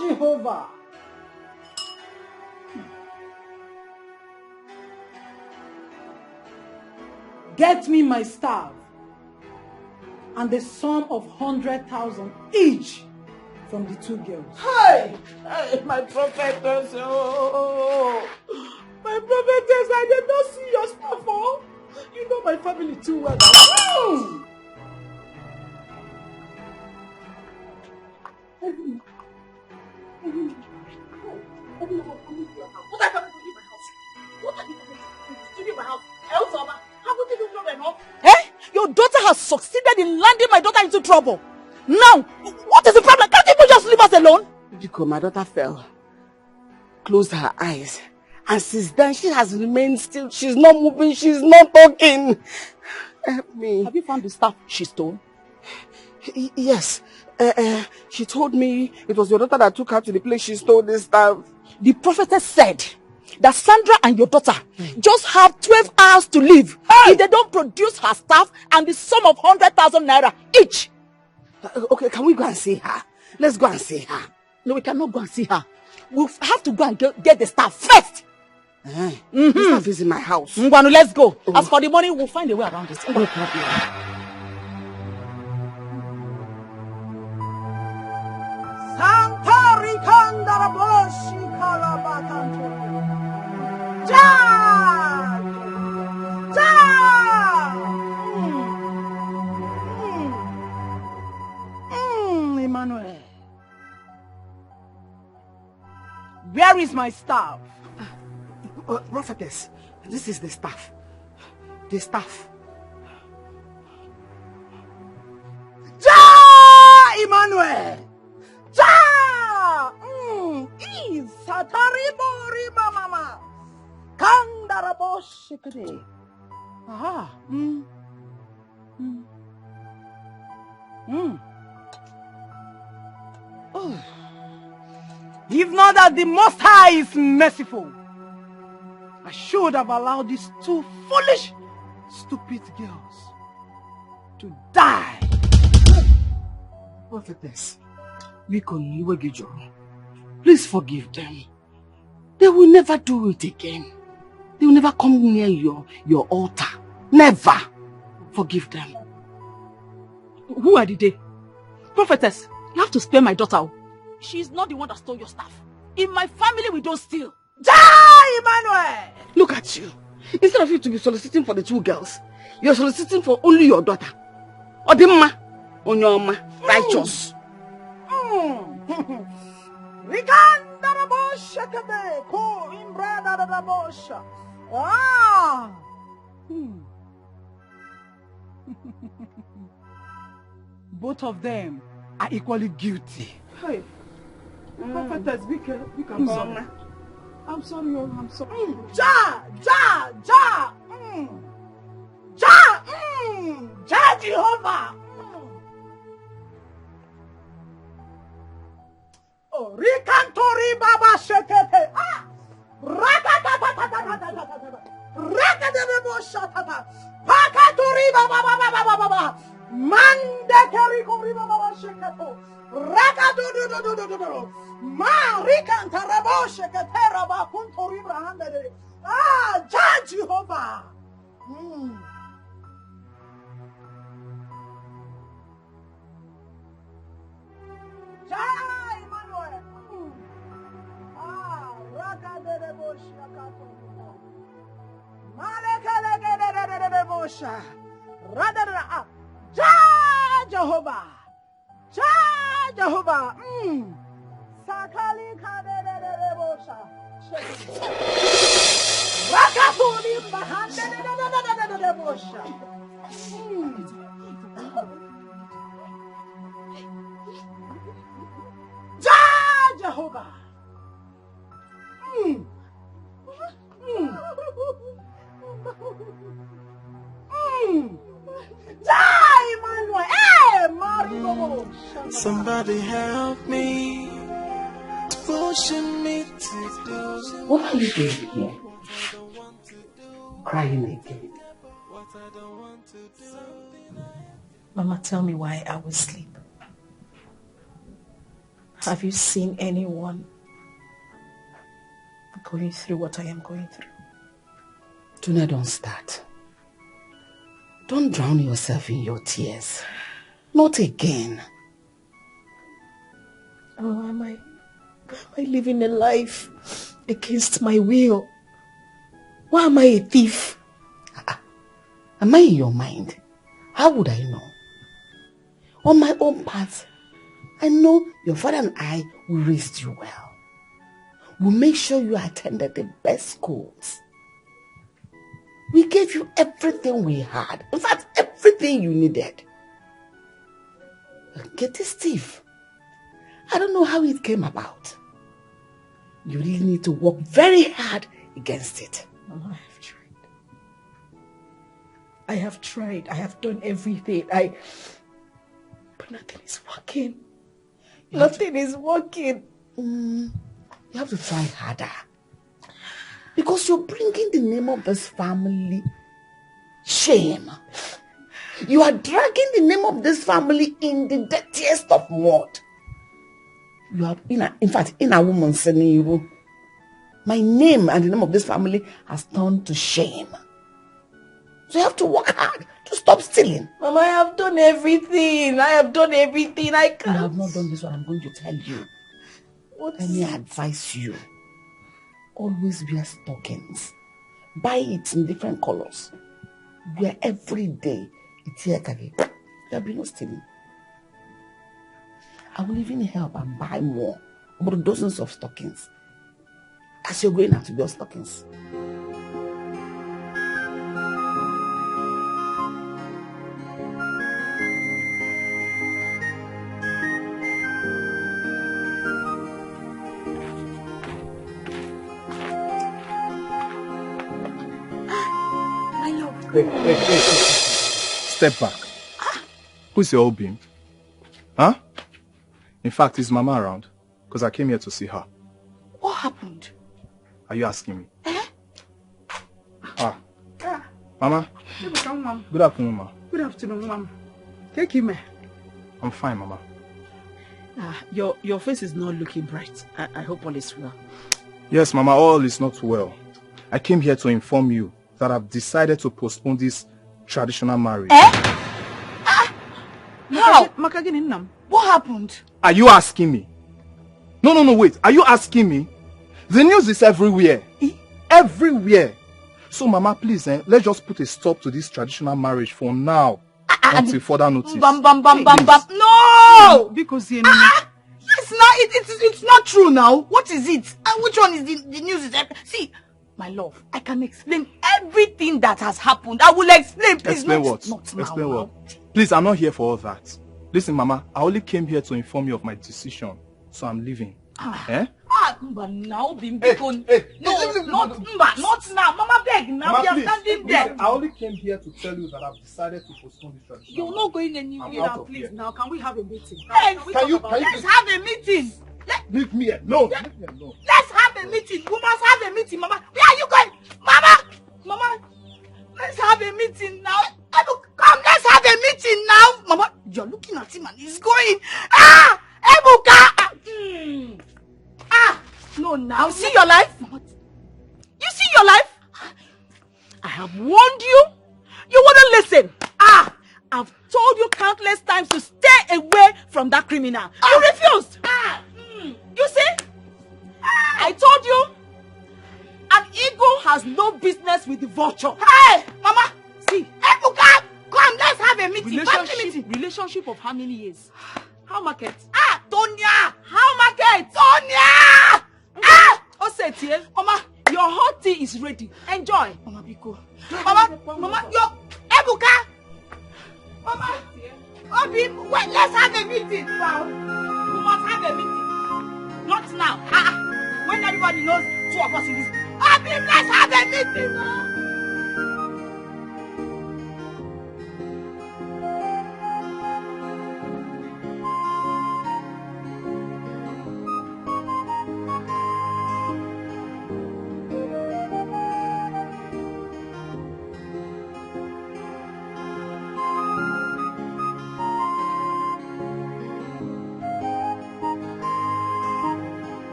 Jehovah. Get me my staff and the sum of 100,000 each from the two girls. Hey, my prophetess, my Prophetess, I did not see your stuff, oh. You know my family too well. Oh. What are you coming to leave my house? What are you coming to leave my house? Else, how would you know enough? Eh? Your daughter has succeeded in landing my daughter into trouble. Now, what is the problem? Can't you just leave us alone? Because my daughter fell, closed her eyes, and since then she has remained still. She's not moving, she's not talking. Help me. Have you found the stuff she stole? Yes. She told me it was your daughter that took her to the place she stole this stuff. The prophetess said that Sandra and your daughter just have 12 hours to leave if they don't produce her stuff and the sum of 100,000 naira each. Okay, can we go and see her? Let's go and see her. No, we cannot go and see her. We'll have to go and get the stuff first. The stuff is in my house. Ngwanu, let's go. As for the money, we'll find a way around it. No problem. Sampari Kandaraboshi Kalabakanto. Ja! Ja! Emmanuel. Where is my staff? Prophetess, this is the staff. The staff. Ja! Emmanuel! Ja! Sataribori mama. Kandaraboshi kade. Aha. Oh. If not that the Most High is merciful, I should have allowed these two foolish, stupid girls to die. Prophetess, please forgive them. They will never do it again. They will never come near your altar. Never. Forgive them. Who are they? Prophetess, you have to spare my daughter. She's not the one that stole your stuff. In my family, we don't steal. Die, Emmanuel! Look at you. Instead of you to be soliciting for the two girls, you're soliciting for only your daughter. Odimma, Onyoma, righteous. Both of them are equally guilty. Hey. Prophetess, we can sorry. I'm sorry, I'm sorry. Ja! Ja! Ja! Ja! Ja, Jehovah! Oh, Rikantori Baba Shekete! Ah! Rakatatatatatatata! Rakadebo Shatata! Pakatori Baba Baba Baba Baba! Mande Kerikori Baba Shekato! Rakadodododododo! Ma Rikanta Rabo Shekete Raba Kuntori Brahande! Ah! Ja, Jehovah! Jai Emmanuel. Ah, Rakadebo Shakato. Malekele Radara. Jai Jehovah. Jai Jehovah. Sakali Kadebo Sha. Rakatuli Bahande Debosha. Jah Jehovah. Jah Emmanuel. Hey, Mario. Somebody help me. Pushing me to do. What are you doing here? Crying again. Mama, tell me why I will sleep. Have you seen anyone going through what I am going through? Tuna, don't start. Don't drown yourself in your tears. Not again. Oh, am I living a life against my will? Why am I a thief? Am I in your mind? How would I know? On my own part, I know your father and I will raise you well. We'll make sure you attended the best schools. We gave you everything we had. In fact, everything you needed. Get this thief. I don't know how it came about. You really need to work very hard against it. Mama, I have tried. I have done everything. But nothing is working. Nothing is working. You have to try harder. Because you're bringing the name of this family shame. You are dragging the name of this family in the dirtiest of mud. You are, in fact, in a woman's scenario, my name and the name of this family has turned to shame. So you have to work hard to stop stealing. Mama, I have done everything. I can't. You have not done this one. I'm going to tell you. Let me advise you. Always wear stockings. Buy it in different colors. Wear every day. There'll be no stealing. I will even help and buy more. About dozens of stockings. As you're going out to buy stockings. Hey. Step back. Who's your old beam? Huh? In fact, is Mama around? Because I came here to see her. What happened? Are you asking me? Mama? Good afternoon, Ma. Good afternoon, Mom. Take him. I'm fine, Mama. Your face is not looking bright. I hope all is well. Yes, Mama, all is not well. I came here to inform you that I've decided to postpone this traditional marriage. How? What happened? Are you asking me? No, wait. Are you asking me? The news is everywhere. Everywhere. So, Mama, please, let's just put a stop to this traditional marriage for now. Until further notice. No! Because yes, now it's not true now. What is it? And which one is the news? See, my love, I can explain everything that has happened. I will explain. Please, explain what? Explain what? Please, I'm not here for all that. Listen, Mama, I only came here to inform you of my decision. So I'm leaving. Now, not now. Mama, beg now. Mama, We are please, standing there. Listen, I only came here to tell you that I've decided to postpone this tradition. You're not going anywhere now, please. Here. Now, can we have a meeting? Let's have a meeting. Leave me alone. Leave me alone. Let's have a meeting. We must have a meeting, Mama. Where are you going? Mama, let's have a meeting now. Come, let's have a meeting now. Mama, you're looking at him and he's going. Ebuka! No, now. You see your life? You see your life? I have warned you. You wouldn't listen. I've told you countless times to stay away from that criminal. You refused. You see? I told you. An eagle has no business with the vulture. Hey, Mama. See. Ebuka, come, let's have a meeting. Relationship of how many years? How market? Tonya. How market? Tonya. Osetie. Mama, your hot tea is ready. Enjoy. Mama, Biko. Mama, your Ebuka. Mama, Obi, wait, let's have a meeting. We must have a meeting. Not now. When everybody knows two of us in this. Obi, let's have a meeting.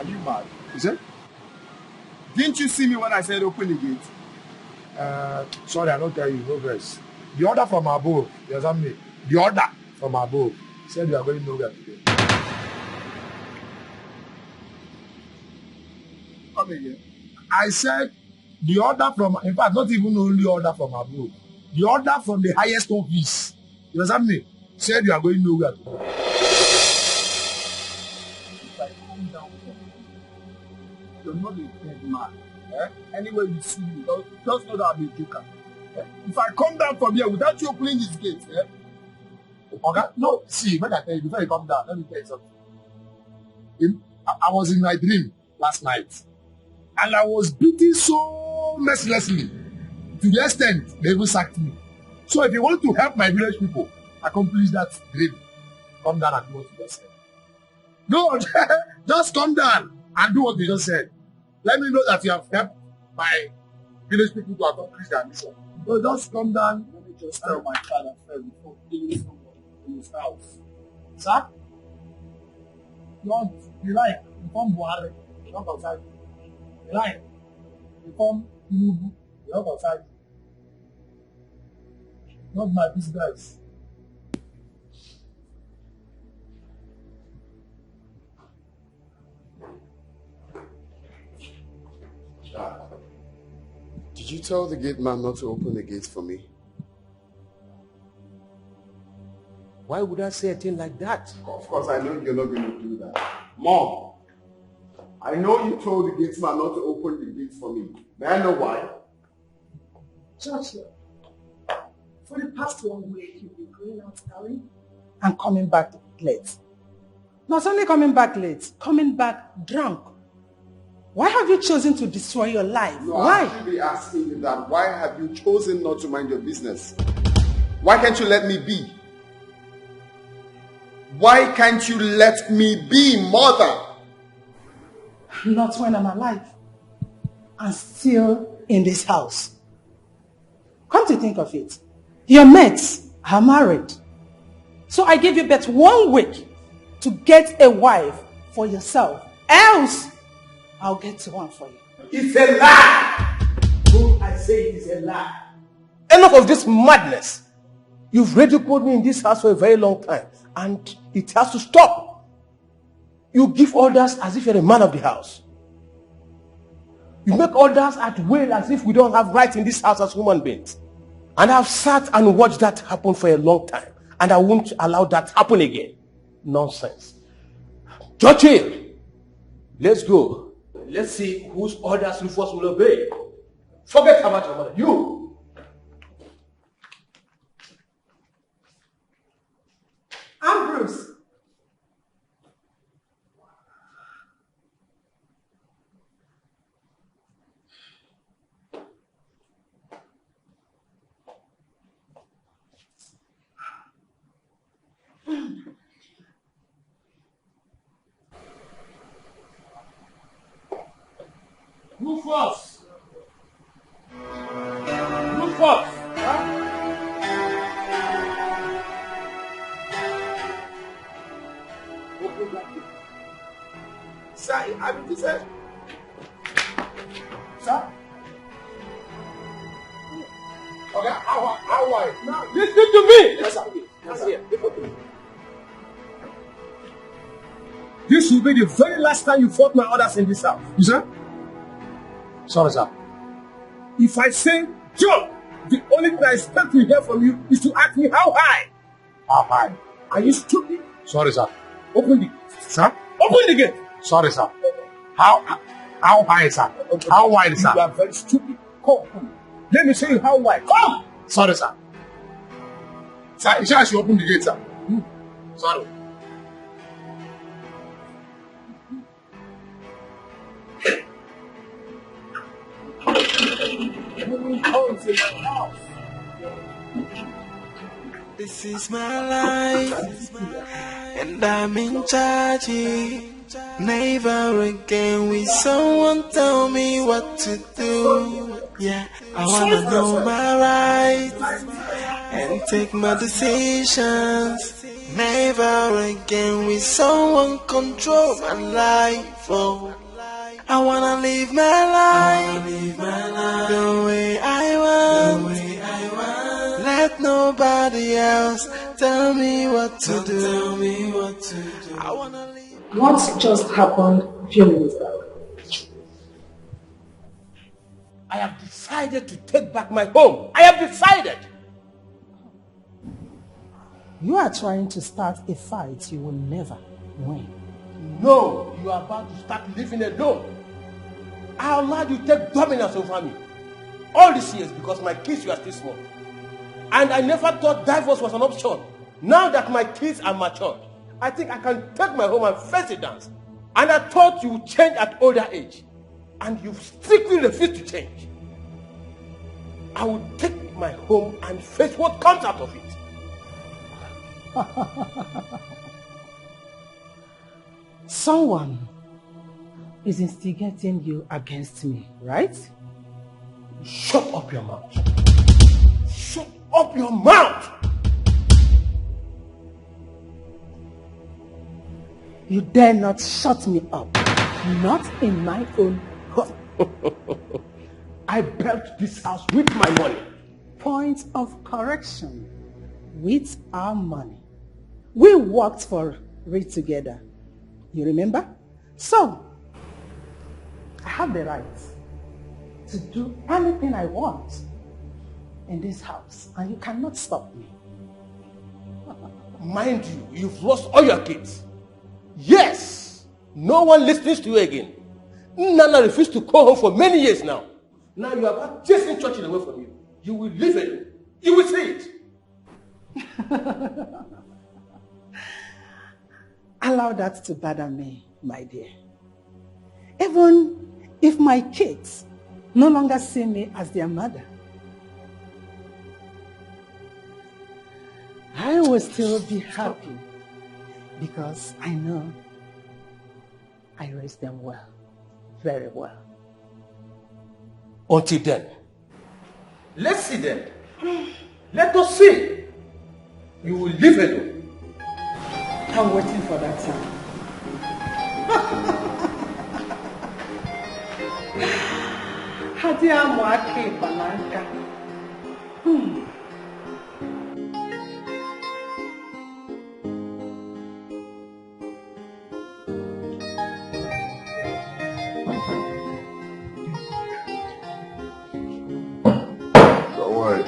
you mad? Is it? Didn't you see me when I said open the gate? Sorry, I don't tell you, no verse. The order from above, you understand me? The order from above said you are going nowhere today. Come again. I said the order from, in fact, not even only order from above, the order from the highest office, you understand me? Said you are going nowhere today. If I come down from you're not a dead man. Anywhere you see me, just know that I'm a joker. If I come down from here without you opening this gate, okay? No, see, when I tell you, before you come down, let me tell you something. I was in my dream last night, and I was beaten so mercilessly to the extent they even sacked me. So if you want to help my village people accomplish that dream, come down and do what you just said. No, just come down and do what you just said. Let me know that you have helped my village people to accomplish their mission. So just come down. Let me just tell my father first before killing someone in his house. Sir? You like, inform Buhari, you not outside. You like, inform Tinubu, you not outside. Not my business. Did you tell the gate man not to open the gates for me? Why would I say a thing like that? Of course, I know you're not going to do that. Mom, I know you told the gate man not to open the gates for me. May I know why? Joshua, for the past 1 week, you've been going out early and coming back late. Not only coming back late, coming back drunk. Why have you chosen to destroy your life? No, Why? I should be asking you that. Why have you chosen not to mind your business? Why can't you let me be? Why can't you let me be, mother? Not when I'm alive and still in this house. Come to think of it, your mates are married. So I gave you but 1 week to get a wife for yourself. Else, I'll get one for you. It's a lie! Oh, I say it's a lie. Enough of this madness. You've ridiculed me in this house for a very long time, and it has to stop. You give orders as if you're a man of the house. You make orders at will as if we don't have rights in this house as human beings. And I've sat and watched that happen for a long time, and I won't allow that happen again. Nonsense. Churchill, let's go. Let's see whose orders Rufus will obey. Forget about your mother. You. Ambrose. Rufus! Rufus! Sir, I mean to say. Sir? Okay, how wide? Now, listen to me! Yes, sir. Yes, sir. This will be the very last time you fought my orders in this house. You sir? Sorry, sir. If I say jump, the only thing I expect to hear from you is to ask me how high. How high? Are you stupid? Sorry, sir. Open the gate. Sir? Open the gate. Sorry, sir. How high, sir? How wide, sir? You are very stupid. Come. Let me show you how wide. Come! Sorry, sir. Sir, you should open the gate, sir. Sorry. This is my life, and I'm in charge. Never again will someone tell me what to do. Yeah, I wanna know my rights and take my decisions. Never again will someone control my life. Oh, I wanna live my life, the way I want. Let nobody else tell me what to do. I wanna live. What just happened a few minutes back? I have decided to take back my home. I have decided. You are trying to start a fight you will never win. No, you are about to start living alone. I allowed you to take dominance over me. All these years because my kids were still small. And I never thought divorce was an option. Now that my kids are matured, I think I can take my home and face the dance. And I thought you would change at older age. And you strictly refused to change. I will take my home and face what comes out of it. Someone is instigating you against me, right? Shut up your mouth. Shut up your mouth! You dare not shut me up. Not in my own home. I built this house with my money. Point of correction. With our money. We worked for it together. You remember? So, I have the right to do anything I want in this house, and you cannot stop me. Mind you, you've lost all your kids. Yes, no one listens to you again. Nana refused to call home for many years now. Now you are about chasing Churchill away from you. You will leave it. You will see it. Allow that to bother me, my dear. Even if my kids no longer see me as their mother, I will still be happy because I know I raised them well, very well. Until then, let's see then. Let us see. You will leave alone. I'm waiting for that time. Hadia Mwake Bananka. Don't worry.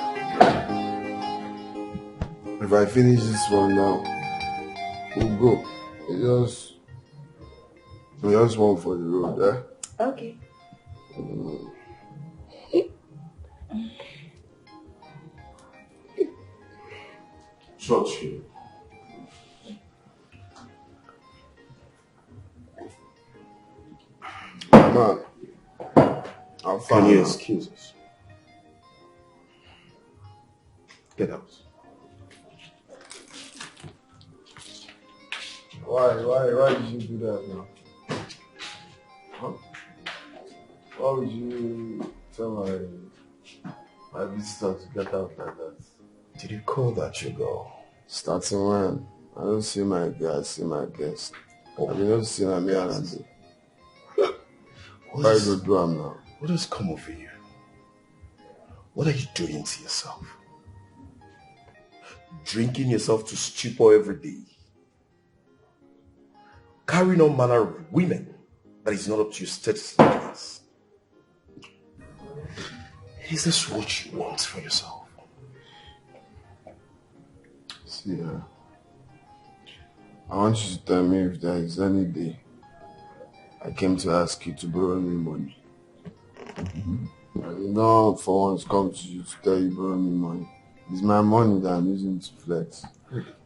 If I finish this one now, we'll go. We just one for the road, eh? Okay. Churchill. Man, Can you excuse us? Get out. Why did you do that now? Huh? Why would you tell my visitor to get out like that? Did you call that your girl? Starting when? I don't see my guy, I see my guest. I don't see my man and do. Why you go do am now? What has come over you? What are you doing to yourself? Drinking yourself to stupor every day. Carrying all manner of women that is not up to your status and class. Is this what you want for yourself? See, I want you to tell me if there is any day I came to ask you to borrow me money. And you know, for once come to you to tell you borrow me money. It's my money that I'm using to flex.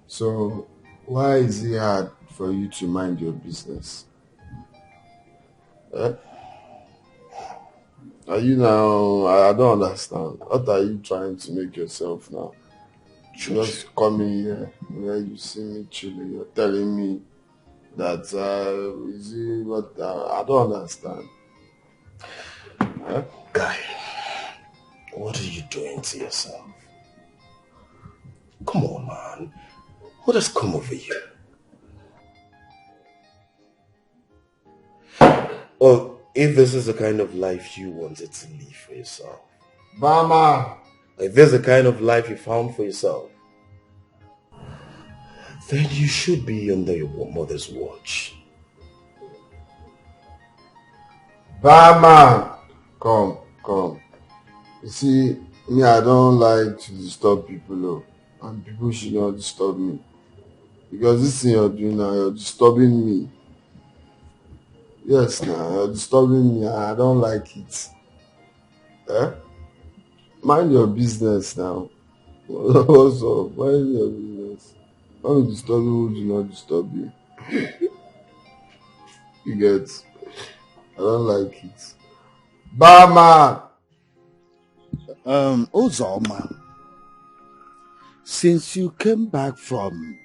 So why is it hard for you to mind your business? Eh? Are you now? I don't understand. What are you trying to make yourself now? Just coming here where you see me chilling. You're telling me that is it what I don't understand. Guy, what are you doing to yourself? Come on, man. What has come over you? Oh, if this is the kind of life you wanted to live for yourself. Mama! If this is the kind of life you found for yourself, then you should be under your mother's watch. Mama! Come. You see, me, I don't like to disturb people, and people should not disturb me. Because this thing you're doing now, you're disturbing me. Yes, now, you're disturbing me, and I don't like it. Eh? Mind your business now. What's up? Mind your business. Don't disturb you who do not disturb you. You get? I don't like it. Bama! Uzoma, since you came back from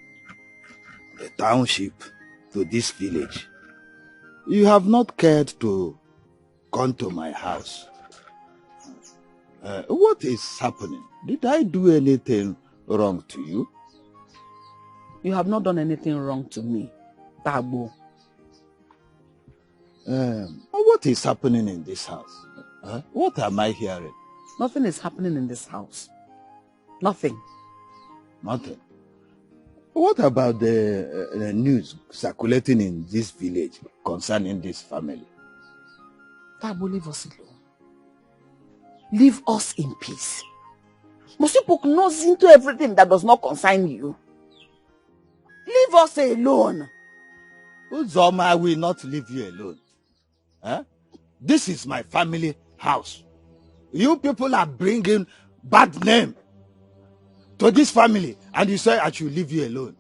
the township to this village, you have not cared to come to my house. What is happening? Did I do anything wrong to you? You have not done anything wrong to me, Tabo. What is happening in this house? What am I hearing? Nothing is happening in this house. Nothing. Nothing. What about the news circulating in this village concerning this family? Tabo, leave us alone. Leave us in peace. Must you poke nose into everything that does not concern you? Leave us alone. Uzoma, I will not leave you alone. This is my family house. You people are bringing bad name to this family, and you say I should leave you alone.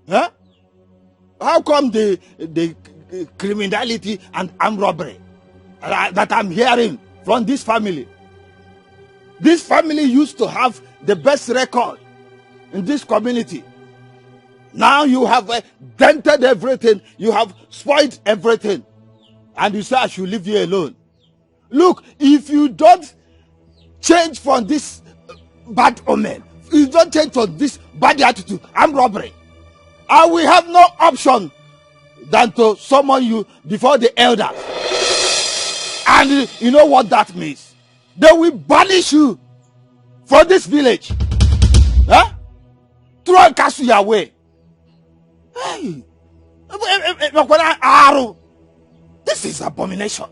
How come the criminality and armed robbery that I'm hearing from this family? This family used to have the best record in this community. Now you have dented everything, you have spoiled everything, and you say I should leave you alone. Look, if you don't change from this bad omen, if you don't change from this bad attitude, armed robbery, I will have no option than to summon you before the elders. And you know what that means? They will banish you from this village. Throw and cast you away. Hey, this is abomination.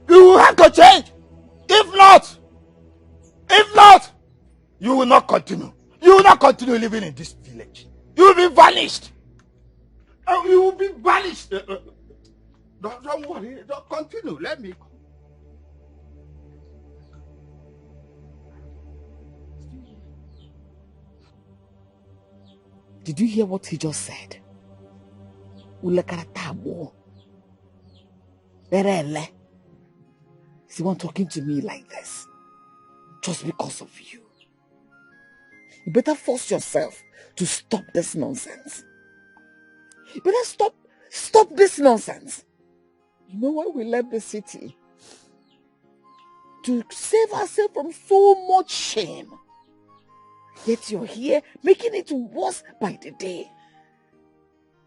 You will have to change. If not, you will not continue. You will not continue living in this village. You will be vanished. You will be vanished. Don't worry. Don't continue. Let me go. Did you hear what he just said? Ulakaratabo. Berele. Is the one talking to me like this? Just because of you. You better force yourself to stop this nonsense. You better stop this nonsense. You know why we left the city? To save ourselves from so much shame. Yet you're here making it worse by the day.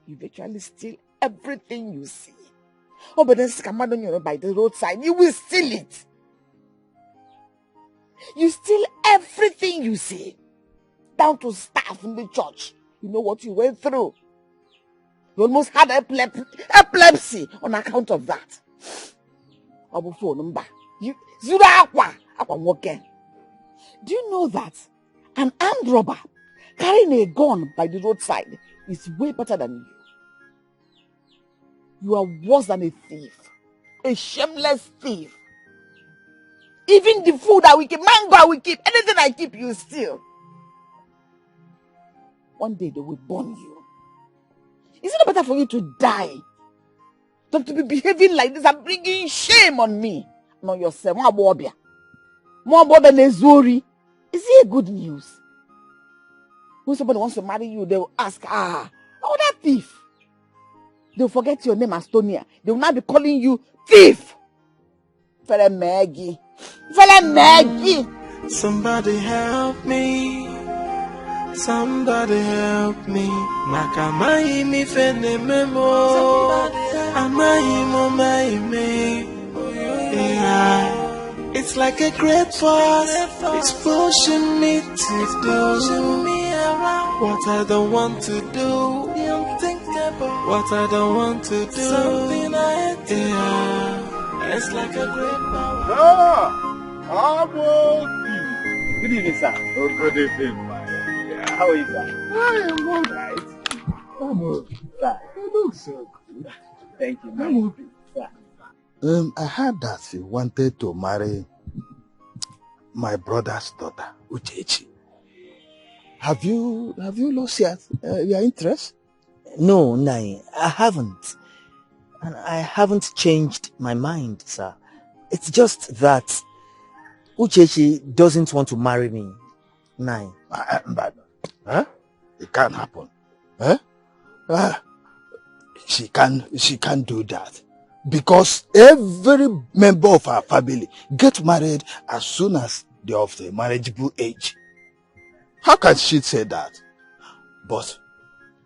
You virtually steal everything you see. Oh, but then Skamadon, by the roadside, you will steal it. You steal everything you see. Down to staff in the church. You know what you went through. You almost had epilepsy on account of that. Do you know that an armed robber carrying a gun by the roadside is way better than you? You are worse than a thief. A shameless thief. Even the food that we keep, mango I will keep, anything I keep, you steal. One day they will burn you. Is it not better for you to die than to be behaving like this and bringing shame on me and on yourself? More than a Zuri. Is it a good news? When somebody wants to marry you, they will ask, oh, that thief. They'll forget your name as Tonia. They will now be calling you thief. Fela Maggie. Somebody help me. Somebody help me. Nakamai mi fene memo. Amai mo mai me. Yeah. It's like a great force. It's pushing me to do what I don't want to do. What I don't want to do. Something I hate. Yeah. It's like a great power. Good evening, sir. Oh, good evening, my Yeah, how are you, sir? I am all right. I'm okay. Sir, You look so good. thank you, I'm man. okay. Sir. I heard that you wanted to marry my brother's daughter, Uchechi. Have you lost your interest? No, Nai, I haven't. And I haven't changed my mind, sir. It's just that Uchechi doesn't want to marry me, Nai. But, huh? It can't happen. Huh? She can't do that. Because every member of our family gets married as soon as they're of the marriageable age. How can she say that? But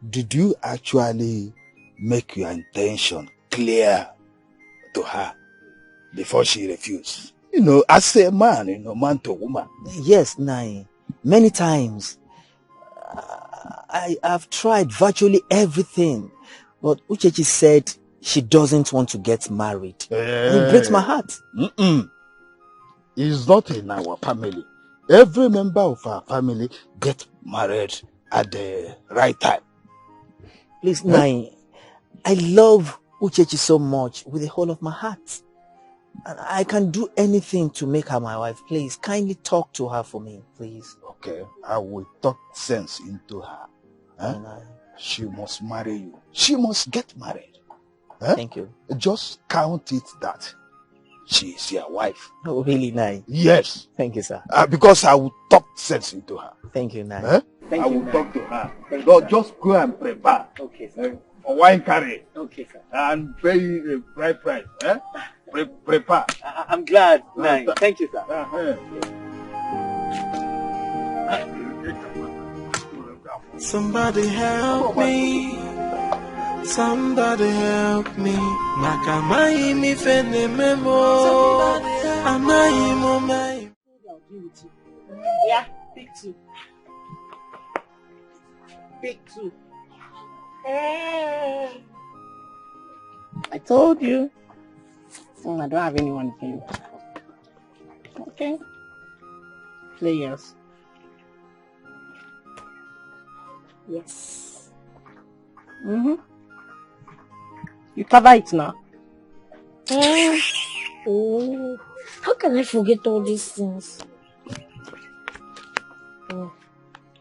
did you actually make your intention clear to her before she refused? As a man, man to woman. Yes, Nai. Many times. I have tried virtually everything. But Uchechi said she doesn't want to get married. And it breaks my heart. It's not in our family. Every member of our family gets married at the right time. Please, Nai, I love Uchechi so much with the whole of my heart. And I can do anything to make her my wife. Please, kindly talk to her for me, please. Okay, I will talk sense into her. Huh? She must marry you. She must get married. Huh? Thank you. Just count it that she is your wife. Oh, really, Nai? Yes. Thank you, sir. Because I will talk sense into her. Thank you, Nai. Huh? Thank I you, will Nai. talk to her. Just go and prepare. Okay, sir. For wine carry. Okay, sir. And pay the right price. Eh? Prepare. I'm glad, Nai. Thank you, sir. Somebody help me. Somebody help me. Nakamai mi fene memo. Amai mo mai. Yeah, pick two. Pick two. I told you. I don't have anyone for you. Okay. Players. Yes. You cover it now. Oh, how can I forget all these things?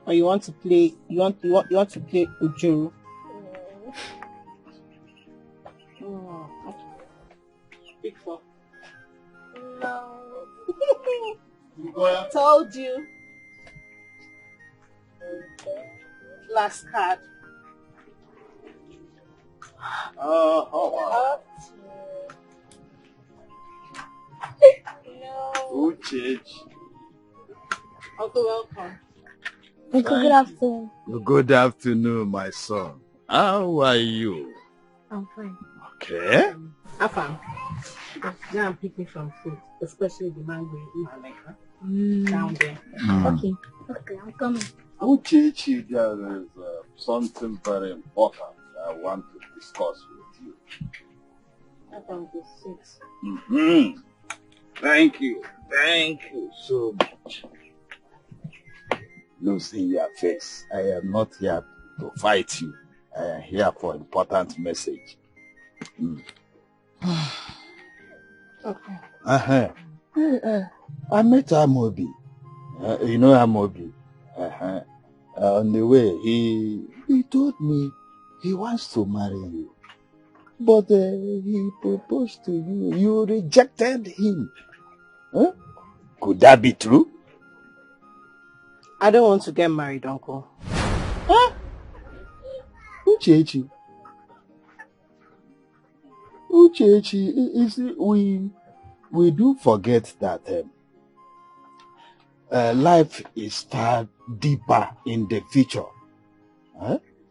Or you want to play? You want to play Ujuru? Big four. No. I told you. Last card. Uchechi. Uncle, welcome. Uncle, good afternoon. Good afternoon, my son. How are you? I'm fine. Okay. Afam, go and pick me some food, especially the mango you like, huh? Down there. Okay, I'm coming. Uchechi, there is something very important I want to discuss with you. Afam, go sit. Thank you so much. Losing your face. I am not here to fight you. I am here for important message. Okay. I met Amobi. You know Amobi? On the way, he told me he wants to marry you. But he proposed to you. You rejected him. Huh? Could that be true? I don't want to get married, Uncle. Huh? Uchechi, you see, we do forget that life is far deeper in the future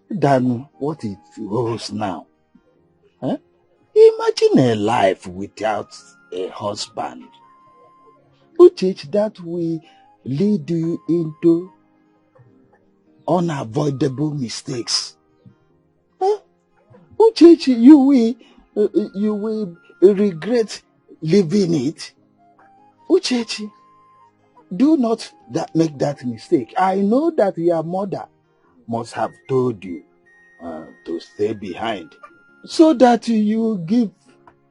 than what it holds now. Imagine a life without a husband. Uche, that will lead you into unavoidable mistakes. Uche, you will regret leaving it. Uche, do not make that mistake. I know that your mother must have told you to stay behind so that you give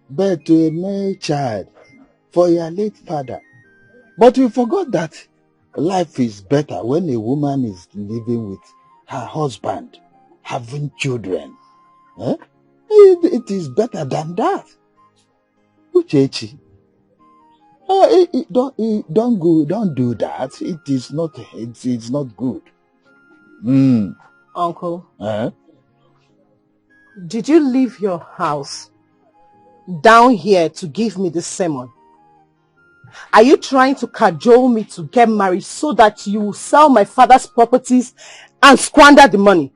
birth to a male child for your late father. But you forgot that life is better when a woman is living with her husband, having children. It is better than that. Uchechi, don't do that. It is not good. Uncle, did you leave your house down here to give me this sermon? Are you trying to cajole me to get married so that you will sell my father's properties and squander the money?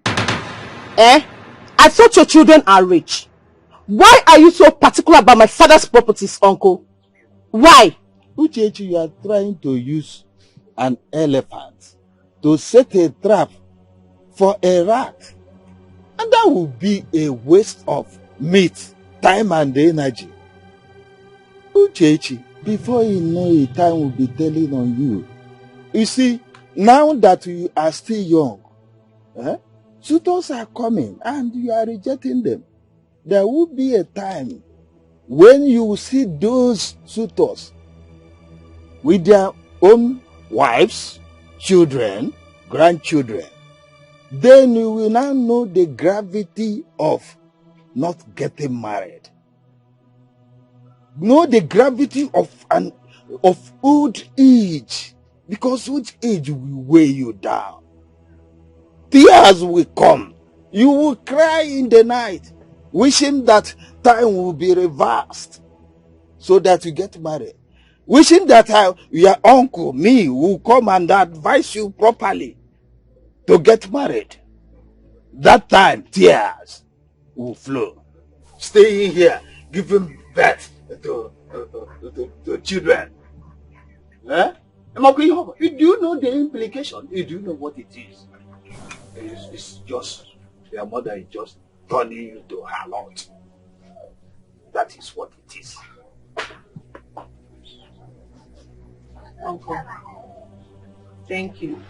I thought your children are rich. Why are you so particular about my father's properties, Uncle? Why? Uchechi, you are trying to use an elephant to set a trap for a rat. And that would be a waste of meat, time and energy. Uchechi, before you know it, time will be telling on you. You see, now that you are still young, suitors are coming and you are rejecting them. There will be a time when you will see those suitors with their own wives, children, grandchildren. Then you will now know the gravity of not getting married. Know the gravity of old age, because old age will weigh you down. Tears will come. You will cry in the night, wishing that time will be reversed so that you get married. Wishing that your uncle, me, will come and advise you properly to get married. That time, tears will flow. Staying here, giving birth to children. Do you know the implication? Do you know what it is? It's just, your mother is just turning you to her lot. That is what it is. Uncle, thank you.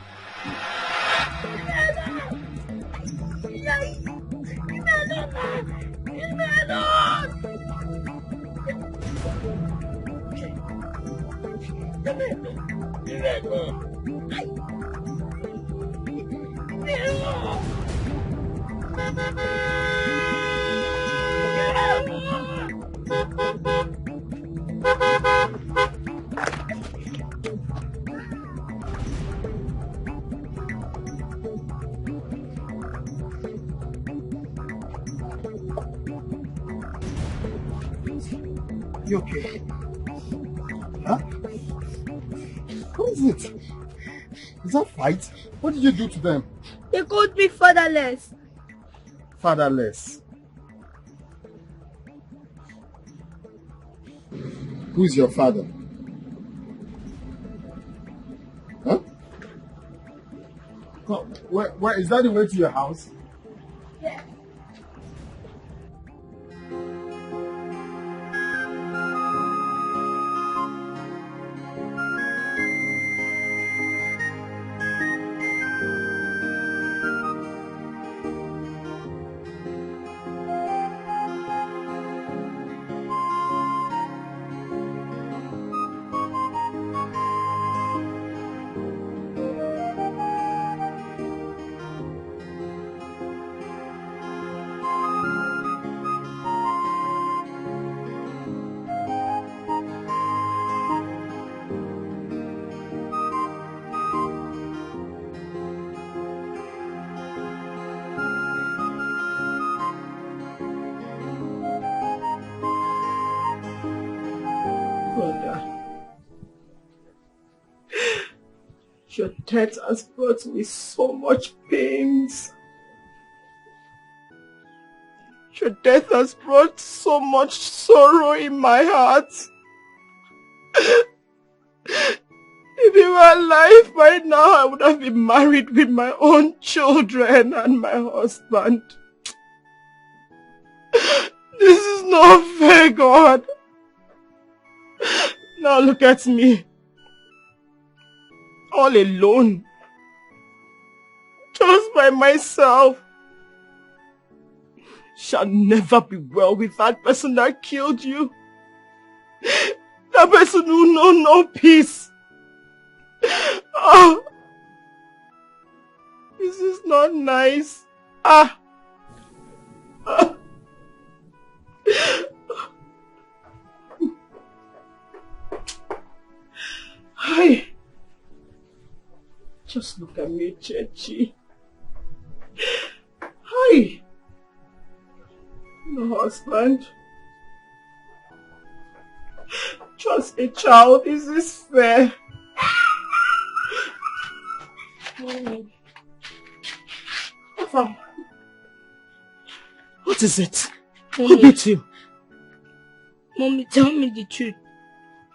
You okay? Huh? What is it? Is that fight? What did you do to them? They called me fatherless. Fatherless. Who is your father? Huh? Where is that the way to your house? Yeah. Your death has brought me so much pains. Your death has brought so much sorrow in my heart. If you were alive by now, I would have been married with my own children and my husband. This is not fair, God. Now look at me. All alone. Just by myself. Shall never be well with that person that killed you. That person who knows no peace. Oh, this is not nice. Hi. Just look at me, Chechi. Hi. No husband. Just a child. Is this fair? What is it? Who beat you? Mommy, tell me the truth.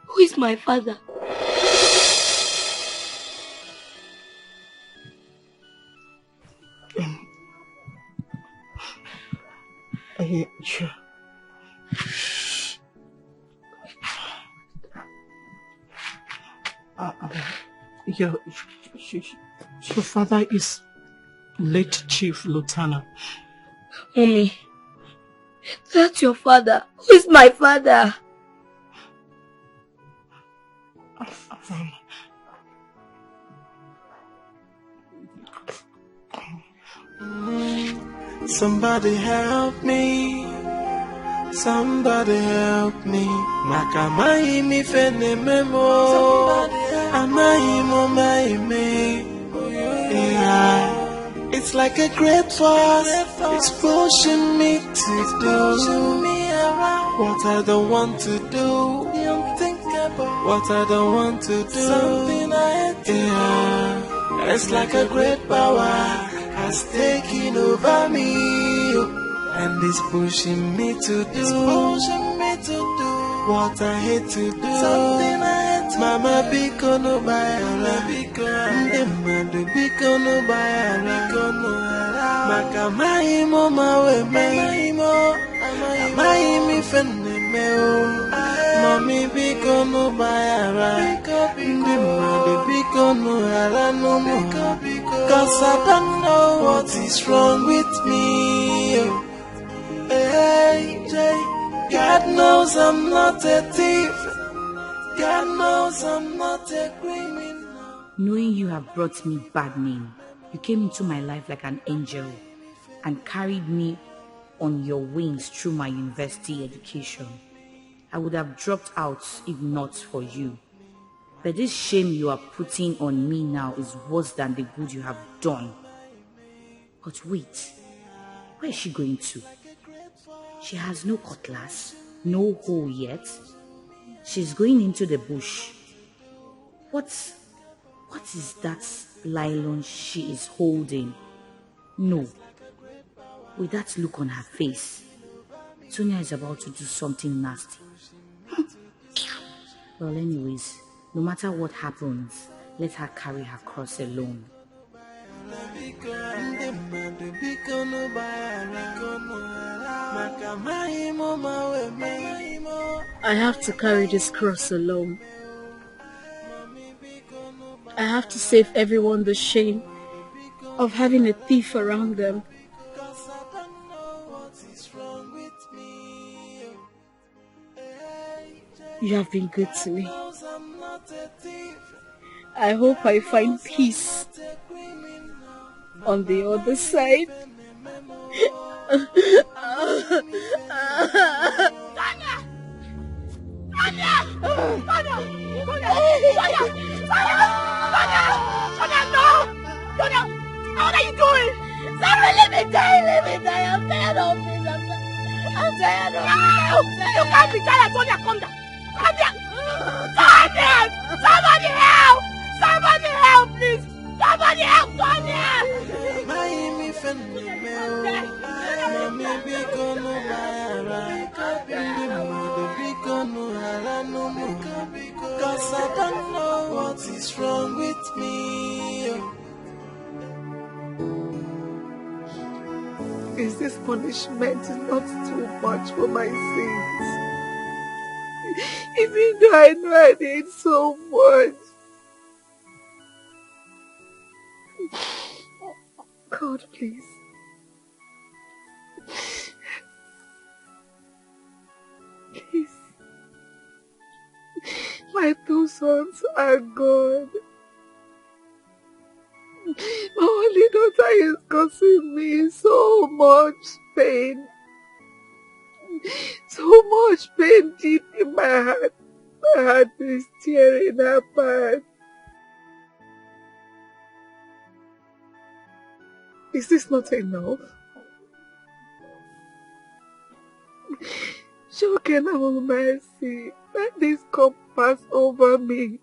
Who is my father? Your father is late Chief Lieutenant. Mommy, that's your father. Who is my father? Somebody help me. Somebody help me. Makamai mi fene memo. Amai mo mai me. Yeah. It's like a great force. It's pushing me to do what I don't want to do. What I don't want to do. Yeah. It's like a great power has taken over me. And it's pushing me to do what I hate to do. Mama biko no bayara, ndemadu biko no bayara. Makamai mo mawe me, amai mi fene me o. Mami biko no bayara, ndemadu biko no hara no mo. 'Cause I don't know what is wrong with me. Hey, God knows I'm not a thief. God knows I'm not a criminal. Knowing you have brought me bad name, you came into my life like an angel and carried me on your wings through my university education. I would have dropped out if not for you. But this shame you are putting on me now is worse than the good you have done. But wait, where is she going to? She has no cutlass, no hoe yet. She's going into the bush. What is that nylon she is holding? No. With that look on her face, Sonia is about to do something nasty. Well, anyways, no matter what happens, let her carry her cross alone. I have to carry this cross alone. I have to save everyone the shame of having a thief around them. You have been good to me. I hope I find peace on the other side. What are you doing? Sarah, let me die. I'm tired of this. I'm tired of this. You can't be tired, Sonia. Come down. Come down. Somebody help! Somebody help, please! Somebody help, Sonia! Cause I don't know what is wrong with me. Is this punishment not too much for my sins? Even though I know I did so much. God, please. Please. My 2 sons are gone. My only daughter is causing me so much pain. So much pain deep in my heart. My heart is tearing apart. Is this not enough? Show no mercy. Let this cup pass over me.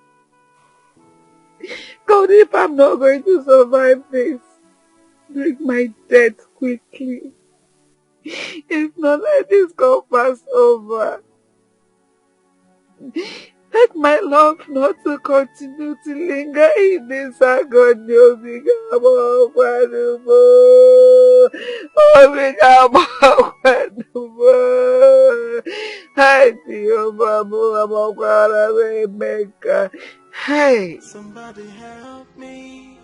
God, if I'm not going to survive this, bring my death quickly. If not, let this cup pass over. Let my love not to continue to linger in this agony. Hey! Somebody help me.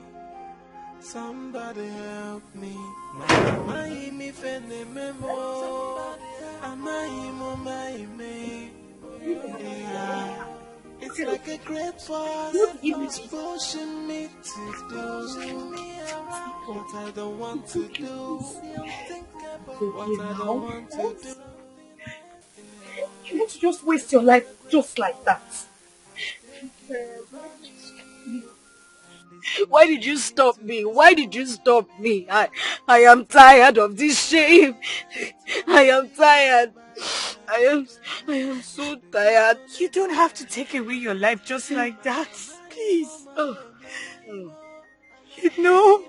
Somebody help me. It's like a great force is pushing me to do what I don't want to do. What I don't want to do. You want to just waste your life just like that? Why did you stop me? Why did you stop me? I am tired of this shame. I am tired. I am so tired. You don't have to take away your life just like that. Please. You know,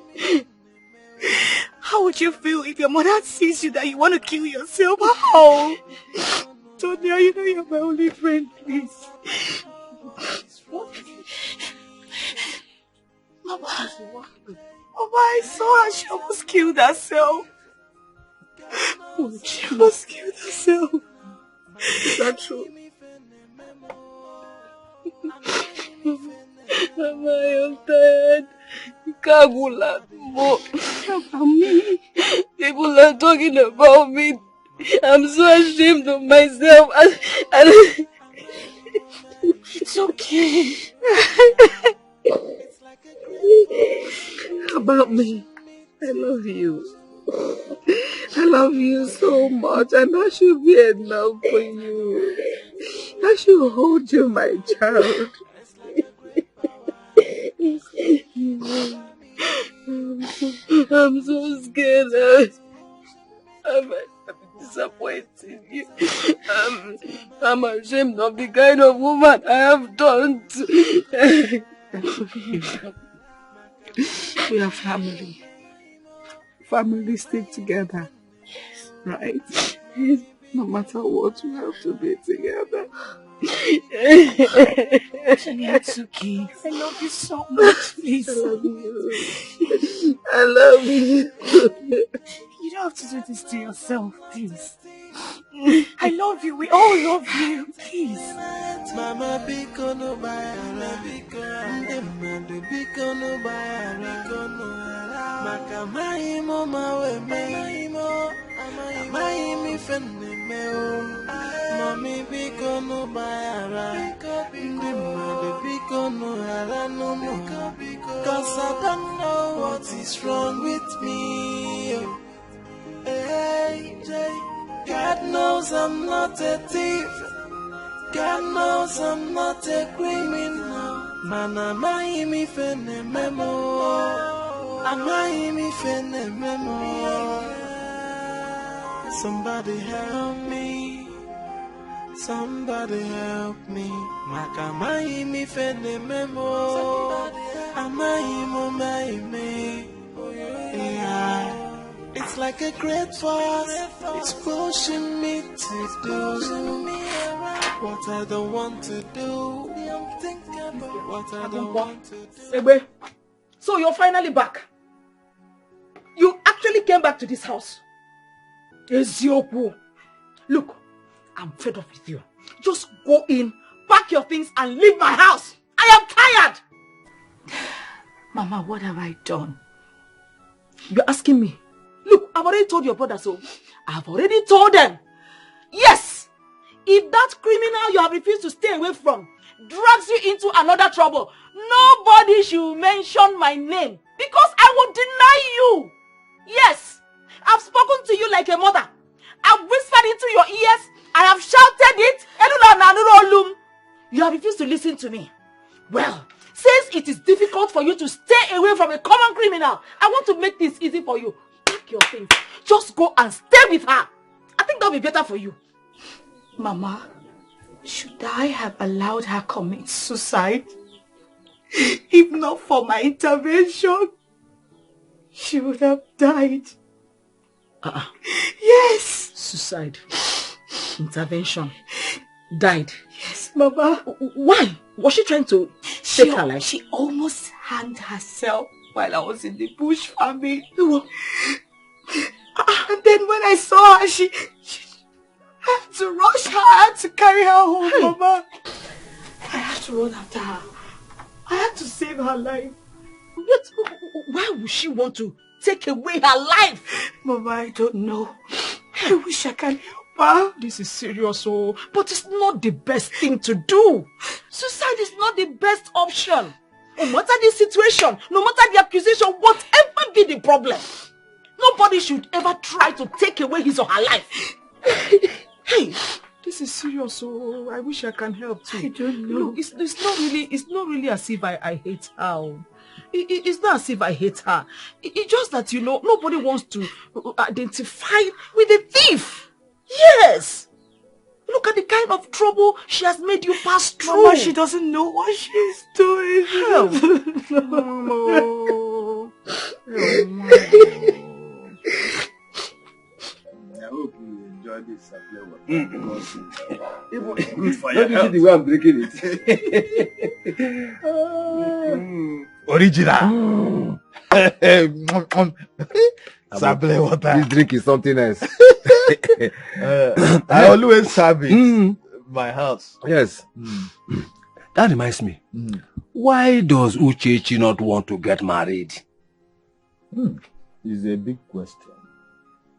how would you feel if your mother sees you that you want to kill yourself? How? Sonia, you know you're my only friend, please. Mama, I saw her. She almost killed herself. She almost killed herself. Is that true? Mama, I am tired. Kagula, about me. People are talking about me. I'm so ashamed of myself. It's okay. About me. I love you. I love you so much, and that should be enough for you. I should hold you, my child. I'm so scared. I'm disappointed you. I'm ashamed of the kind of woman I have done to. We are family. Family stick together. Yes. Right? No matter what, we have to be together. It's okay. I love you so much, please. I love you. I love you. You don't have to do this to yourself, please. I love you. We all love you. Please. Mama bikono bayara bikono maka maimo mawe maimi fenne meo mami bikono bayara bikono harano cause I don't know what is wrong with me. Hey, God knows I'm not a thief. God knows I'm not a criminal. Man, am I me fene memo? Am I me fene memo? Somebody help me. Somebody help me. Makamai mi fene memo. Amai mo mai me. Yeah. It's like a great force. It's pushing me to do what I don't want to do. I'm thinking about what I don't want to do. Egbe, so you're finally back. You actually came back to this house. Ezioku. Look, I'm fed up with you. Just go in, pack your things and leave my house. I am tired. Mama, what have I done? You're asking me. Look, I've already told your brother so. I've already told them. Yes, if that criminal you have refused to stay away from drags you into another trouble, nobody should mention my name because I will deny you. Yes, I've spoken to you like a mother. I've whispered into your ears. I have shouted it. You have refused to listen to me. Well, since it is difficult for you to stay away from a common criminal, I want to make this easy for you. Pack your things. Just go and stay with her. I think that will be better for you. Mama, should I have allowed her commit suicide? If not for my intervention, she would have died. Yes. Suicide. Intervention. Died. Yes, Mama. Why? Was she trying to take her life? She almost hanged herself while I was in the bush farming. And then when I saw her, she I had to rush her. I had to carry her home, Mama. I had to run after her. I had to save her life. But why would she want to take away her life? Mama, I don't know. I wish I can help her. This is serious, but it's not the best thing to do. Suicide is not the best option. No matter the situation, no matter the accusation, whatever be the problem, nobody should ever try to take away his or her life. Hey, this is serious, so I wish I can help too. I don't know. Look, it's not really as if I hate her. It's not as if I hate her. It's just that, nobody wants to identify with the thief. Yes. Look at the kind of trouble she has made you pass through. Mama, she doesn't know what she's doing. I hope you enjoy this because it's good for your health. The way I'm drinking it. Original. Sable water. This drink is something else. I always serve it. My house. Yes. That reminds me. Why does Uchechi not want to get married? It's a big question.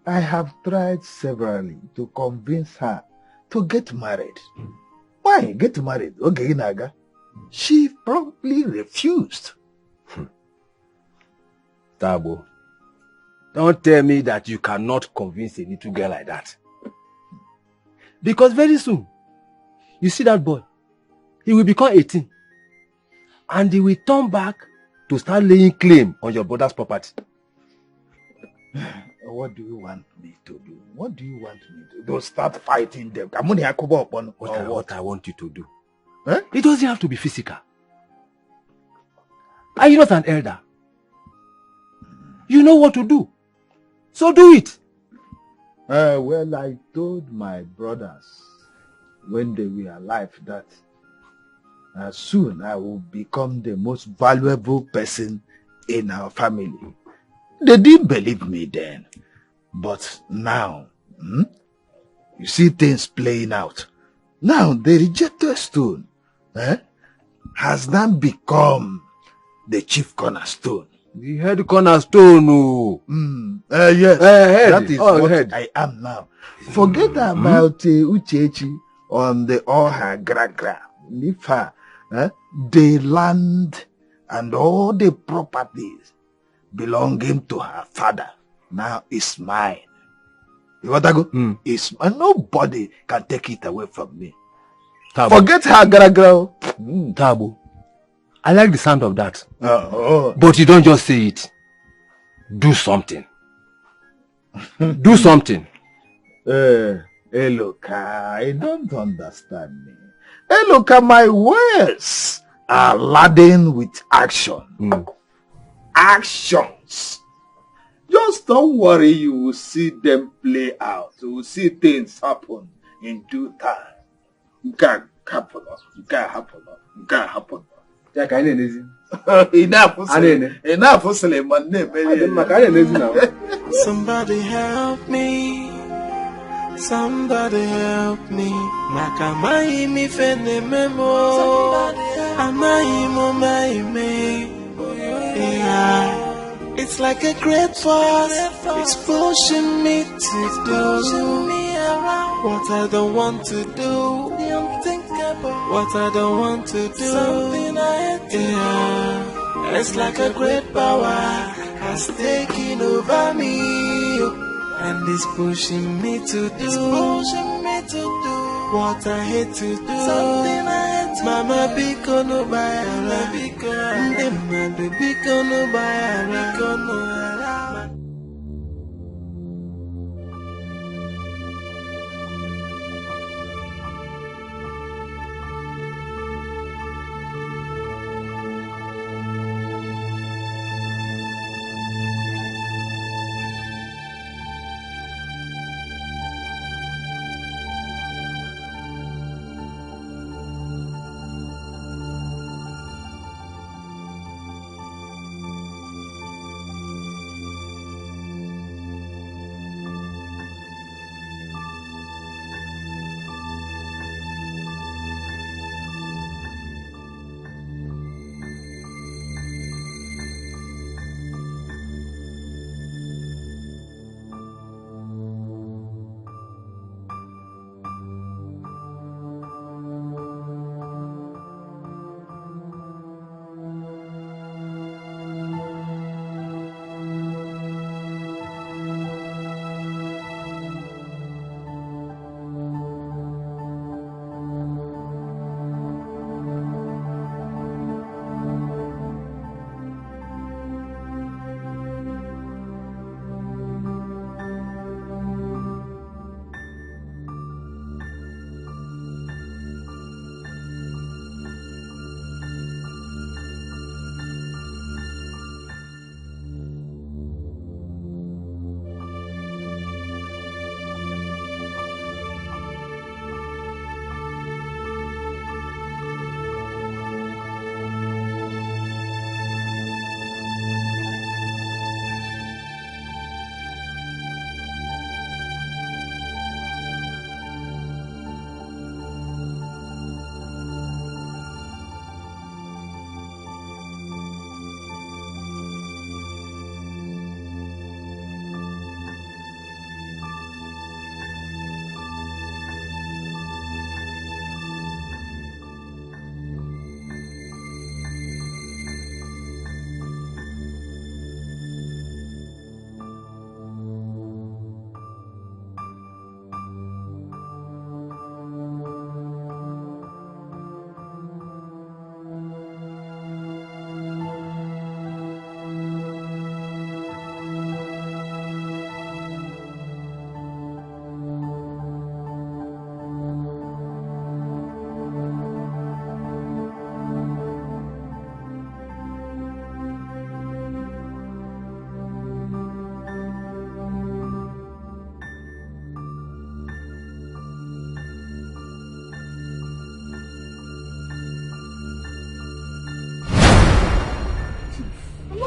I have tried severally to convince her to get married. Why get married? Okay, Naga. She promptly refused. Tabo, don't tell me that you cannot convince a little girl like that. Because very soon, you see that boy, he will become 18. And he will turn back to start laying claim on your brother's property. What do you want me to do? What do you want me to do? Start fighting them. What I want you to do. Eh? It doesn't have to be physical. Are you not an elder? You know what to do. So do it. Well, I told my brothers when they were alive that soon I will become the most valuable person in our family. They didn't believe me then. But now, you see things playing out. Now the rejected stone has now become the chief cornerstone. The head cornerstone. Oh. Yes, head. That is what I am now. Forget about Uchechi on the all her gra. Leave her. The land and all the properties belonging to her father now is mine. You want to go? It's mine. Nobody can take it away from me. Tabo. Forget her gra. Tabo. I like the sound of that. Oh. But you don't just say it. Do something. Do something. Eloka, I don't understand me. Eloka, my words are laden with action. Actions. Just don't worry, you will see them play out. You will see things happen in due time. It can happen. It can happen. It can happen. Enough, Somebody help me. Somebody help me. Nakamai mi fene memo. Amai mo mai me. Yeah. It's like a great force. It's pushing me to do what I don't want to do. What I don't want to do. Yeah. It's like a great power has taken over me. And it's pushing me to do what I hate to do. Something I hate to Mama biko no bayara. Mama biko no bayara.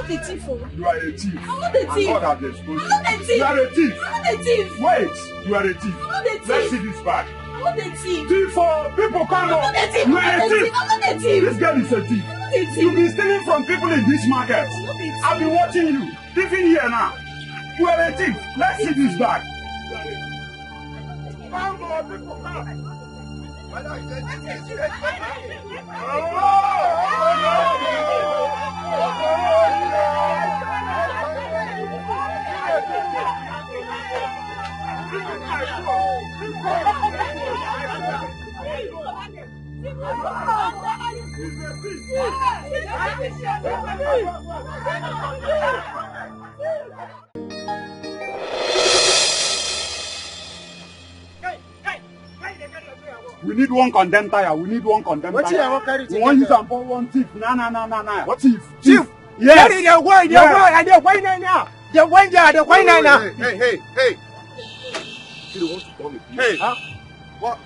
not a thief. You are a thief. I'm not a thief. God has exposed I'm not a thief. You are a thief. I'm not a thief. Wait, you are a thief. I'm not a thief. Let's see this bag. I'm not a thief. Thief for people come up. I'm not a thief. You are a thief. I'm not a thief. This girl is a thief. I'm not a thief. You've been stealing from people in this market. I'm not a thief. I've been watching you. Thieving here now. You are a thief. Let's see this bag. Come on, people come. We need one condemned tire. We need one condemned What tire. you carry? We want use am for one thief. Nah. What thief? Chief. Yes. Carry the wine. And the wine now. The wine there. The wine now. Hey. You don't want to call me. Hey. Huh? What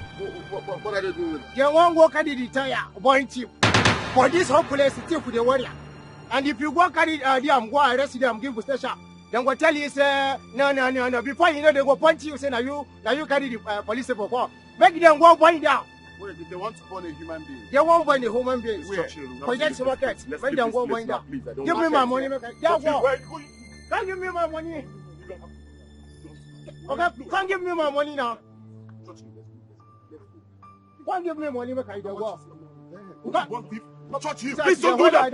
are they doing with it? They won't go carry the tire. Wine chief. For this whole place, it's for the warrior. And if you go carry them, go arrest them, give you station. Then go tell you say no. Before you know they go punch you, say now you carry the police for. Make them go wind down. Wait, if they want to burn a human being. They won't burn a human being. Where? Forget the market. Make them go wind down. Give me my money. Can't give me my money. Okay, can't give me my money now. Can't give me money. Make I go. Please don't do that.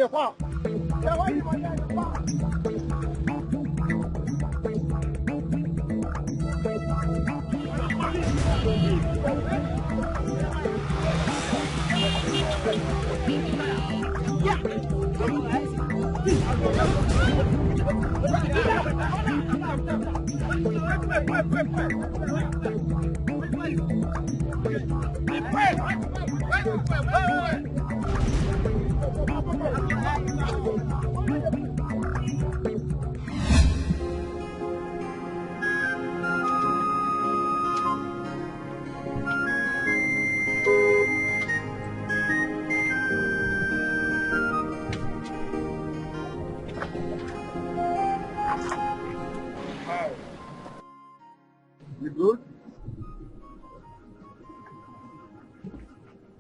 You good?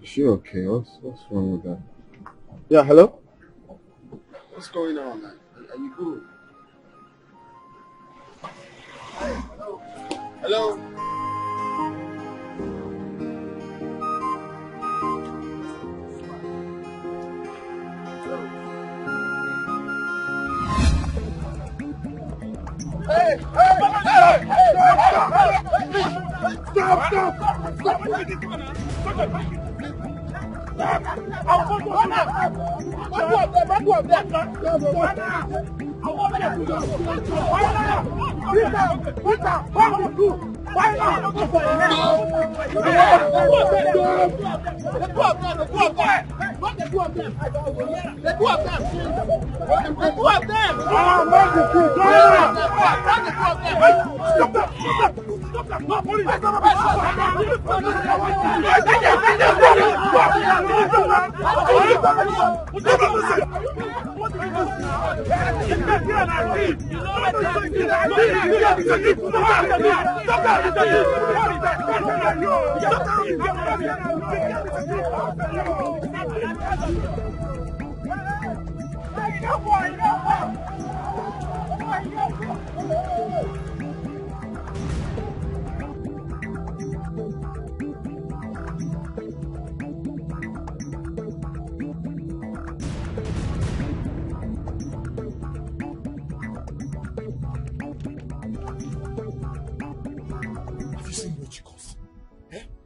Is she okay? What's wrong with that? Yeah, hello? What's going on, man? Are you good? Hello? Hey!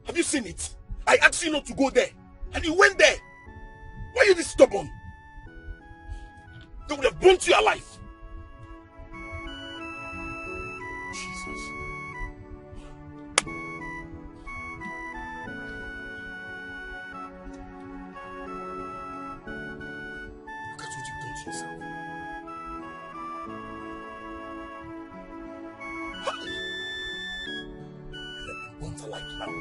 Have you seen it? I asked you not to go there, and you went there. Why are you this stubborn? They would have burnt you alive. Jesus. Look at what you've done to yourself. You have been burnt alive now.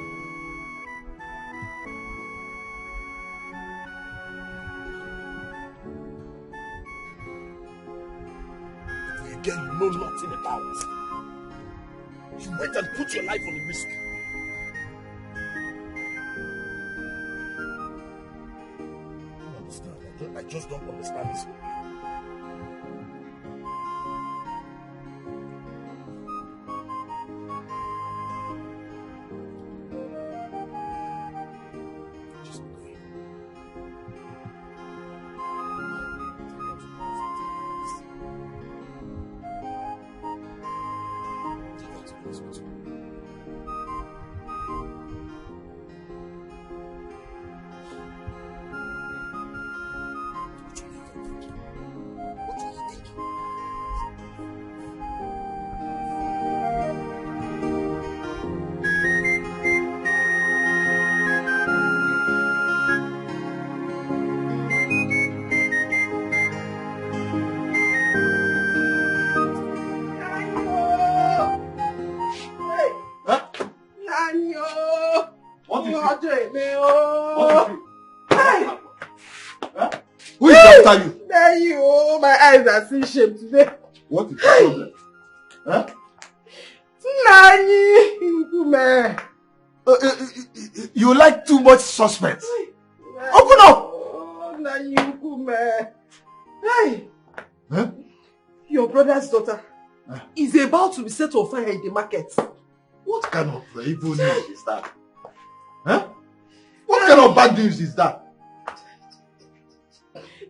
Girl you know nothing about. You went and put your life on the risk. I don't understand. I just don't understand this. What is it? Hey! Who is after you? There you oh, my eyes are seeing shame today. What is the problem? Huh? Nani, Nkume. You like too much suspense. Open up! Oh, Nani, Nkume. Hey! Huh? Your brother's daughter is about to be set on fire in the market. What kind of evil news is that? Huh? What kind of bad news is that?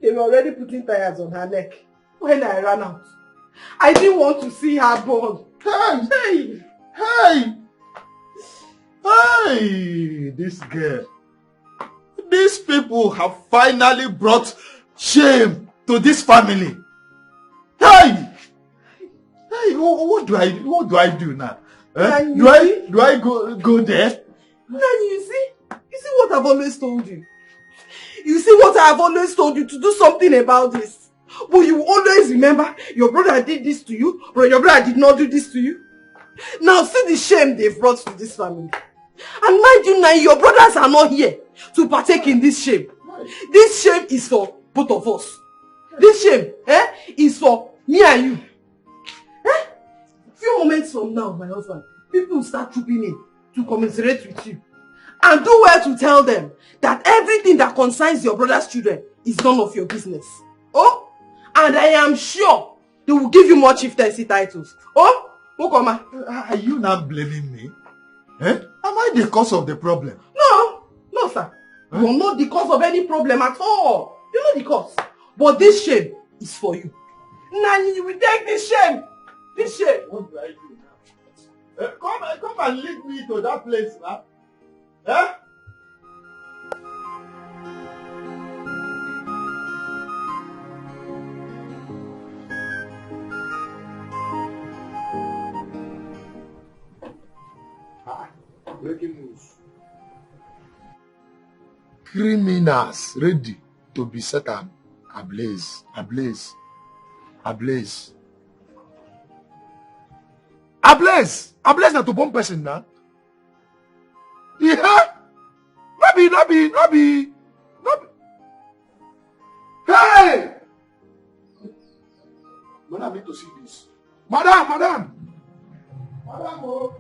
They were already putting tires on her neck when I ran out. I didn't want to see her burn. Hey! Hey! Hey! This girl. These people have finally brought shame to this family. Hey! Hey, what do I do now? Do I go there? Nani, you see what I've always told you. You see what I've always told you, to do something about this. But you always remember your brother did this to you, but your brother did not do this to you. Now see the shame they've brought to this family. And mind you now, your brothers are not here to partake in this shame. This shame is for both of us. This shame is for me and you. A few moments from now, my husband, people will start trooping in to commiserate with you. And do well to tell them that everything that concerns your brother's children is none of your business. Oh? And I am sure they will give you more chieftaincy titles. Oh? Mokoma. Are you not blaming me? Am I the cause of the problem? No, sir. You are not the cause of any problem at all. You're not the cause. But this shame is for you. Nani, you will take this shame. This shame. What do I do now? Come and lead me to that place now. Huh? Breaking news. Criminals ready to be set ablaze. Ablaze na to bomb person now. Yeah. Not be. Hey! When I need to see this. Madam. Oh.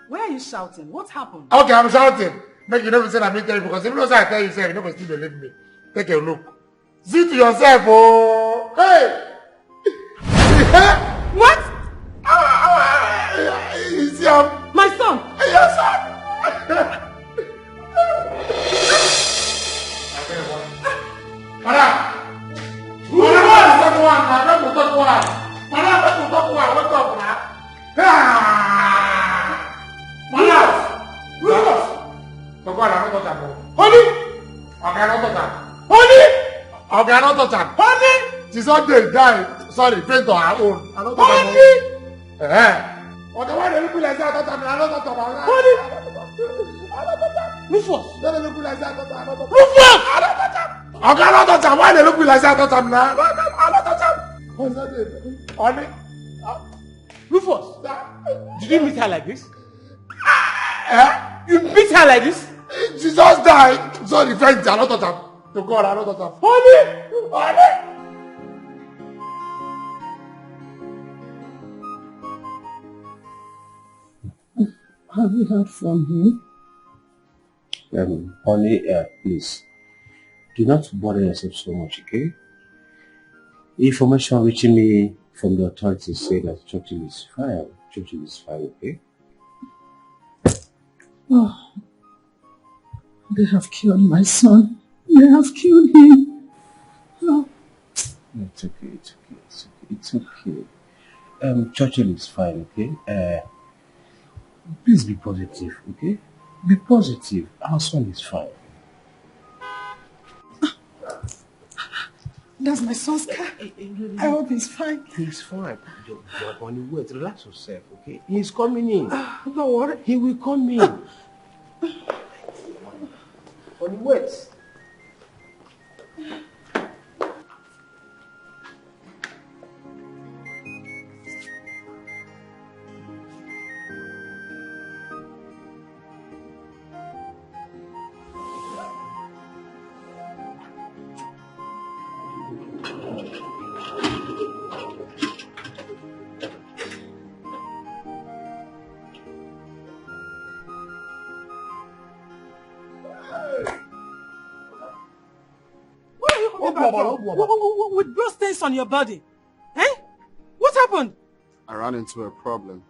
Where are you shouting? What happened? Okay, I'm shouting. Make you never say I'm tell you because if you say I tell you, say you never still believe me. Take a look. See to yourself, oh. Hey! What? Is my son? Yes, son. Madam! Honey! She's not dead, died. Sorry, faint on her own. Honey! What the one they look like that? Honey! Rufus! Rufus! Why they look like that? Honey? Rufus! Did you meet her like this? You beat her like this? She just died. Sorry, faint. I don't touch her. To God, I don't touch her. Honey! Have you heard from him? Honey, please, do not bother yourself so much, okay? Information reaching me from the authorities say that Churchill is fine. Churchill is fine, okay? Oh, they have killed my son. They have killed him. Oh. It's okay. It's okay. Churchill is fine, okay? Please be positive, okay? Be positive. Our son is fine. That's my son's car. I hope he's fine. He's fine. Honey, wait. Relax yourself, okay? He's coming in. Don't worry. He will come in. Honey, wait. With blood stains on your body. Eh? What happened? I ran into a problem.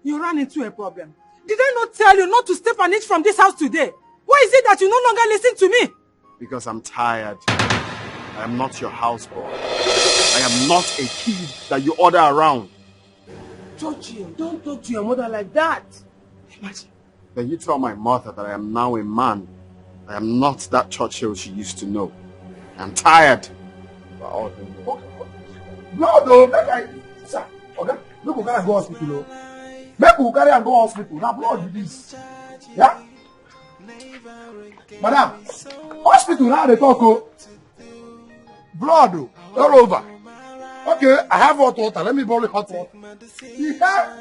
You ran into a problem. Did I not tell you not to step an inch from this house today? Why is it that you no longer listen to me? Because I'm tired. I am not your houseboy. I am not a kid that you order around. Georgie, don't talk to your mother like that. Imagine. Then you tell my mother that I am now a man. I am not that Churchill she used to know. I'm tired. No, no, make I... Sir, okay? Make we carry and go hospital, no? Make we carry and go hospital. Now, blood this. Yeah? Madam, hospital now they talk, oh. Blood, all over. Okay, I have hot water. Let me borrow hot water. Yeah.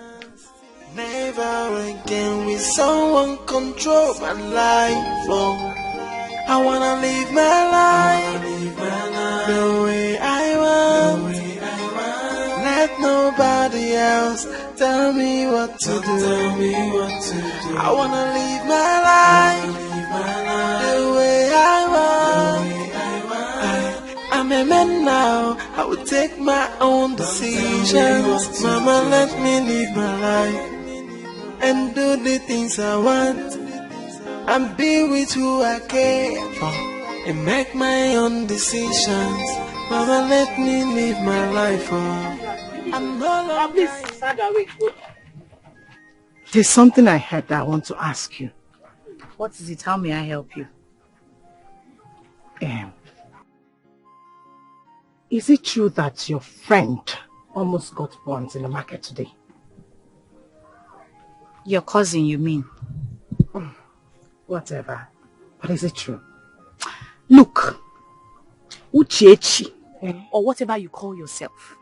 Never again will someone control my life. Oh, I wanna live my life the way I want. Let nobody else tell me what to do. I wanna live my life the way I want. I'm a man now. I will take my own decisions. Mama, let me live my life and do the things I want, and be with who I care for, and make my own decisions. Mama, let me live my life. I'm no longer... There's something I heard that I want to ask you. What is it? How may I help you? Is it true that your friend almost got burnt in the market today? Your cousin, you mean? Whatever. But is it true? Look, Uchechi, or whatever you call yourself,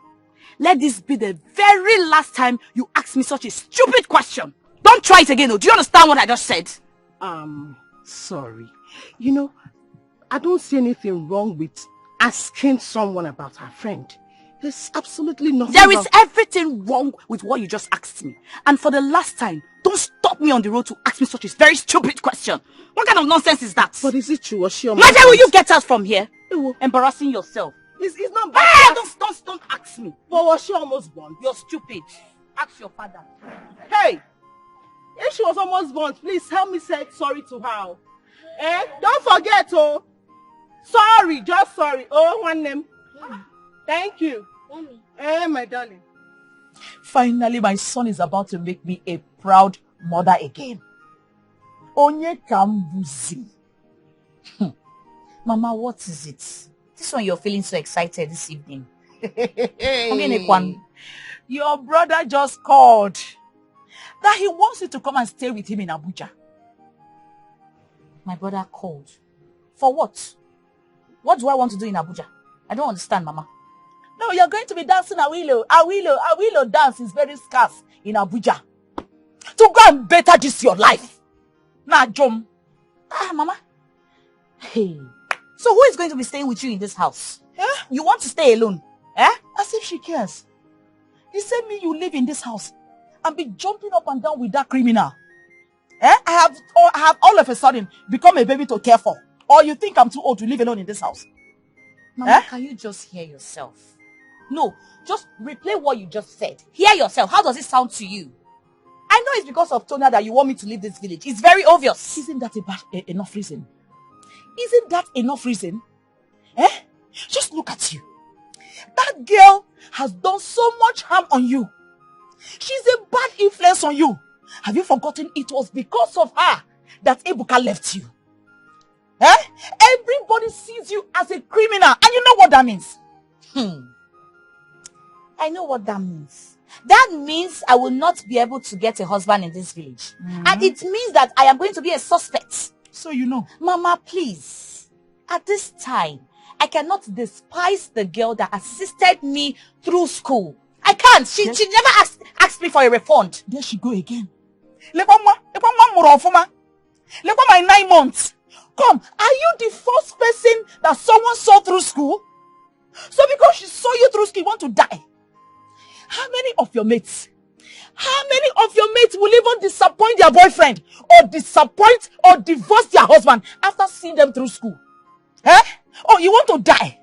let this be the very last time you ask me such a stupid question. Don't try it again, though. Do you understand what I just said? Sorry. You know, I don't see anything wrong with asking someone about her friend. There's absolutely nothing There is everything wrong with what you just asked me. And for the last time, don't stop me on the road to ask me such a very stupid question. What kind of nonsense is that? But is it true? Was she Madam, will you get out from here? Embarrassing yourself. It's not bad. Hey, don't ask me. But was she almost born? You're stupid. Ask your father. Hey! If she was almost born, please help me say sorry to her. Don't forget, oh. Sorry, just sorry. Oh, one name. Thank you. Mommy. My darling. Finally, my son is about to make me a proud mother again. Onye Kambuzi. Mama, what is it? This one you're feeling so excited this evening. Your brother just called that he wants you to come and stay with him in Abuja. My brother called. For what? What do I want to do in Abuja? I don't understand, Mama. No, you're going to be dancing Awilo dance is very scarce in Abuja. To go and better this your life. Nah, Jom. Mama. Hey. So who is going to be staying with you in this house? You want to stay alone? As if she cares. He said me you live in this house and be jumping up and down with that criminal. I have all of a sudden become a baby to care for. Or you think I'm too old to live alone in this house? Mama, can you just hear yourself? No, just replay what you just said. Hear yourself. How does it sound to you? I know it's because of Tonya that you want me to leave this village. It's very obvious. Isn't that enough reason? Isn't that enough reason? Just look at you. That girl has done so much harm on you. She's a bad influence on you. Have you forgotten it was because of her that Ebuka left you? Everybody sees you as a criminal and you know what that means. I know what that means. That means I will not be able to get a husband in this village. And it means that I am going to be a suspect. So you know. Mama, please. At this time, I cannot despise the girl that assisted me through school. I can't. She never asked me for a refund. There she go again. Lekwa my 9 months. Come, are you the first person that someone saw through school? So because she saw you through school, you want to die? How many of your mates will even disappoint their boyfriend or disappoint or divorce their husband after seeing them through school? Eh? Oh, you want to die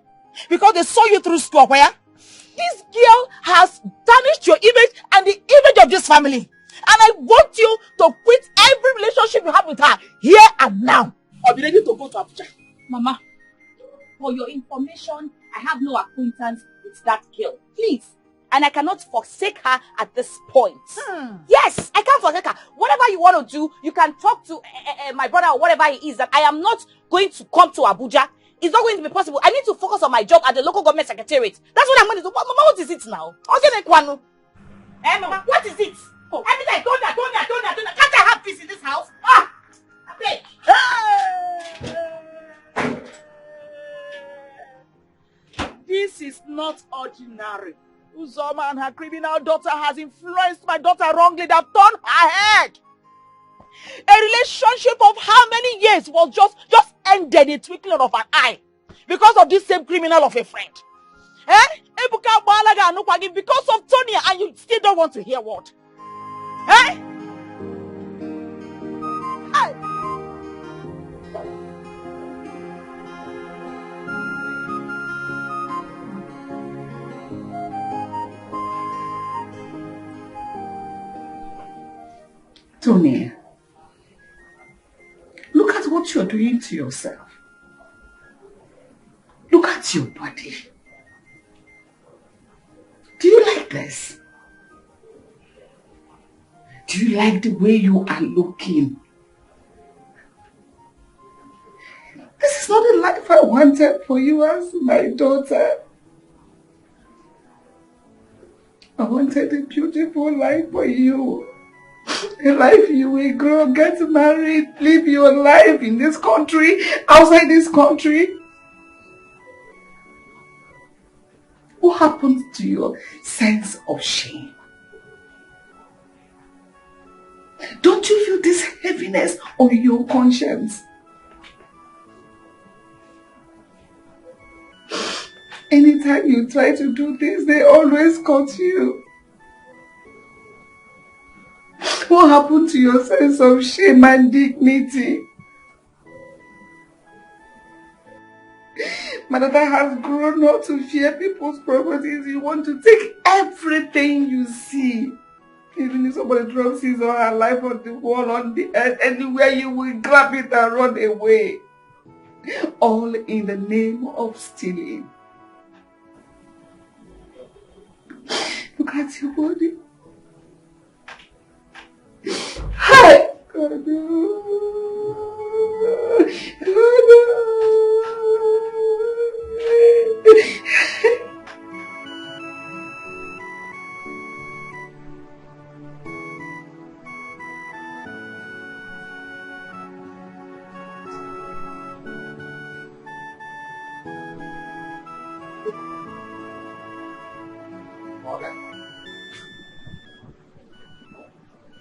because they saw you through school? Where? This girl has tarnished your image and the image of this family. And I want you to quit every relationship you have with her here and now. I'll be ready to go to Abuja. Mama, for your information, I have no acquaintance with that girl. Please. And I cannot forsake her at this point. Yes, I can't forsake her. Whatever you want to do, you can talk to my brother or whatever he is, that I am not going to come to Abuja. It's not going to be possible. I need to focus on my job at the local government secretariat. That's what I'm going to do. Mama, what is it now? Hey, Mama, what is it? Oh. Everything I told you. Can't I have peace in this house? Ah! This is not ordinary. Uzoma and her criminal daughter has influenced my daughter wrongly. That turned her head. A relationship of how many years was just ended in twinkling of an eye because of this same criminal of a friend. Because of Tonya, and you still don't want to hear what? Eh? Tony, look at what you're doing to yourself. Look at your body. Do you like this? Do you like the way you are looking? This is not the life I wanted for you as my daughter. I wanted a beautiful life for you. A life you will grow, get married, live your life in this country, outside this country. What happened to your sense of shame? Don't you feel this heaviness on your conscience? Anytime you try to do this, they always cut you. What happened to your sense of shame and dignity? My daughter has grown up to fear people's properties. You want to take everything you see. Even if somebody drops his or her life on the wall, on the earth, anywhere, you will grab it and run away. All in the name of stealing. Look at your body. Hi! God,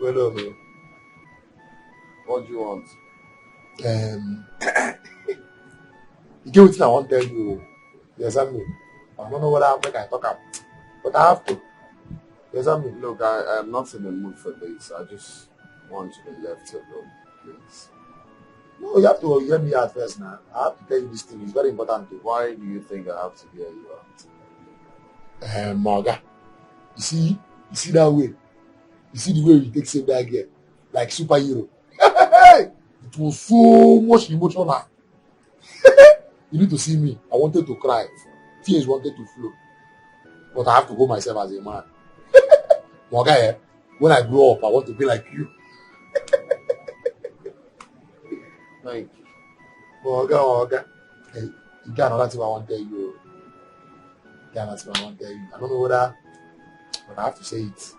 Well done, What do you want? You get what I want to tell you. Yes, I mean. I don't know what I can talk about, but I have to. Yes, I mean. Look, I am not in the mood for this. I just want to be left alone, please. No, you have to hear me out first now. I have to tell you this thing. It's very important. Why do you think I have to hear you out? Marga, you see that way? You see the way you take save that girl? Like superhero. It was so much emotional. You need to see me. I wanted to cry. Tears wanted to flow. But I have to go myself as a man. Marga, when I grow up, I want to be like you. Thank you. Marga. Hey, you got another thing I want to tell you. I don't know whether, but I have to say it.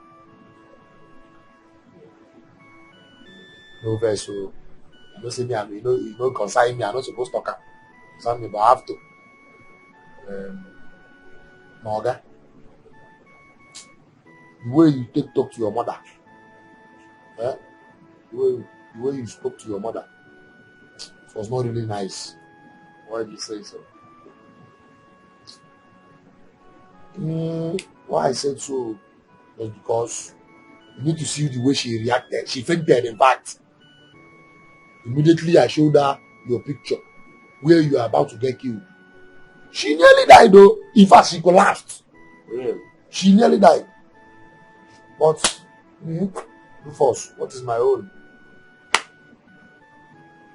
No vessel. You know, say me, you know, consign me. I'm not supposed to talk. Something, but I have to. Morgan, the way you talk to your mother, the way you spoke to your mother, it was not really nice. Why did you say so? Why I said so was because you need to see the way she reacted. She fainted, in fact. Immediately I showed her your picture where you are about to get killed. She nearly died though. In fact, she collapsed. Really? She nearly died. But, Rufus, what is my own?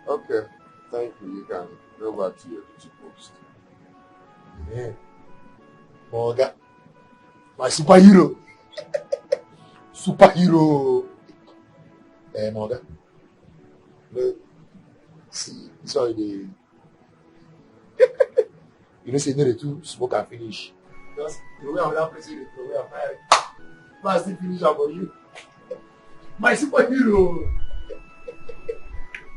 Okay, thank you. You can go back to your duty post. Yeah. Morgan, my superhero. Superhero. Morgan. Look, see, sorry, you know, say no, the two smoke and finish. Just the way I'm not pressing it, the way I'm firing. But I still finish up for you. My superhero.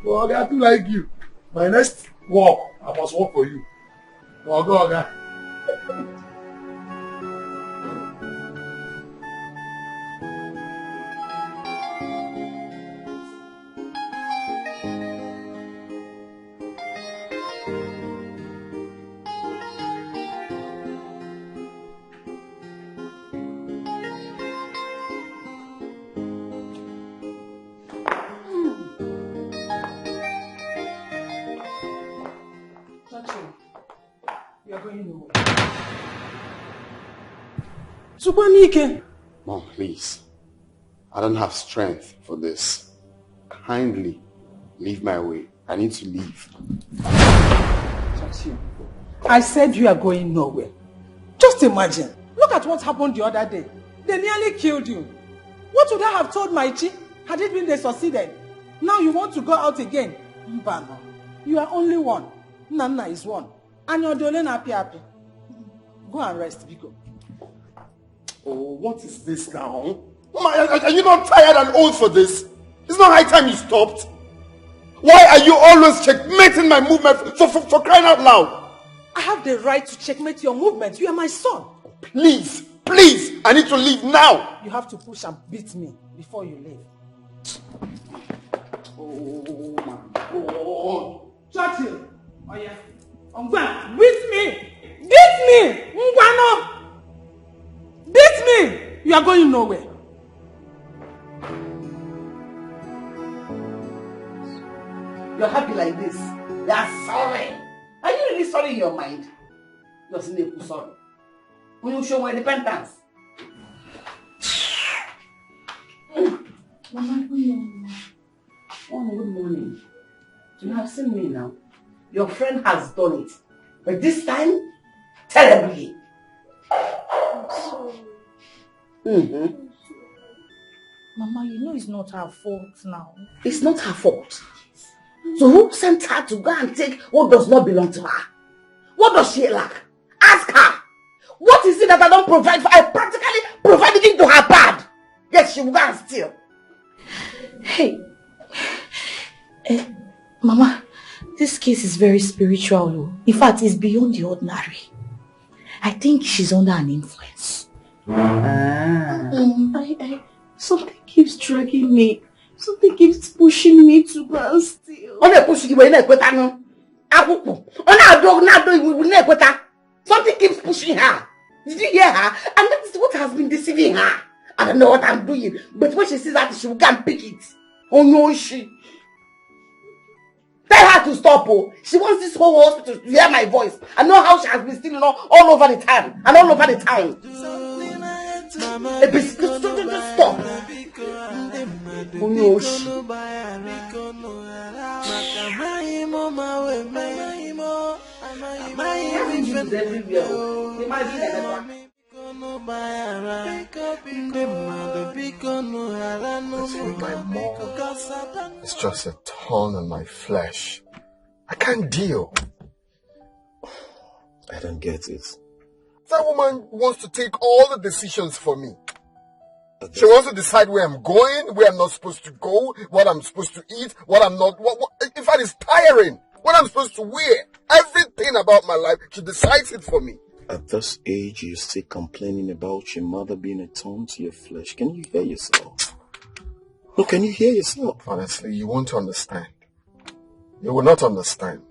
Morgan, I do like you. My next walk, I must work for you. Morgan. You are going nowhere. Mom, please. I don't have strength for this. Kindly leave my way. I need to leave. I said you are going nowhere. Just imagine. Look at what happened the other day. They nearly killed you. What would I have told my chief had it been they succeeded? Now you want to go out again? Mbano. You are only one. Nana is one. And you're the only happy. Go and rest, Biko. Oh, what is this now? Mama, are you not tired and old for this? It's not high time you stopped. Why are you always checkmating my movement for crying out loud? I have the right to checkmate your movement. You are my son. Please, I need to leave now. You have to push and beat me before you leave. Oh my God. Churchill. Oh yeah. Beat me. Beat me. Ngwano. Beat me. You are going nowhere. You're happy like this. You are sorry. Are you really sorry in your mind? You're sorry. Will you show my repentance? Mama, good morning. Oh, good morning. You have seen me now. Your friend has done it. But this time, terribly. I'm sorry. Mama, you know it's not her fault now. It's not her fault. So who sent her to go and take what does not belong to her? What does she lack? Ask her. What is it that I don't provide for? I practically provide it to her bad. Yes, she will go and steal. Hey. Mama, this case is very spiritual. In fact, it's beyond the ordinary. I think she's under an influence. Something keeps dragging me. Something keeps pushing me to go and steal. Something keeps pushing her. Did you hear her? And that is what has been deceiving her. I don't know what I'm doing, but when she sees that, she will go and pick it. Oh no, she. Tell her to stop. Oh, she wants this whole hospital to hear my voice. I know how she has been stealing all over the town and all over the town. Stop. Oh no, she. It's just a thorn on my flesh. I can't deal. I don't get it. That woman wants to take all the decisions for me. She wants to decide where I'm going, where I'm not supposed to go, what I'm supposed to eat, what I'm not. What, in fact, it's tiring. What I'm supposed to wear. Everything about my life, she decides it for me. At this age, you're still complaining about your mother being a thorn to your flesh. Can you hear yourself? No, can you hear yourself? Honestly, you won't understand. You will not understand.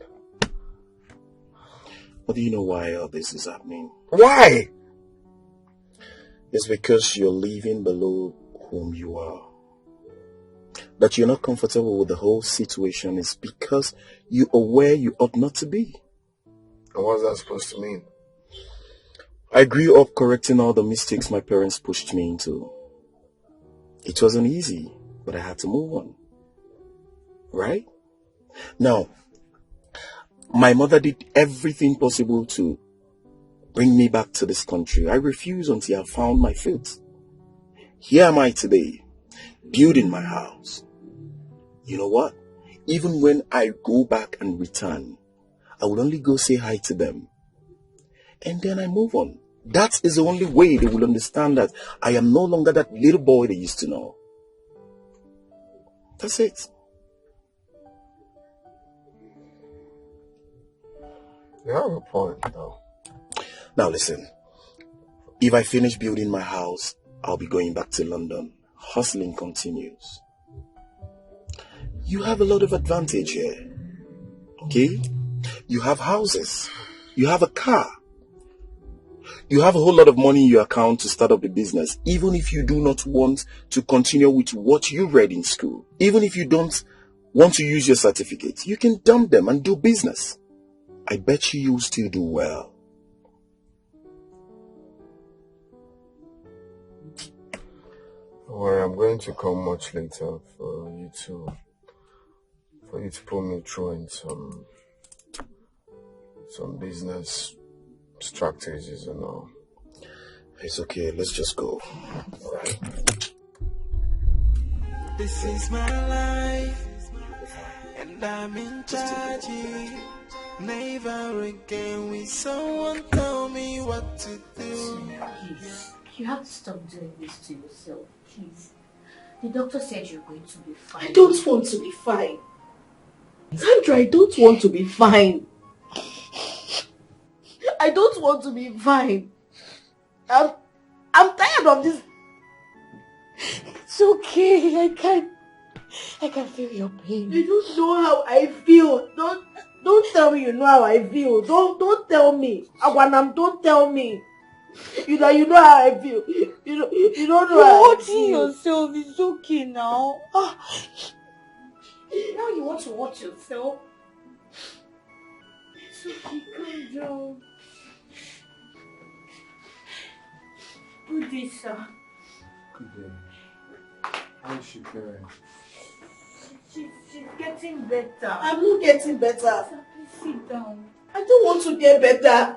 But do you know why all this is happening? Why? It's because you're living below whom you are. That you're not comfortable with the whole situation is because you are where you ought not to be. And what's that supposed to mean? I grew up correcting all the mistakes my parents pushed me into. It wasn't easy, but I had to move on. Right? Now, my mother did everything possible to bring me back to this country. I refused until I found my feet. Here am I today, building my house. You know what? Even when I go back and return, I will only go say hi to them. And then I move on. That is the only way they will understand that I am no longer that little boy they used to know. That's it. You have a point, though. Now listen, if I finish building my house, I'll be going back to London. Hustling continues. You have a lot of advantage here. Okay? You have houses. You have a car. You have a whole lot of money in your account to start up a business, even if you do not want to continue with what you read in school. Even if you don't want to use your certificates, you can dump them and do business. I bet you'll still do well. Don't worry, I'm going to come much later for you to put me through in some business strategies and all. It's okay, let's just go. Alright. This is my life, and I'm in charge. Never again will someone tell me what to do. Please, you have to stop doing this to yourself, please. The doctor said you're going to be fine. I don't want to be fine. Sandra, I don't want to be fine. I don't want to be fine. I'm tired of this. It's okay. I can feel your pain. You don't know how I feel. Don't tell me you know how I feel. Don't tell me. Agwanam, don't tell me. You know how I feel. You don't know how I feel. You're hurting yourself. It's okay now. Now you want to hurt yourself? It's okay. Calm down. Good day, sir. Good day. How is she faring? She's getting better. I'm not getting better. Sir, please sit down. I don't want to get better.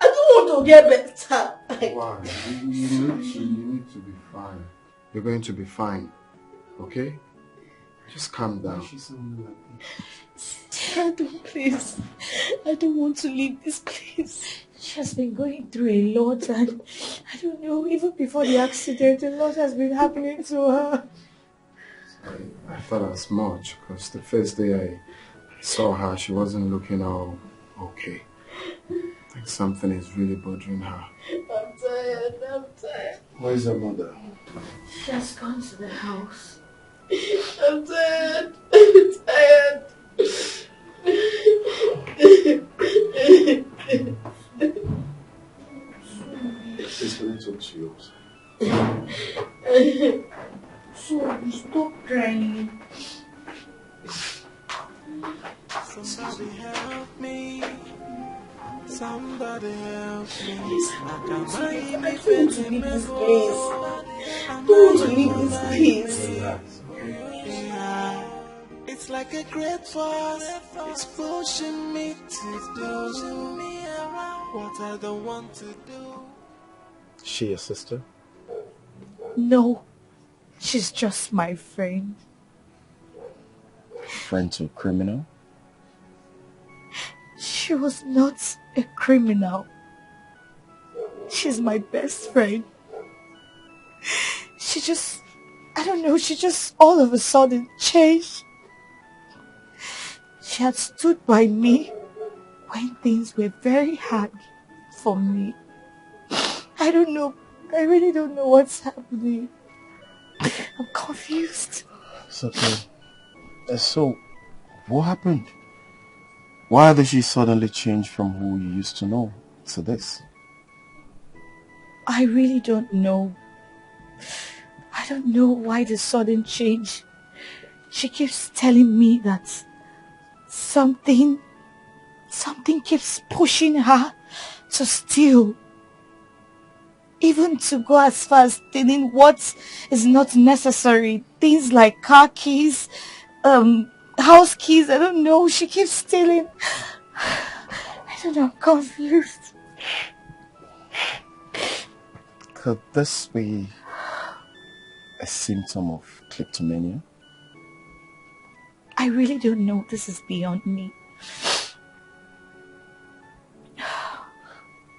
I don't want to get better. Why? You need to be fine. You're going to be fine. Okay? Just calm down. Dad, please. I don't want to leave this place. She has been going through a lot, and I don't know, even before the accident, a lot has been happening to her. I thought as much, because the first day I saw her, she wasn't looking all okay. Like something is really bothering her. I'm tired. Where's her mother? She has gone to the house. I'm tired. Please, let me talk to you. So, stop crying. Somebody help me. Somebody help me. I don't want to leave this place. I don't want to leave this place. It's like a great force. It's pushing me to do what I don't want to do. Is she your sister? No, she's just my friend. Friend to a criminal? She was not a criminal. She's my best friend. I don't know, she just all of a sudden changed. She had stood by me when things were very hard for me. I don't know. I really don't know what's happening. I'm confused. It's okay. So, what happened? Why did she suddenly change from who you used to know to this? I really don't know. I don't know why the sudden change. She keeps telling me that something keeps pushing her to steal. Even to go as far as stealing what is not necessary. Things like car keys, house keys, I don't know. She keeps stealing. I don't know, I'm confused. Could this be a symptom of kleptomania? I really don't know. This is beyond me.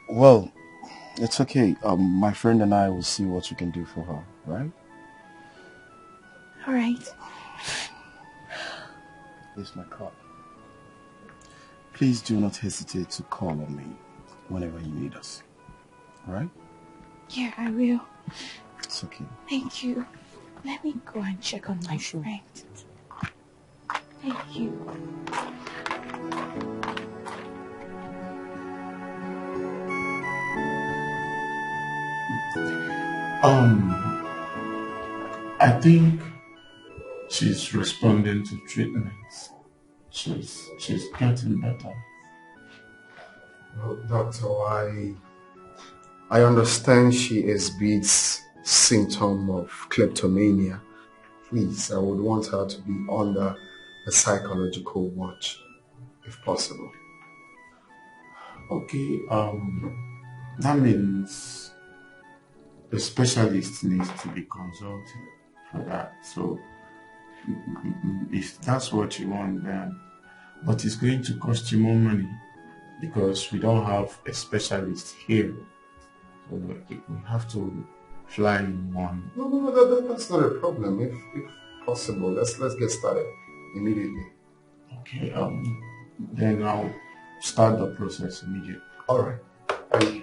Well, it's okay. My friend and I will see what we can do for her, right? All right. Here's my card. Please do not hesitate to call on me whenever you need us. All right? Yeah, I will. It's okay. Thank you. Let me go and check on my friend. Thank you. I think she's responding to treatments. She's getting better. Well, Doctor, I understand she exhibits symptom of kleptomania. Please, I would want her to be under a psychological watch, if possible. Okay, that means a specialist needs to be consulted for that. So if that's what you want, then, but it's going to cost you more money because we don't have a specialist here. So we have to fly in one. No, that's not a problem. If possible, let's get started immediately. Okay, then I'll start the process immediately. All right. Thank you.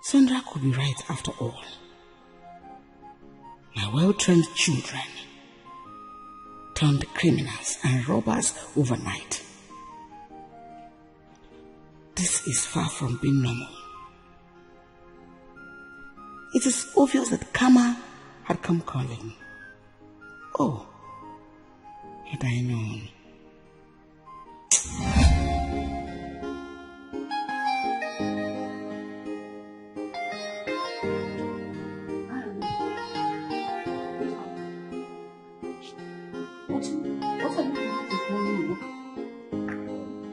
Sandra could be right after all. My well-trained children turned criminals and robbers overnight. This is far from being normal. It is obvious that karma had come calling. Oh, had I known.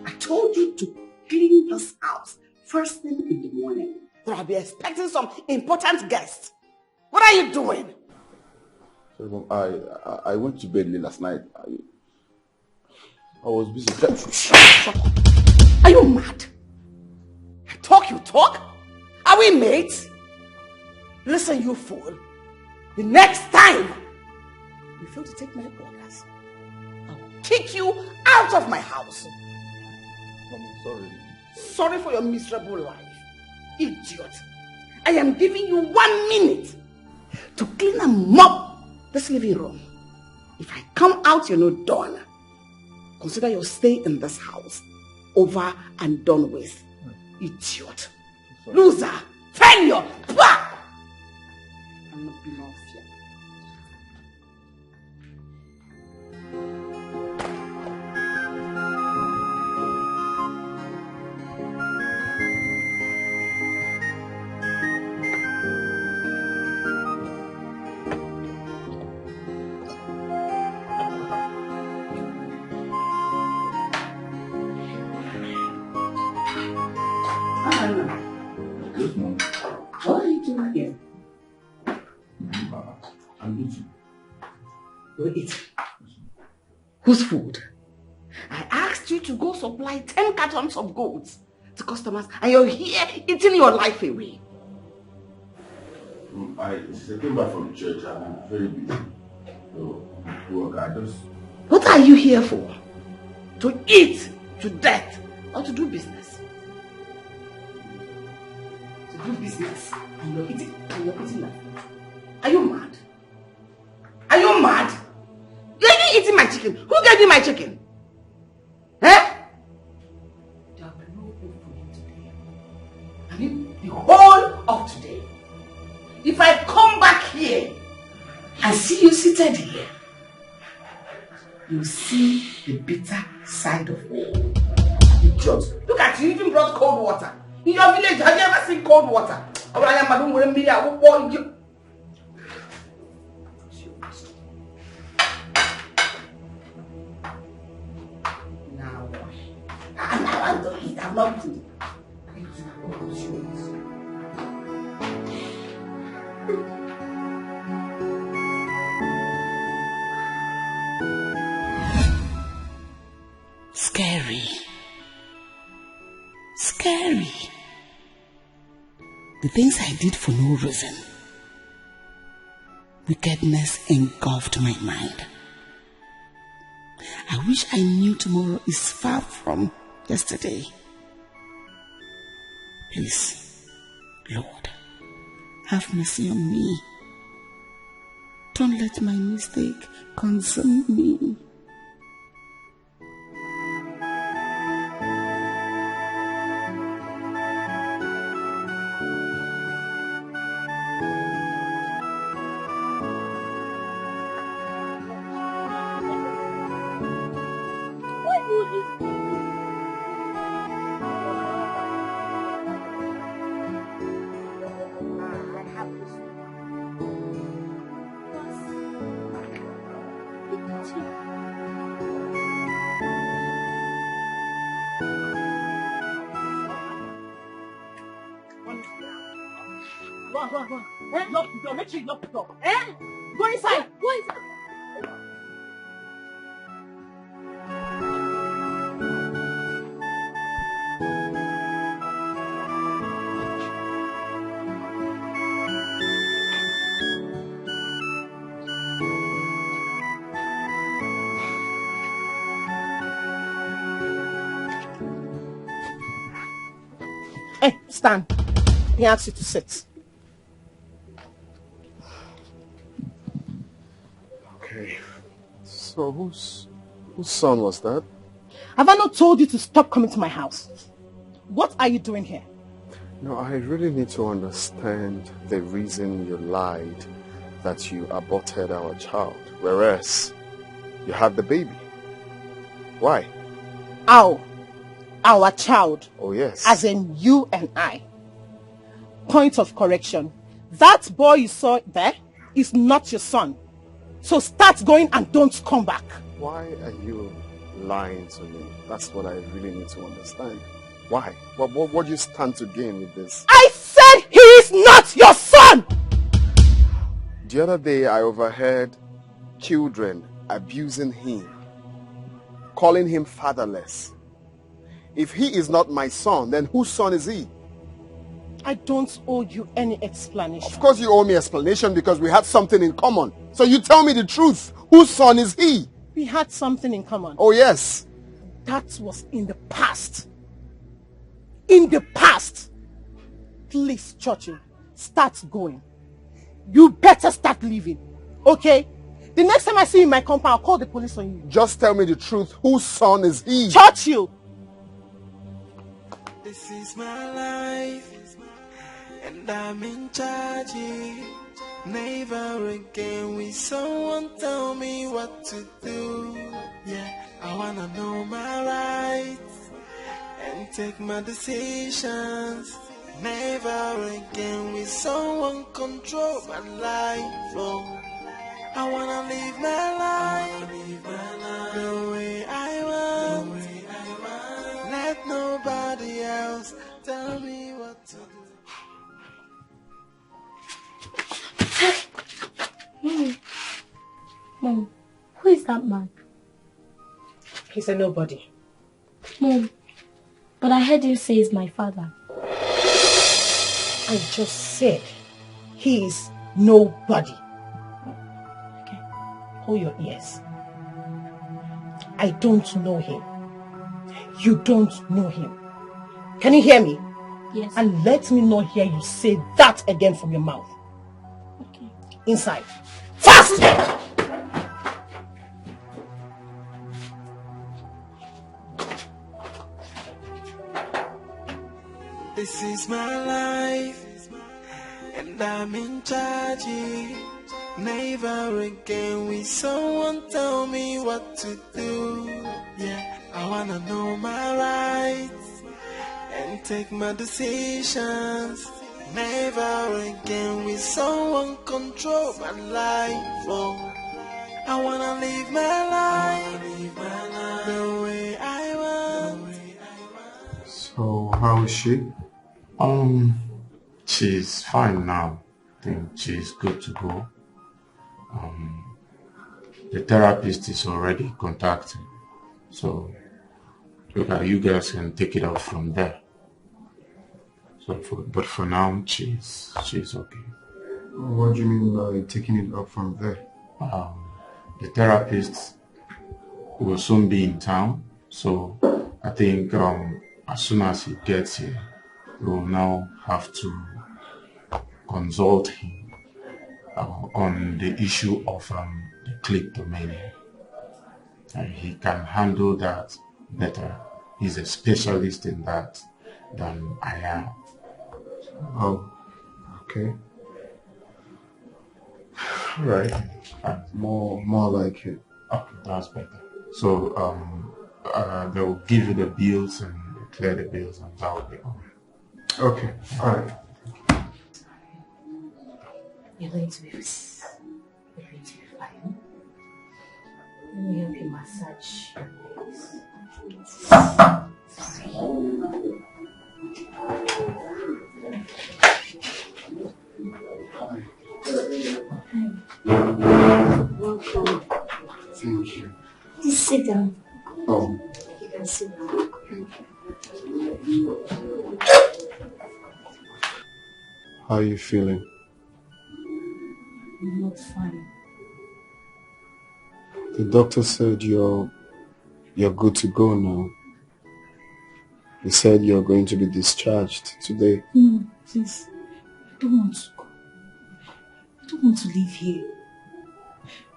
I told you to clean this house first thing in the morning. I'll be expecting some important guests. What are you doing? Sorry, Mom, I went to bed late last night. I was busy. Shut up. Are you mad? I talk, you talk? Are we mates? Listen, you fool. The next time you fail to take my orders, I will kick you out of my house. Mommy, sorry. Sorry for your miserable life. Idiot. I am giving you 1 minute to clean and mop this living room. If I come out, you're not done. Consider your stay in this house over and done with. Idiot. Loser. Failure. Bah! I'm not belong here. What are you doing here? I'm eating. You're eating? Whose food? I asked you to go supply 10 cartons of goats to customers and you're here eating your life away. Since I came back from church, I've been very busy. So, work, I just... What are you here for? To eat to death or to do business? To do business and you're eating that food. Are you mad? Are you mad? You're even eating my chicken. Who gave you my chicken? Eh? There will be no hope for you today. I mean, the whole of today. If I come back here and see you seated here, you see the bitter side of me. Idiot. Look at you, you even brought cold water. In your village, have you ever seen cold water? Now, I'm not eat. I'm not food. Scary. Scary. The things I did for no reason. Wickedness engulfed my mind. I wish I knew tomorrow is far from yesterday. Please, Lord, have mercy on me. Don't let my mistake consume me. Go. Eh? Lock the door. Make sure you lock the door. Eh? Go inside. Go inside. Hey, stand. He asks you to sit. Okay. So whose son was that? Have I not told you to stop coming to my house? What are you doing here? No, I really need to understand the reason you lied that you aborted our child, whereas you had the baby. Why? Our child. Oh, yes. As in you and I. Point of correction. That boy you saw there is not your son. So start going and don't come back. Why are you lying to me? That's what I really need to understand. Why? What do you stand to gain with this? I said he is not your son! The other day I overheard children abusing him, calling him fatherless. If he is not my son, then whose son is he? I don't owe you any explanation. Of course you owe me explanation because we have something in common. So you tell me the truth. Whose son is he? we had something in common. Oh, yes. That was in the past. In the past. Please, Churchill, start going. You better start leaving. Okay? The next time I see you in my compound, I'll call the police on you. Just tell me the truth. Whose son is he? Churchill! This is my life, and I'm in charge. Never again will someone tell me what to do. Yeah, I wanna know my rights and take my decisions. Never again will someone control my life. Oh, I wanna live my life the way I want. Let nobody else tell me what to do. Mom, who is that man? He's a nobody. Mom, but I heard you say he's my father. I just said he is nobody. Okay, hold your ears. I don't know him. You don't know him. Can you hear me? Yes. And let me not hear you say that again from your mouth. Okay. Inside. Fast! This is my life, and I'm in charge. Never again will someone tell me what to do. Yeah, I wanna know my rights and take my decisions. Never again will someone control my life. Oh, I wanna live my life the way I want. So how is she? She's fine now. I think she's good to go. The therapist is already contacted, so you guys can take it out from there. So, but for now, she's okay. What do you mean by taking it up from there? The therapist will soon be in town, so I think as soon as he gets here, we will now have to consult him on the issue of the kleptomania. And he can handle that better. He's a specialist in that than I am. Oh, okay. Right. More like it. Okay, that's better. So they'll give you the bills and clear the bills, and that will be all. Okay, all right. You're going to be fine. Let me help you massage your legs. Welcome. Thank you. Just sit down. Oh. You can sit down. How are you feeling? I'm not fine. The doctor said you're good to go now. He said you're going to be discharged today. No, please. I don't want to go. I don't want to live here.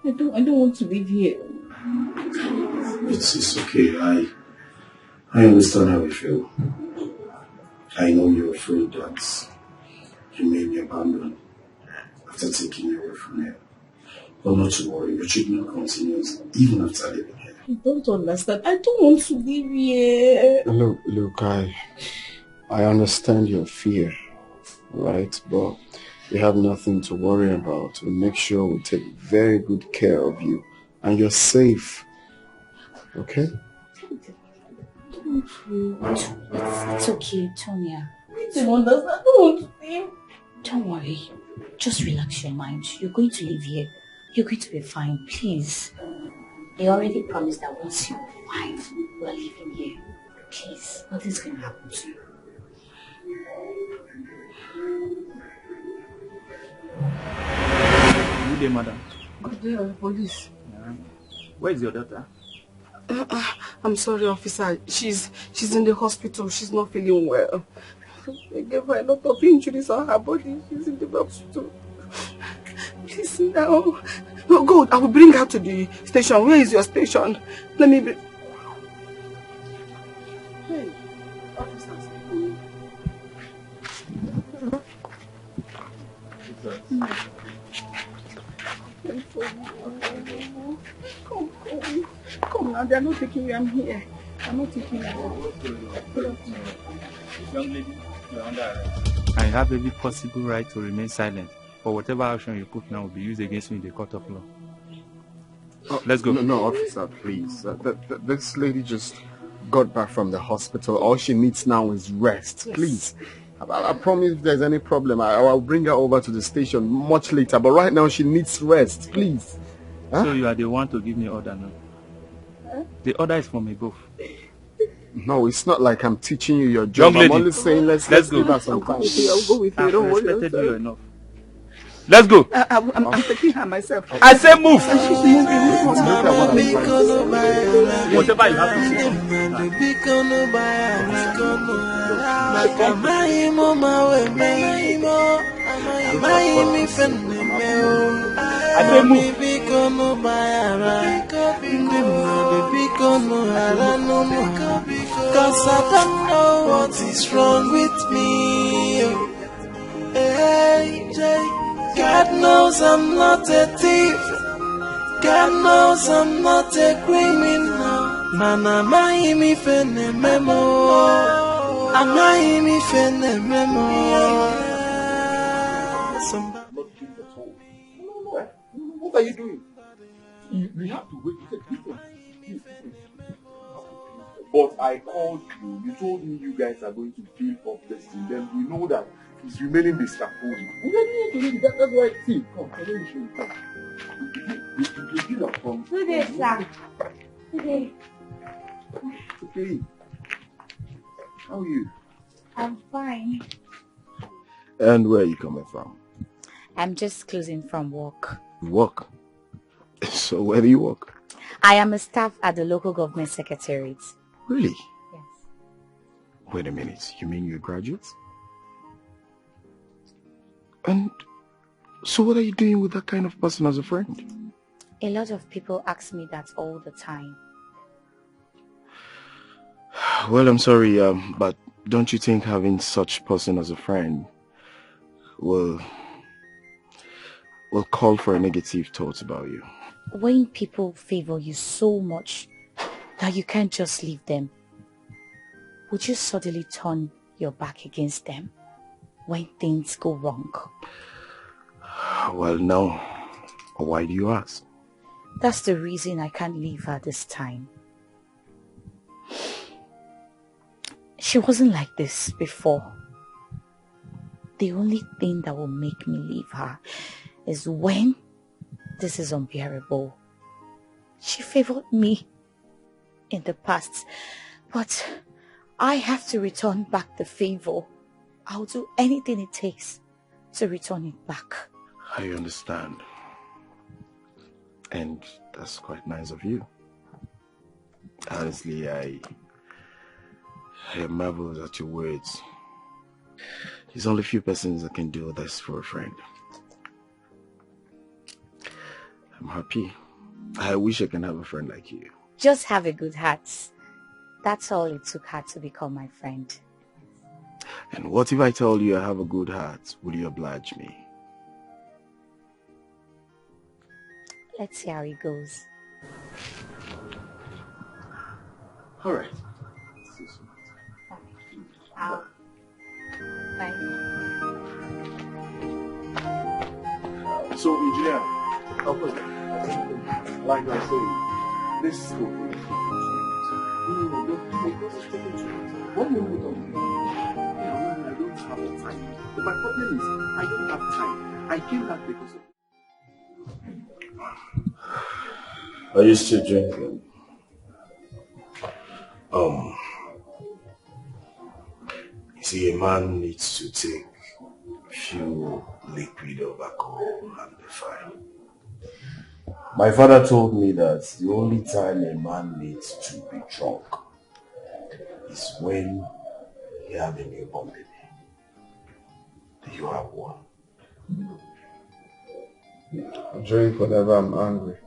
I don't want to live here. It's okay. I understand how you feel. I know you're afraid that you may be abandoned after taking you away from here. But not to worry, your treatment continues even after living here. You don't understand. I don't want to live here. Look, I understand your fear, right? But you have nothing to worry about. We'll make sure we take very good care of you and you're safe. Okay? It's okay, Tonya. I don't understand. I don't want to live. Don't worry. Just relax your mind. You're going to live here. You're going to be fine, please. They already promised that once you're fine, we're living here. Please, nothing's going to happen to you. Good day, madam. Good day, police. Where is your daughter? I'm sorry, officer. She's in the hospital. She's not feeling well. They gave her a lot of injuries on her body. She's in the hospital. Please now. No, good. I will bring her to the station. Where is your station? Let me bring... Hey, officers. Come now, they're not taking you. I'm here. I'm not taking you. Young lady, you're under arrest. I have every possible right to remain silent. For whatever action you put now will be used against me in the court of law. Oh, let's go. No, officer, please. This lady just got back from the hospital. All she needs now is rest. Yes. Please. I promise if there's any problem, I'll bring her over to the station much later. But right now she needs rest. Please. Huh? So you are the one to give me order now? Huh? The order is from above. No, it's not like I'm teaching you your job. I'm only saying let's go. I'll go with you. I'll go with you. I've respected you enough. Let's go. I'm taking her myself. I say move. Whatever you have to say. I say move. Cause I don't know what is wrong with me. Hey, God knows I'm not a thief. God knows I'm not a criminal. Mana maimi fene memo. Amaimi fene memo. What are you doing? We have to wait. But I called you. You told me you guys are going to fill up this thing. Then we know that it's remaining the scaffolding. We don't need to leave. That's why I see. Come, let me show you. Come. You feel up from. Good day, sir. Good day. Okay. How are you? I'm fine. And where are you coming from? I'm just closing from work. Work? So where do you work? I am a staff at the local government secretariat. Really? Yes. Wait a minute. You mean you're a graduate? And so what are you doing with that kind of person as a friend? A lot of people ask me that all the time. Well, I'm sorry, but don't you think having such person as a friend will call for a negative thought about you? When people favor you so much that you can't just leave them, would you suddenly turn your back against them when things go wrong? Well, no. Why do you ask? That's the reason I can't leave her this time. She wasn't like this before. The only thing that will make me leave her is when this is unbearable. She favored me in the past, but I have to return back the favor. I'll do anything it takes to return it back. I understand. And that's quite nice of you. Honestly, I marvel at your words. There's only few persons that can do this for a friend. I'm happy. I wish I can have a friend like you. Just have a good heart. That's all it took her to become my friend. And what if I told you I have a good heart? Would you oblige me? Let's see how it goes. All right. Bye. So, engineer, like I say, this is what we do. What will we do? I don't have the time. But my problem is, I don't have time. I came back because of... Are you still drinking? You see, a man needs to take a few liquid of alcohol and be fine. My father told me that the only time a man needs to be drunk is when he has a newborn baby. Do you have one? I drink whenever I'm angry.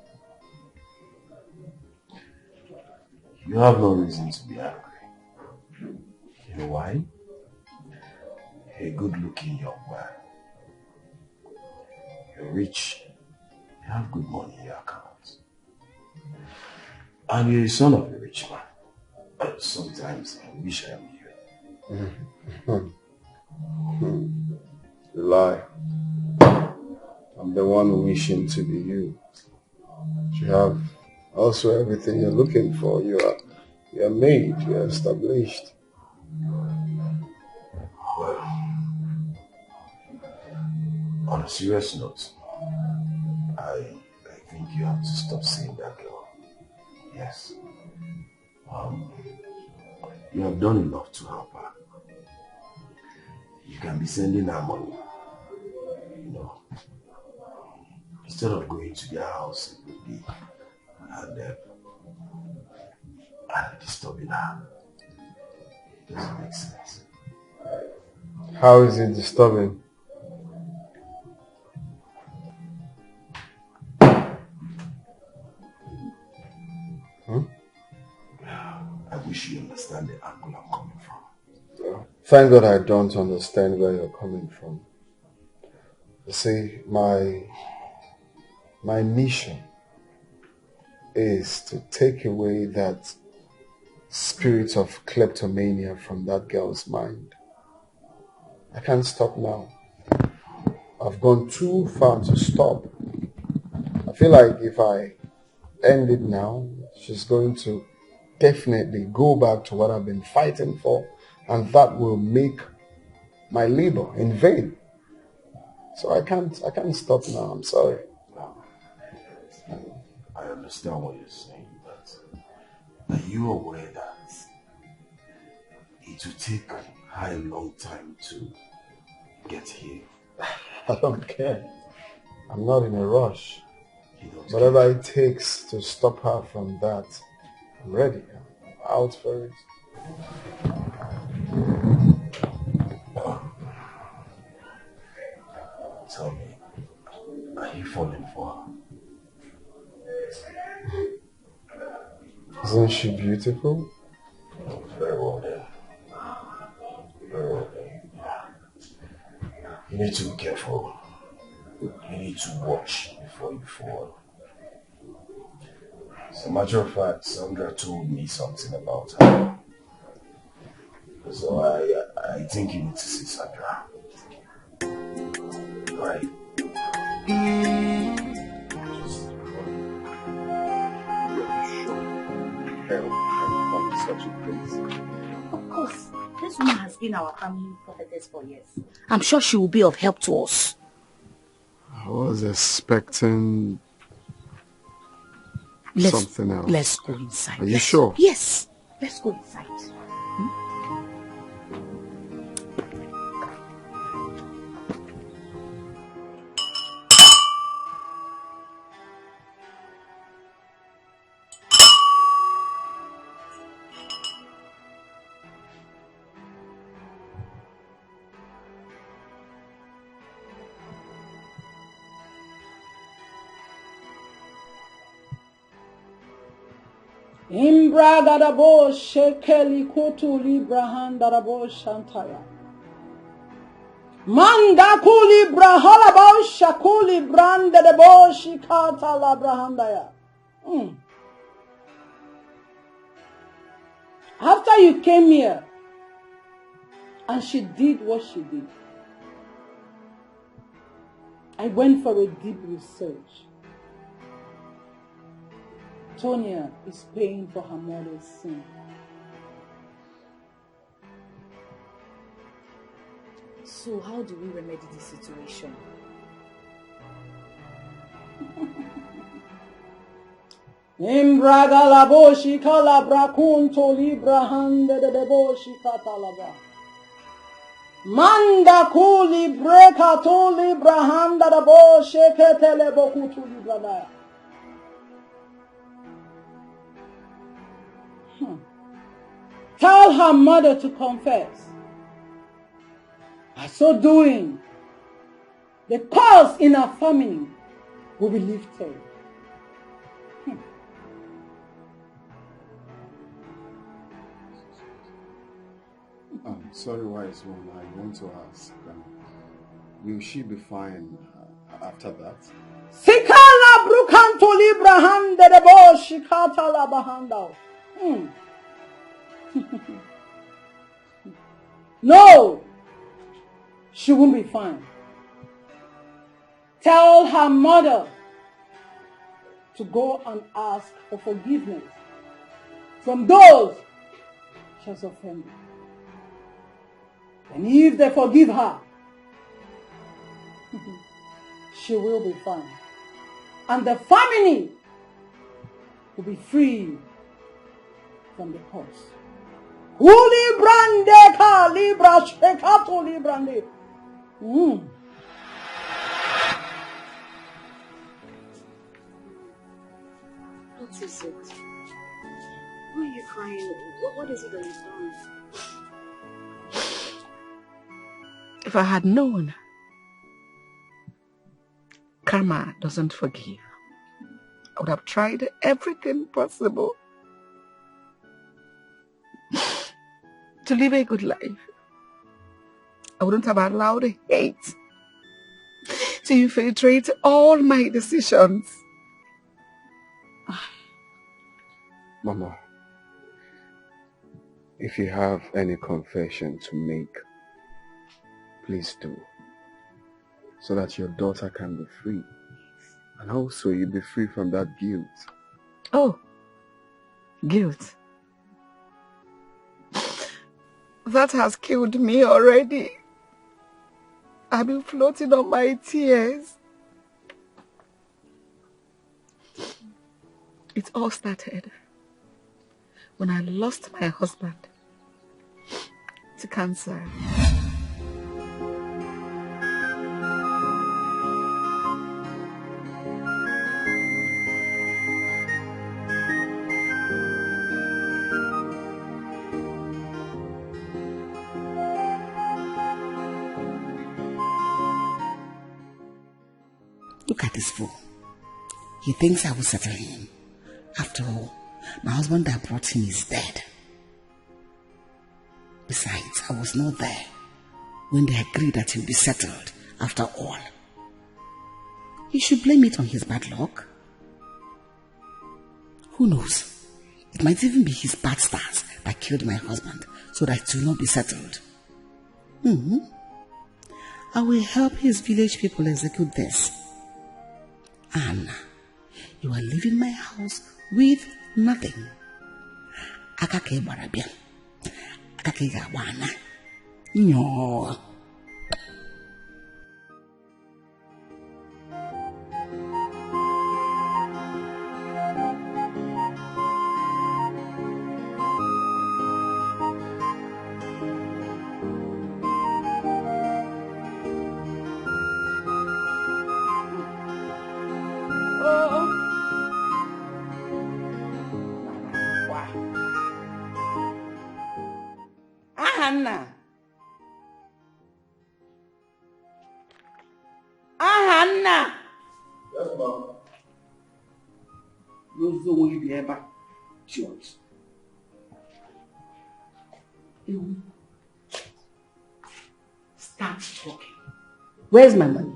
You have no reason to be angry. You know why? You're a good-looking young man. You're rich. You have good money in your account. And you're the son of a rich man. But sometimes I wish I am you. You lie. I'm the one wishing to be you. You have also everything you're looking for. You are made, you are established. Well, on a serious note, I think you have to stop seeing that girl. Yes. You have done enough to help her. You can be sending her money. You know, instead of going to their house, it would be and disturbing her. It doesn't make sense. How is it disturbing? I wish you understand the angle I'm coming from. Thank God I don't understand where you're coming from. You see, my mission is to take away that spirit of kleptomania from that girl's mind. I can't stop now. I've gone too far to stop. I feel like if I end it now, she's going to definitely go back to what I've been fighting for, and that will make my labor in vain. So I can't stop now. I'm sorry. I understand what you're saying, but are you aware that it will take her a long time to get here? I don't care. I'm not in a rush. Whatever it takes to stop her from that, I'm ready. I'm out for it. Tell me, are you falling for her? Isn't she beautiful? Very well then. Very well then. You need to be careful. You need to watch before you fall. As a matter of fact, Sandra told me something about her. So I think you need to see Sandra. Right? Such a place. Of course, this woman has been our family prophetess for years. I'm sure she will be of help to us. I was expecting something else. Let's go inside. Are you sure? Yes. Let's go inside. Imbra darabo shekeli kutu librahan darabo shantaya. Manda kuli brahalabo shakuli brande debo shikata la brahandaya. After you came here and she did what she did, I went for a deep research. Tonya is paying for her mother's sin. So how do we remedy the situation? Imbraga la boshi calabra kunto libra hande de boshi catalabra. Manda kuli breka to libra handa da boshi ketele bokutu libra daya. Tell her mother to confess. By so doing, the curse in her family will be lifted. Sorry, wise one. I want to ask, will she be fine after that? Sikala brukanto libra hande de bo shikata la bahanda. No, she won't be fine. Tell her mother to go and ask for forgiveness from those she has offended. And if they forgive her, she will be fine. And the family will be free from the curse. Uli brande ka libra shekato librande. What is it? Why are you crying? What is it that you've done? If I had known, karma doesn't forgive, I would have tried everything possible to live a good life. I wouldn't have allowed hate to infiltrate all my decisions. Mama, if you have any confession to make, please do, so that your daughter can be free. And also you'll be free from that guilt. Oh, guilt. That has killed me already. I've been floating on my tears. It all started when I lost my husband to cancer. Look at this fool. He thinks I will settle him. After all, my husband that brought him is dead. Besides, I was not there when they agreed that he'll be settled after all. He should blame it on his bad luck. Who knows? It might even be his bad stars that killed my husband so that it will not be settled. I will help his village people execute this. Anna, you are leaving my house with nothing. Akake barabian. Akake gawana. No. Anna. Anna. Yes, ma'am. Those who will be ever church. Start talking. Where's my money?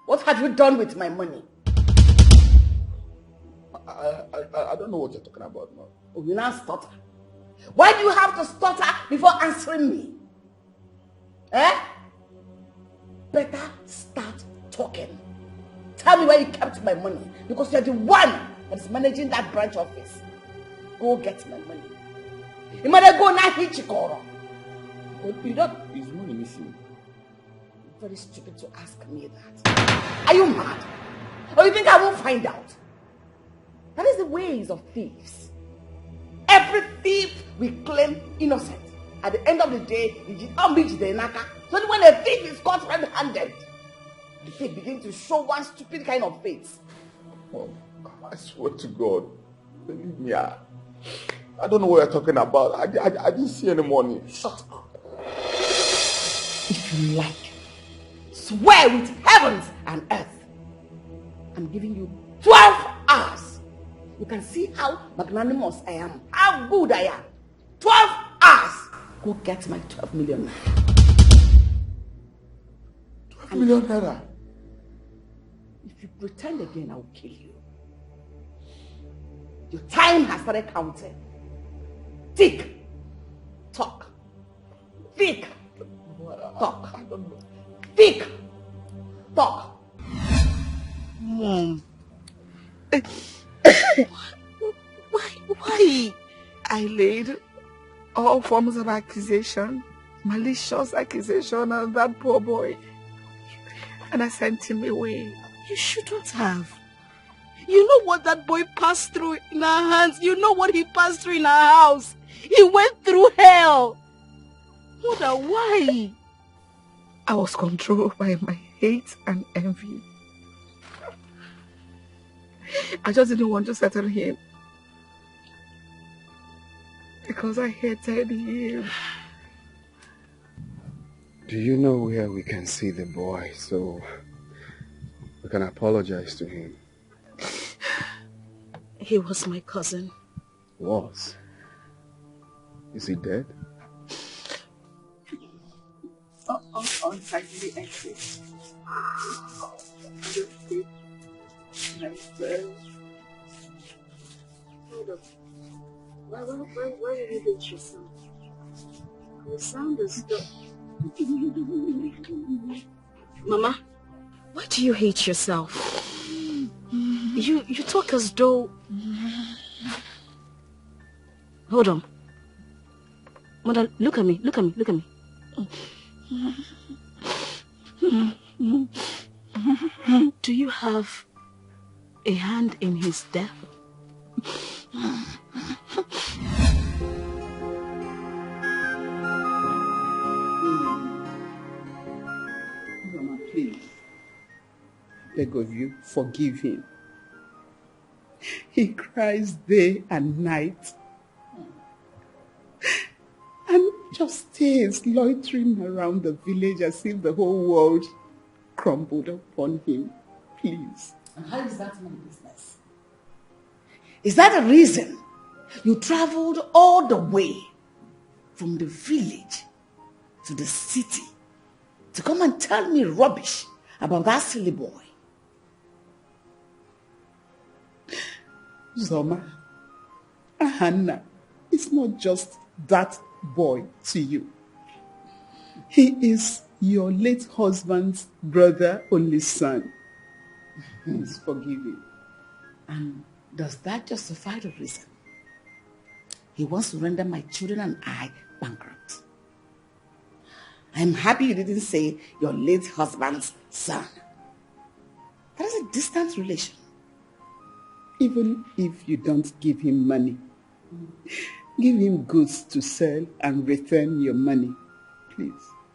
What have you done with my money? I don't know what you're talking about, ma'am. Oh, you now stutter. Why do you have to stutter before answering me? Better start talking. Tell me where you kept my money, because you're the one that is managing that branch office. Go get my money. You might go now hit Chikoro. You don't. Is money missing? Very stupid to ask me that. Are you mad? Or you think I won't find out? That is the ways of thieves. Every thief we claim innocent. At the end of the day, so when a thief is caught red-handed, the thief begins to show one stupid kind of face. Oh, I swear to God, believe me. I don't know what you're talking about. I didn't see any money. Shut up. If you like, swear with heavens and earth. I'm giving you 12 hours. You can see how magnanimous I am, how good I am. 12 hours. Go get my 12 million naira. 12 million naira? If you pretend again, I will kill you. Your time has started counting. Tick. Talk. Tick. Talk. I don't know. Tick. Talk. Mom. Why I laid all forms of accusation, malicious accusation on that poor boy, and I sent him away. You shouldn't have. You know what that boy passed through in our hands. You know what he passed through in our house. He went through hell. Mother, why? I was controlled by my hate and envy. I just didn't want to settle him. Because I hated him. Do you know where we can see the boy so we can apologize to him? He was my cousin. Was? Is he dead? Untimely exit. Hold up. Why did you hate yourself? The sound is still... Mama, why do you hate yourself? You talk as though... Hold on. Mother, look at me. Do you have a hand in his death? Mama, please. Beg of you, forgive him. He cries day and night. And just stays loitering around the village as if the whole world crumbled upon him. Please. And how is that my business? Is that the reason you traveled all the way from the village to the city to come and tell me rubbish about that silly boy? Zoma, Hannah, it's not just that boy to you. He is your late husband's brother, only son. Please forgive him. And does that justify the reason he wants to render my children and I bankrupt? I'm happy you didn't say your late husband's son. That is a distant relation. Even if you don't give him money, give him goods to sell and return your money, please.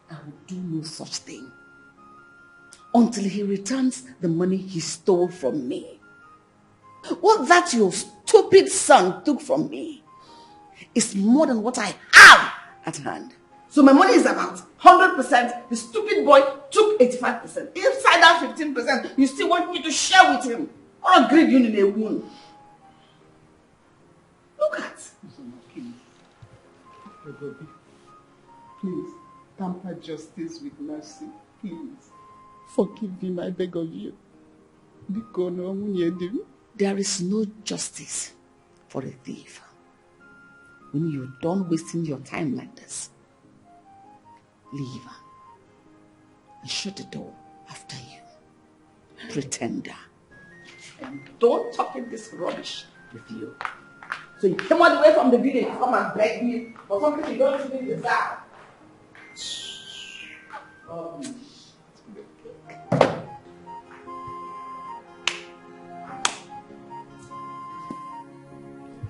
I will do no such thing until he returns the money he stole from me. What that your stupid son took from me is more than what I have at hand. So my money is about 100%. The stupid boy took 85%. Inside that 15%, you still want me to share with him. What a greed you in a wound. Look at. Please, tamper justice with mercy. Please. Forgive him, I beg of you. There is no justice for a thief. When you're done wasting your time like this, leave and shut the door after you. Pretender. And don't talk in this rubbish with you. So you came all the way from the village to come and beg me for something you don't even deserve. Rubbish.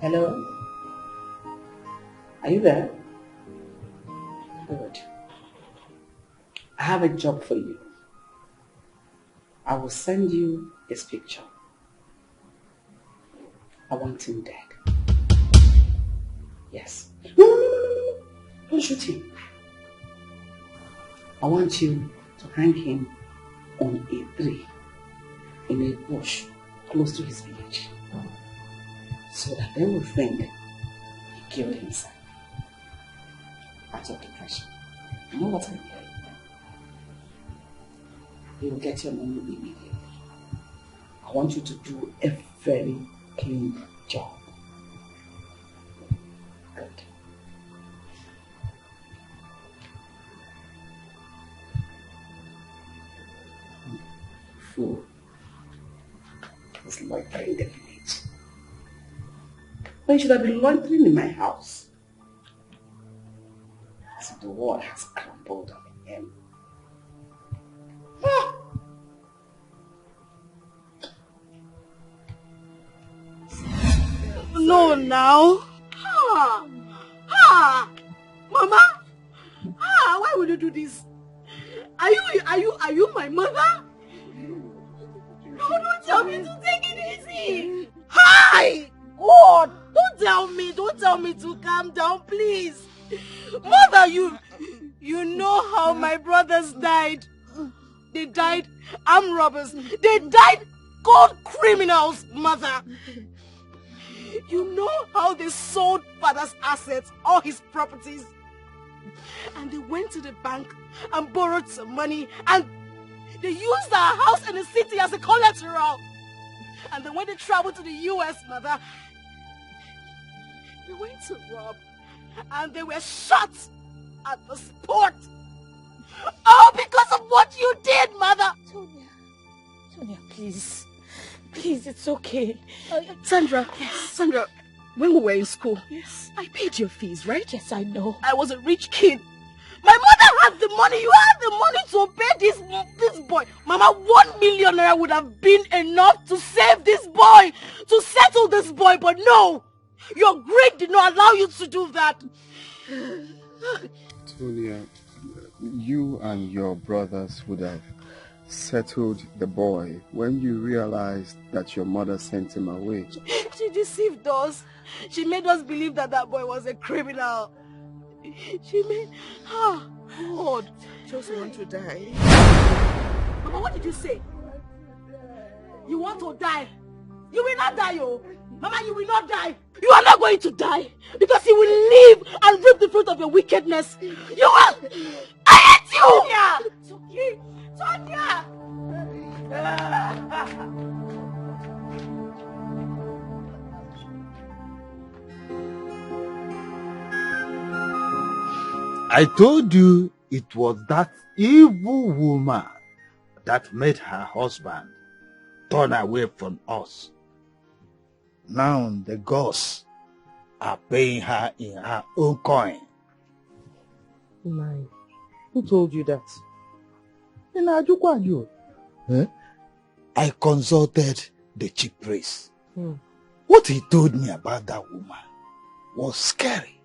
Hello? Are you there? Good. I have a job for you. I will send you his picture. I want him dead. Yes. No. Don't shoot him. I want you to hang him on a tree in a bush close to his village, so that they will think he killed himself out of depression. You know what I'm hearing? You will get your money immediately. I want you to do a very clean job. Good. Fool. It's loitering in the village. When should I be loitering in my house? So the wall has crumbled on him. No, now. Mama. Why would you do this? Are you my mother? No, don't tell me to take it easy. Hi! God, don't tell me to calm down, please. Mother, you know how my brothers died. They died armed robbers. They died cold criminals, mother. You know how they sold father's assets, all his properties. And they went to the bank and borrowed some money, and they used our house in the city as a collateral. And then when they traveled to the US, mother, they went to rob, and they were shot at the spot. All because of what you did, mother. Sonia, please. Please, it's okay. Sandra, Sandra, when we were in school, I paid your fees, right? Yes, I know. I was a rich kid. My mother had the money. You had the money to pay this boy. Mama, 1 million naira would have been enough to save this boy, to settle this boy. But no, your greed did not allow you to do that. Tonia, you and your brothers would have settled the boy when you realized that your mother sent him away. She deceived us. She made us believe that that boy was a criminal. She made... God, just want to die. Mama, what did you say? You want to die? You will not die, oh. Mama, you will not die. You are not going to die, because you will live and reap the fruit of your wickedness. You will... I hate you! Sonia! It's okay. Sonia! I told you it was that evil woman that made her husband turn away from us. Now the gods are paying her in her own coin. Mine. Who told you that? I consulted the chief priest. What he told me about that woman was scary.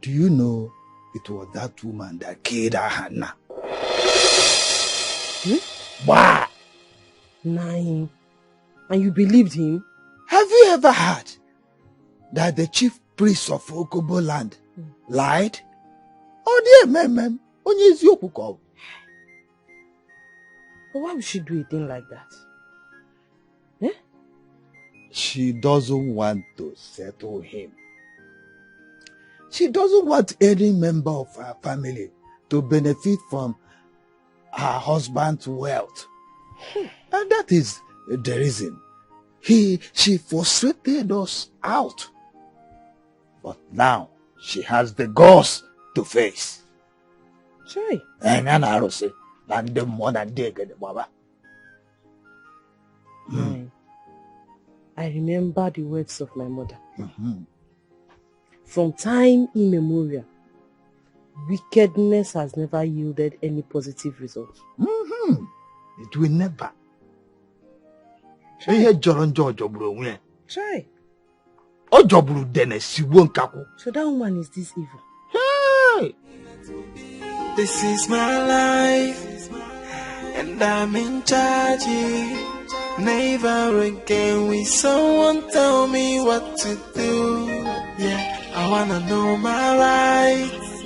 Do you know it was that woman that killed her Hannah? Why? Nine. And you believed him? Have you ever heard that the chief priest of Okobo land lied? Oh dear, ma'am, But why would she do a thing like that? She doesn't want to settle him. She doesn't want any member of her family to benefit from her husband's wealth. And that is the reason she frustrated us out. But now she has the guts to face. Chai. I remember the words of my mother. From time immemorial, wickedness has never yielded any positive result. It will never. Try. So that woman is this evil. Hey! This is my life, and I'm in charge. Never again will someone tell me what to do. Yeah. I wanna know my rights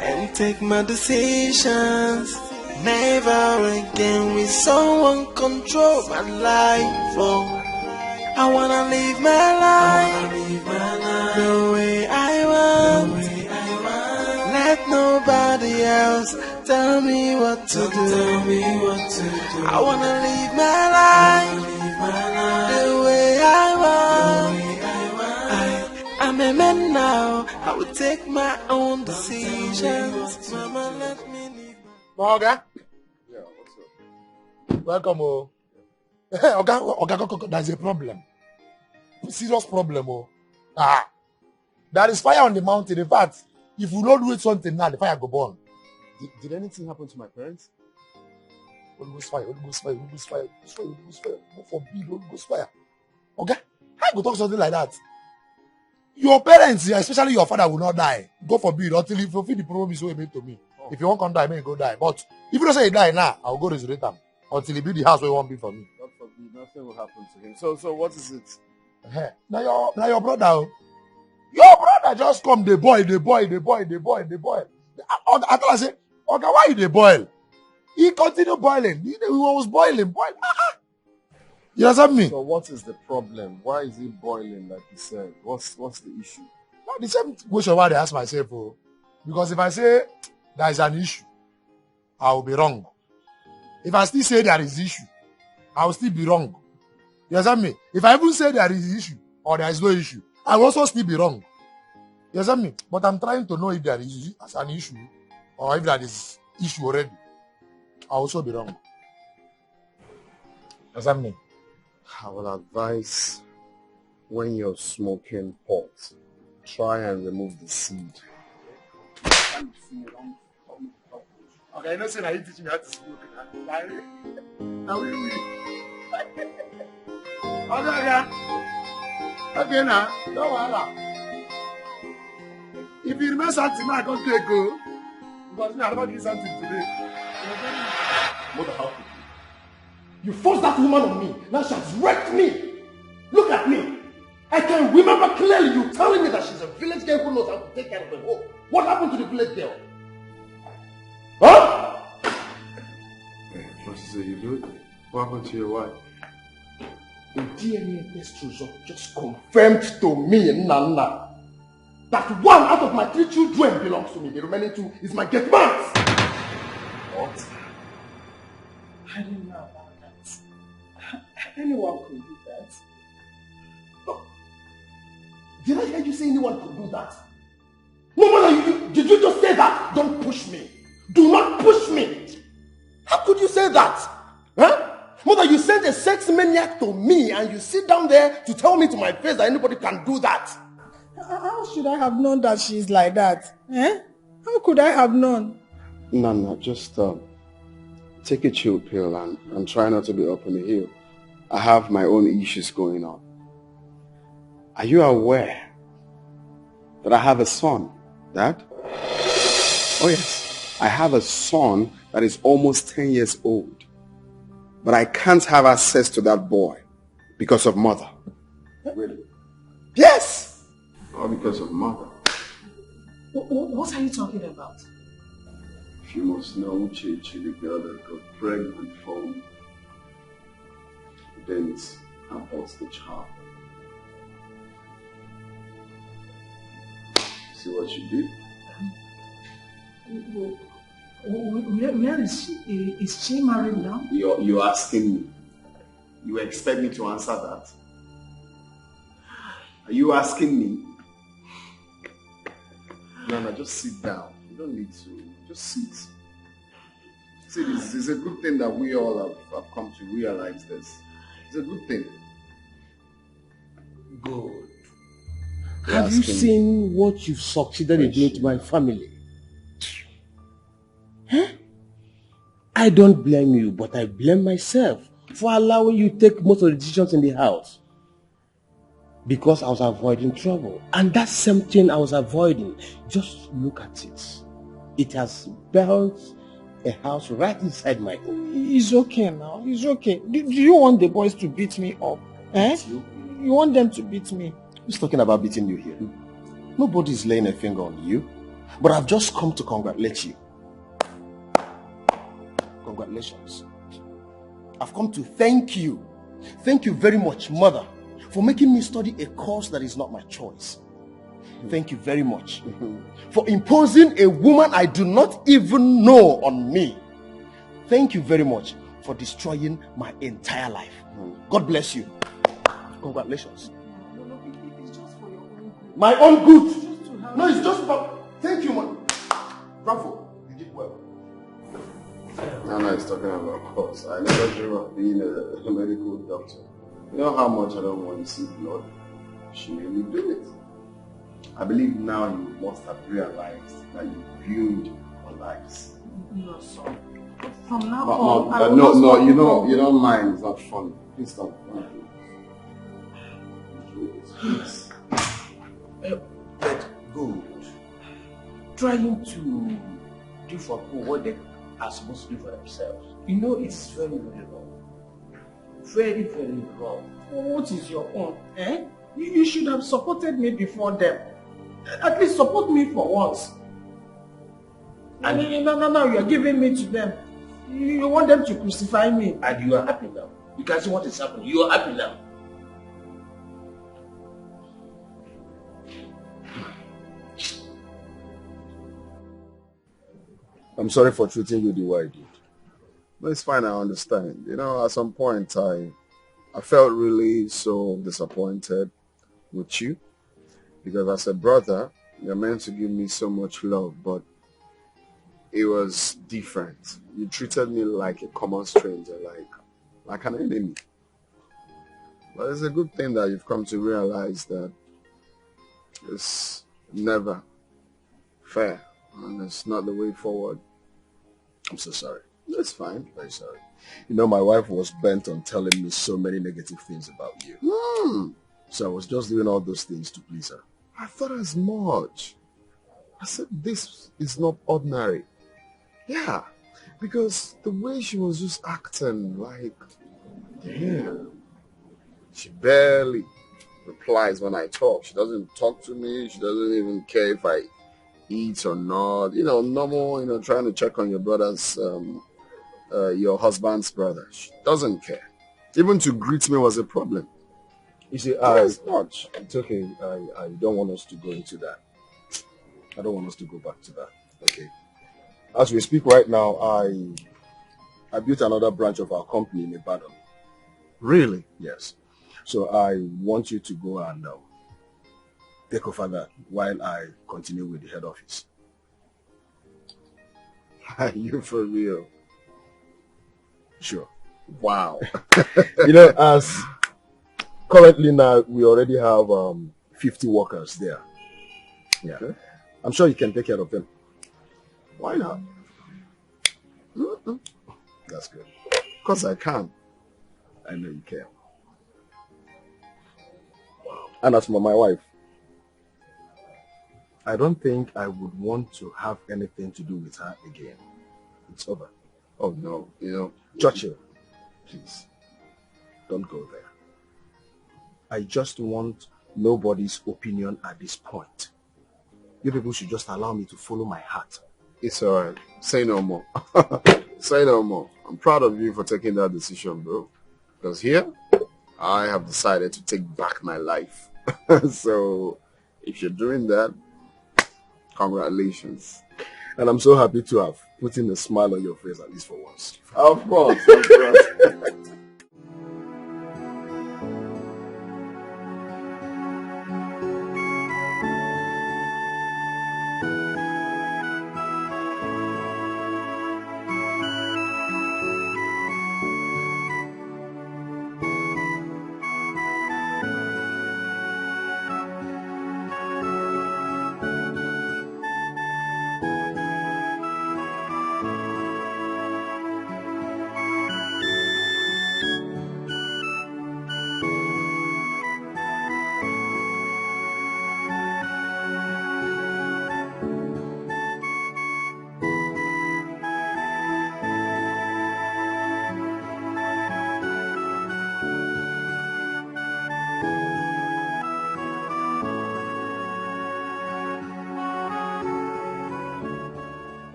and take my decisions. Never again will someone control my life. Oh, I wanna live my life the way I want. Let nobody else tell me what to do. I wanna live my life the way I want. I'm a man now. I will take my own decisions. Mama, let me live. Morgan. Yeah, what's up? Welcome. Oh. Okay, there's a problem. Serious problem. Oh. There is fire on the mountain. In fact, if you don't do something now, the fire go burn. Did anything happen to my parents? Holy Ghost fire, Holy Ghost fire, Holy Ghost fire, Holy Ghost fire, Holy Ghost fire. God forbid, Holy Ghost fire. Okay? How you go talk something like that? Your parents, especially your father, will not die. God forbid, until you fulfill the promise you made to me. Oh. If you won't come die, may go die. But if you don't say he die now, I'll go resurrect him. Until he build the house where he won't be for me. God forbid, nothing will happen to him. So what is it? Now your brother. Your brother just come, they boil. I thought I said, okay, why you they boil? He continued boiling. He was boiling. You understand me? So what is the problem? Why is he boiling like you said? What's the issue? Now the same question why I ask myself, oh, because if I say there is an issue, I will be wrong. If I still say there is issue, I will still be wrong. You understand me? If I even say there is issue or there is no issue, I will also still be wrong. You understand me? But I'm trying to know if there is an issue or if there is issue already. I will also be wrong. You understand me? I will advise when you're smoking pot, try and remove the seed. Okay, I know saying I teach me how to smoke. Okay, now, don't worry. If you remember something, I can't take go. Because me, I never did something today. Mother, how could you? You forced that woman on me. Now she has wrecked me. Look at me. I can remember clearly you telling me that she's a village girl who knows how to take care of her home. What happened to the village girl? Huh? What is it you do? What happened to your wife? The DNA test result just confirmed to me, Nana, that one out of my 3 children belongs to me. The remaining 2 is my get man's. What? I didn't know about that. Anyone could do that. No. Did I hear you say anyone could do that? No, Mother, did you just say that? Don't push me. Do not push me. How could you say that? Huh? Mother, you sent a sex maniac to me and you sit down there to tell me to my face that anybody can do that. How should I have known that she's like that? Eh? How could I have known? Nana, just take a chill pill and try not to be up on the hill. I have my own issues going on. Are you aware that I have a son, Dad? Oh yes, I have a son that is almost 10 years old. But I can't have access to that boy because of mother. Really? Yes! All because of mother. What are you talking about? If you must know, Chichi, the girl that got pregnant from me, then it's aborts the child. See what you did? Where is she? Is she married now? You're asking me. You expect me to answer that? Are you asking me? Nana, just sit down. You don't need to. Just sit. See, this is a good thing that we all have come to realize this. It's a good thing. Good. Have you seen what you've succeeded in doing to my family? Huh? I don't blame you, but I blame myself for allowing you to take most of the decisions in the house. Because I was avoiding trouble. And that same thing I was avoiding, just look at it. It has built a house right inside my home. It's okay now. It's okay. Do you want the boys to beat me up? Eh? You want them to beat me? Who's talking about beating you here? Nobody's laying a finger on you. But I've just come to congratulate you. Congratulations. I've come to thank you. Thank you very much, Mother, for making me study a course that is not my choice. Thank you very much for imposing a woman I do not even know on me. Thank you very much for destroying my entire life. God bless you. Congratulations. It's just for your own good. My own good? No, it's just for... Thank you, man. Bravo. You did well. Nana is talking about course. I never dream of being a medical doctor. You know how much I don't want to see blood? She made me do it. I believe now you must have realized that you ruined our lives. No, son. From now No, on, you don't mind. It's not funny. Please stop. Please. But good. Trying to do for people what they are supposed to do for themselves. You know it's very, very wrong. Very, very wrong. What is your own? Eh? You should have supported me before them. At least support me for once. And now you are giving me to them. You want them to crucify me. And you are happy now. You can see what is happening. You are happy now. I'm sorry for treating you the way I did. But it's fine, I understand. You know, at some point I felt really so disappointed with you. Because as a brother, you're meant to give me so much love, but it was different. You treated me like a common stranger, like an enemy. But it's a good thing that you've come to realize that it's never fair and it's not the way forward. I'm so sorry. That's fine. Very sorry. You know, my wife was bent on telling me so many negative things about you. So I was just doing all those things to please her. I thought as much. I said, this is not ordinary. Yeah, because the way she was just acting, like, damn. She barely replies when I talk. She doesn't talk to me. She doesn't even care if I eat or not. You know, normal, trying to check on your brother's, your husband's brother. She doesn't care. Even to greet me was a problem. You see, it's okay. I don't want us to go into that. I don't want us to go back to that. Okay. As we speak right now, I built another branch of our company in Ibadan. Really? Yes. So I want you to go and take over that while I continue with the head office. Are you for real? Sure. Wow. As currently now, we already have 50 workers there. Yeah. Okay. I'm sure you can take care of them. Why not? That's good. Because I can. I know you can. Wow. And as for my wife, I don't think I would want to have anything to do with her again. It's over. Oh no, Churchill, please, don't go there. I just want nobody's opinion at this point. You people should just allow me to follow my heart. It's alright. Say no more. Say no more. I'm proud of you for taking that decision, bro. Because here, I have decided to take back my life. So, if you're doing that, congratulations. And I'm so happy to have put in a smile on your face at least for once. Of course, of course.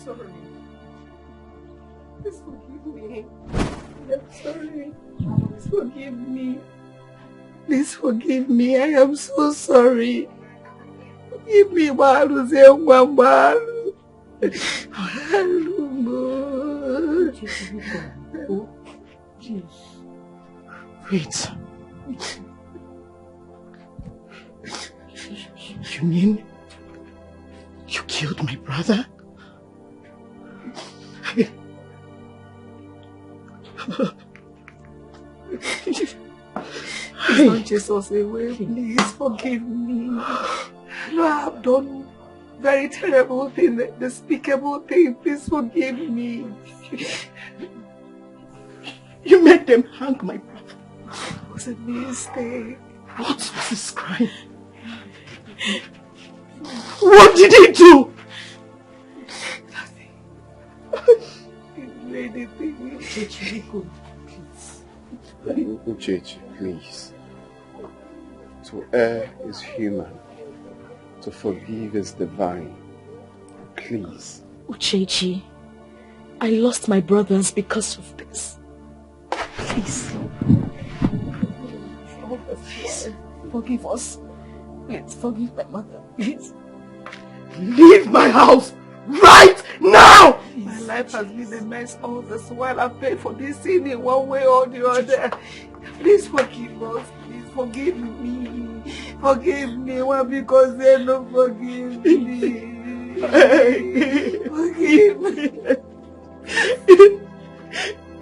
sorry. Please forgive me. I'm sorry. Please forgive me. Please forgive me. I am so sorry. Forgive me, Malu. Wait. You mean you killed my brother? Don't chase us away, please forgive me. No, I have done very terrible thing, despicable thing. Please forgive me. You made them hang my brother. It was a mistake. What was this crime? What did he do? Nothing. He didn't do anything. Uchechi, please. To err is human. To forgive is divine. Please. Uchechi, I lost my brothers because of this. Please. Please. Forgive us. Please forgive my mother. Please. Leave my house right now! My life has been a mess all this while. I've paid for this sin in one way or the other. Please forgive us. Please forgive me. Forgive me. Why? Because they don't forgive me. Forgive me.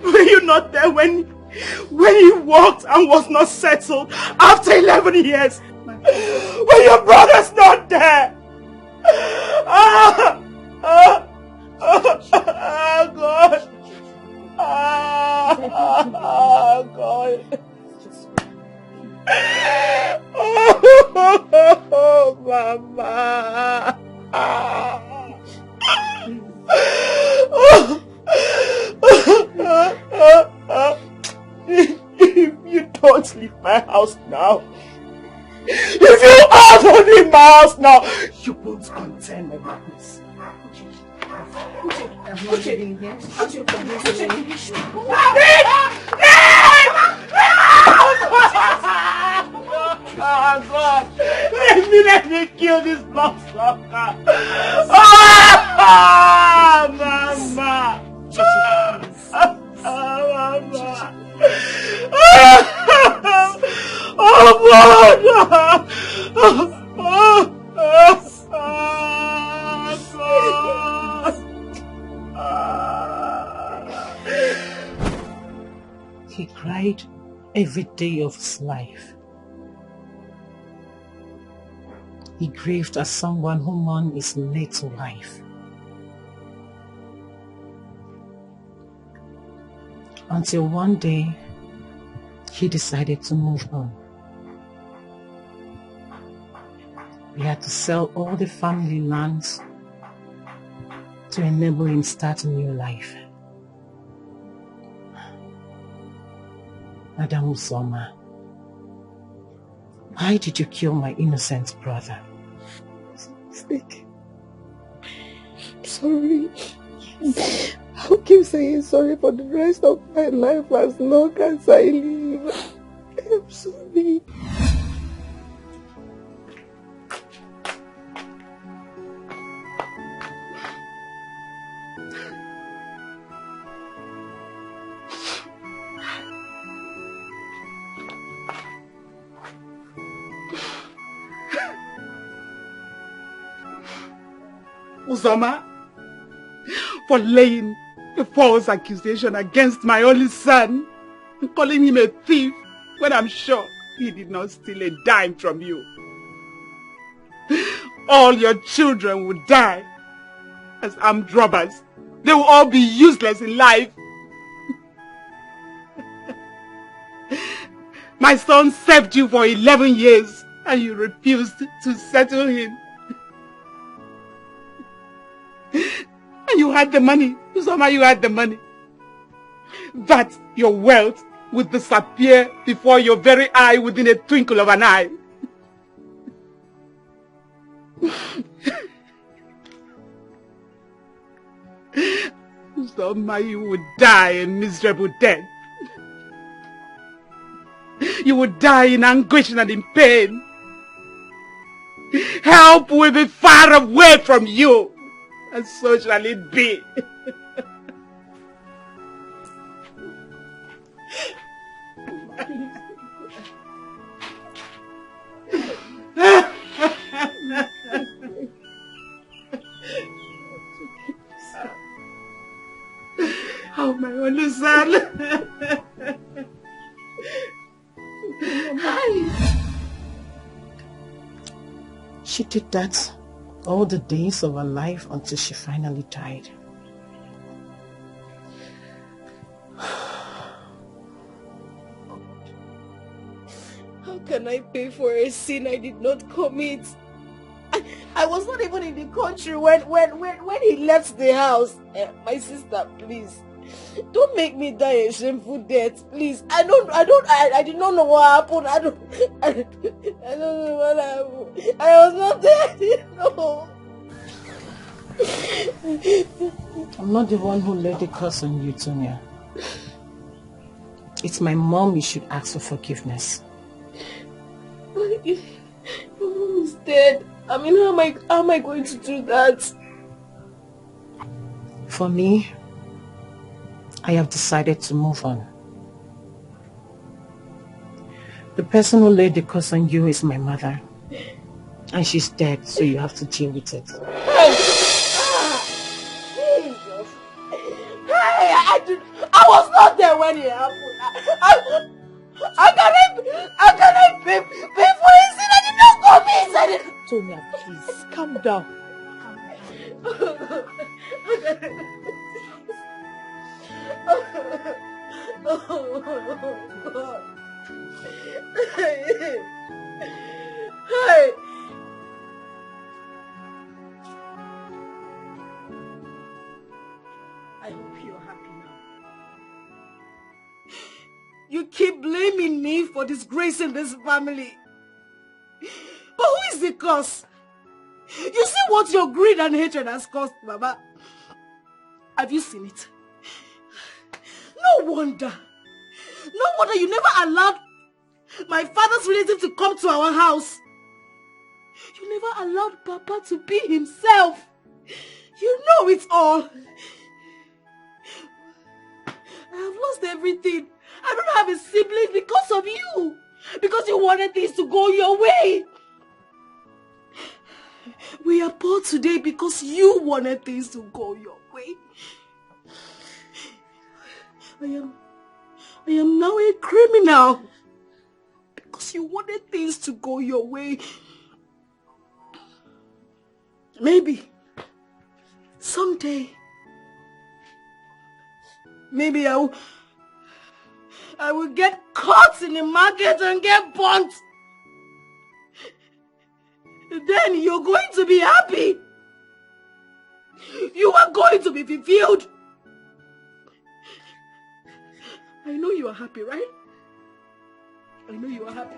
Were you not there when he walked and was not settled after 11 years? Were your brothers not there? God. God. Oh, Mama. If you don't leave my house now, if you don't leave my house now, you won't contain my madness. I'm not living here. Oh God! Let me kill this bloodsucker! Mama! Mama! Oh God! He cried every day of his life. He grieved as someone who mourned his late wife. Until one day, he decided to move on. He had to sell all the family lands to enable him start a new life. Madam Usoma, why did you kill my innocent brother? It's a mistake. Sorry. I'll keep saying sorry for the rest of my life as long as I live. I'm sorry. Uzoma, for laying a false accusation against my only son and calling him a thief when I'm sure he did not steal a dime from you. All your children will die as armed robbers. They will all be useless in life. My son served you for 11 years and you refused to settle him. And you had the money. Somehow you had the money. That your wealth would disappear before your very eye within a twinkle of an eye. Uzoma, you would die a miserable death. You would die in anguish and in pain. Help will be far away from you, and so shall it be. Oh, my only son. She did that all the days of her life until she finally died. How can I pay for a sin I did not commit? I was not even in the country when he left the house. My sister, please. Don't make me die a shameful death, please. I did not know what happened. I don't know what happened. I was not there. No. I'm not the one who laid the curse on you, Tonya. It's my mom you should ask for forgiveness. Your mom is dead. I mean, how am I going to do that? For me, I have decided to move on. The person who laid the curse on you is my mother. And she's dead, so you have to deal with it. I was not there when it happened. How can I pay for his sin? I did not commit it. Tonya, please, calm down. Oh, God. Hey. I hope you're happy now. You keep blaming me for disgracing this family. But who is the cause? You see what your greed and hatred has caused, Mama? Have you seen it? No wonder you never allowed my father's relative to come to our house. You never allowed Papa to be himself. You know it all. I have lost everything. I don't have a sibling because of you. Because you wanted things to go your way. We are poor today because you wanted things to go your way. I am now a criminal because you wanted things to go your way. Maybe someday, maybe I will get caught in the market and get burnt. Then you're going to be happy. You are going to be fulfilled. I know you are happy, right? I know you are happy.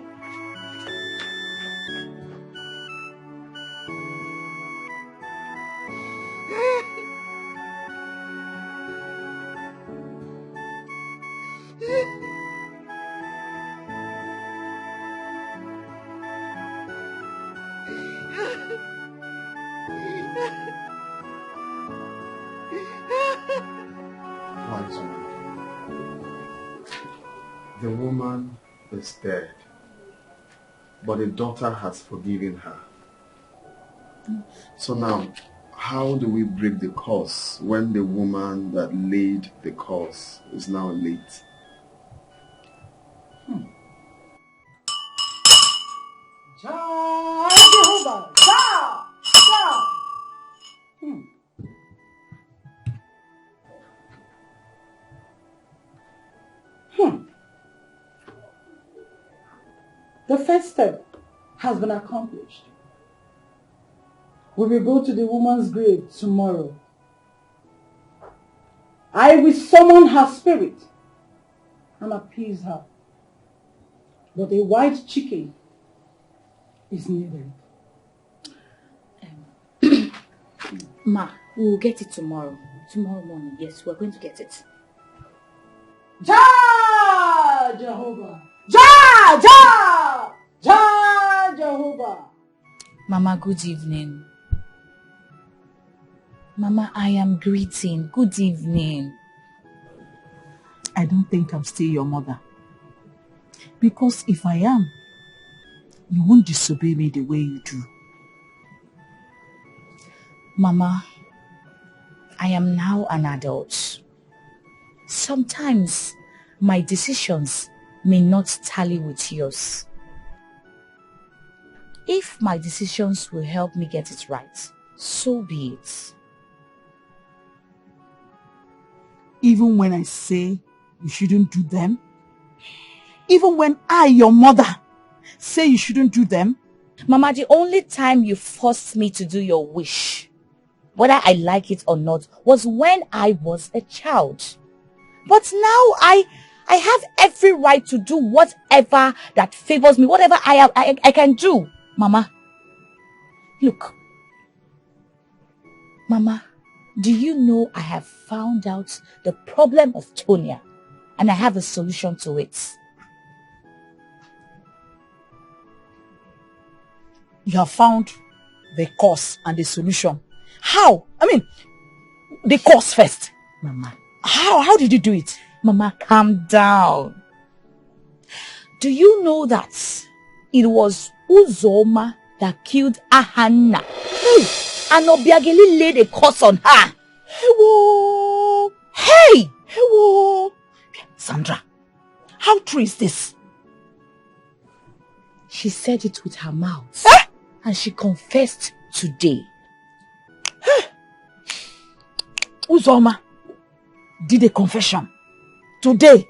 The woman is dead, but the daughter has forgiven her. So now, how do we break the curse when the woman that laid the curse is now late? Jehovah! The first step has been accomplished. We will go to the woman's grave tomorrow. I will summon her spirit and appease her. But a white chicken is needed. Ma, we will get it tomorrow. Tomorrow morning, yes, we're going to get it. Ja Jehovah! Ja Jehovah! Mama, good evening. Mama, I am greeting. Good evening. I don't think I'm still your mother. Because if I am, you won't disobey me the way you do. Mama, I am now an adult. Sometimes my decisions may not tally with yours. If my decisions will help me get it right, so be it. Even when I say you shouldn't do them, even when I, your mother, say you shouldn't do them. Mama, the only time you forced me to do your wish, whether I like it or not, was when I was a child. But now I have every right to do whatever that favors me, whatever I can do. Mama, look. Mama, do you know I have found out the problem of Tonya and I have a solution to it? You have found the cause and the solution. How? I mean, the cause first. Mama. How did you do it? Mama, calm down. Do you know that it was Uzoma that killed Ahanna? Hey! And Obiageli laid a curse on her. Hello. Hey! Hello. Sandra, how true is this? She said it with her mouth. And she confessed today. Uzoma did a confession today.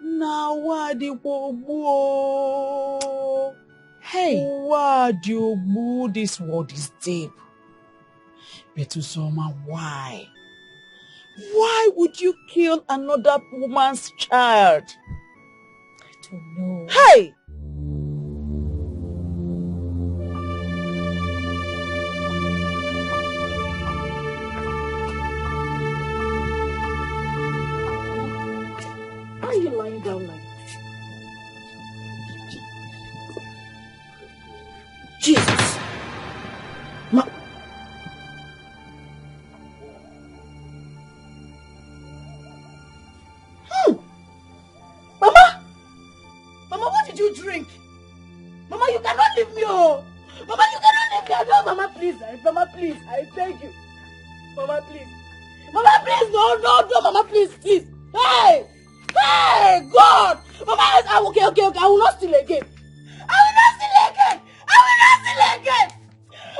Now what the Hey, what do this word is deep. But Uzoma, why? Why would you kill another woman's child? I don't know. Hey! Why are you lying down like Jesus? Mama, what did you drink? Mama, you cannot leave me, oh! Mama, you cannot leave me, no! Mama, please, Mama, please, I beg you. Mama, please. Mama, please, no, Mama, please. Hey! Hey, God! Mama, okay, I will not steal again.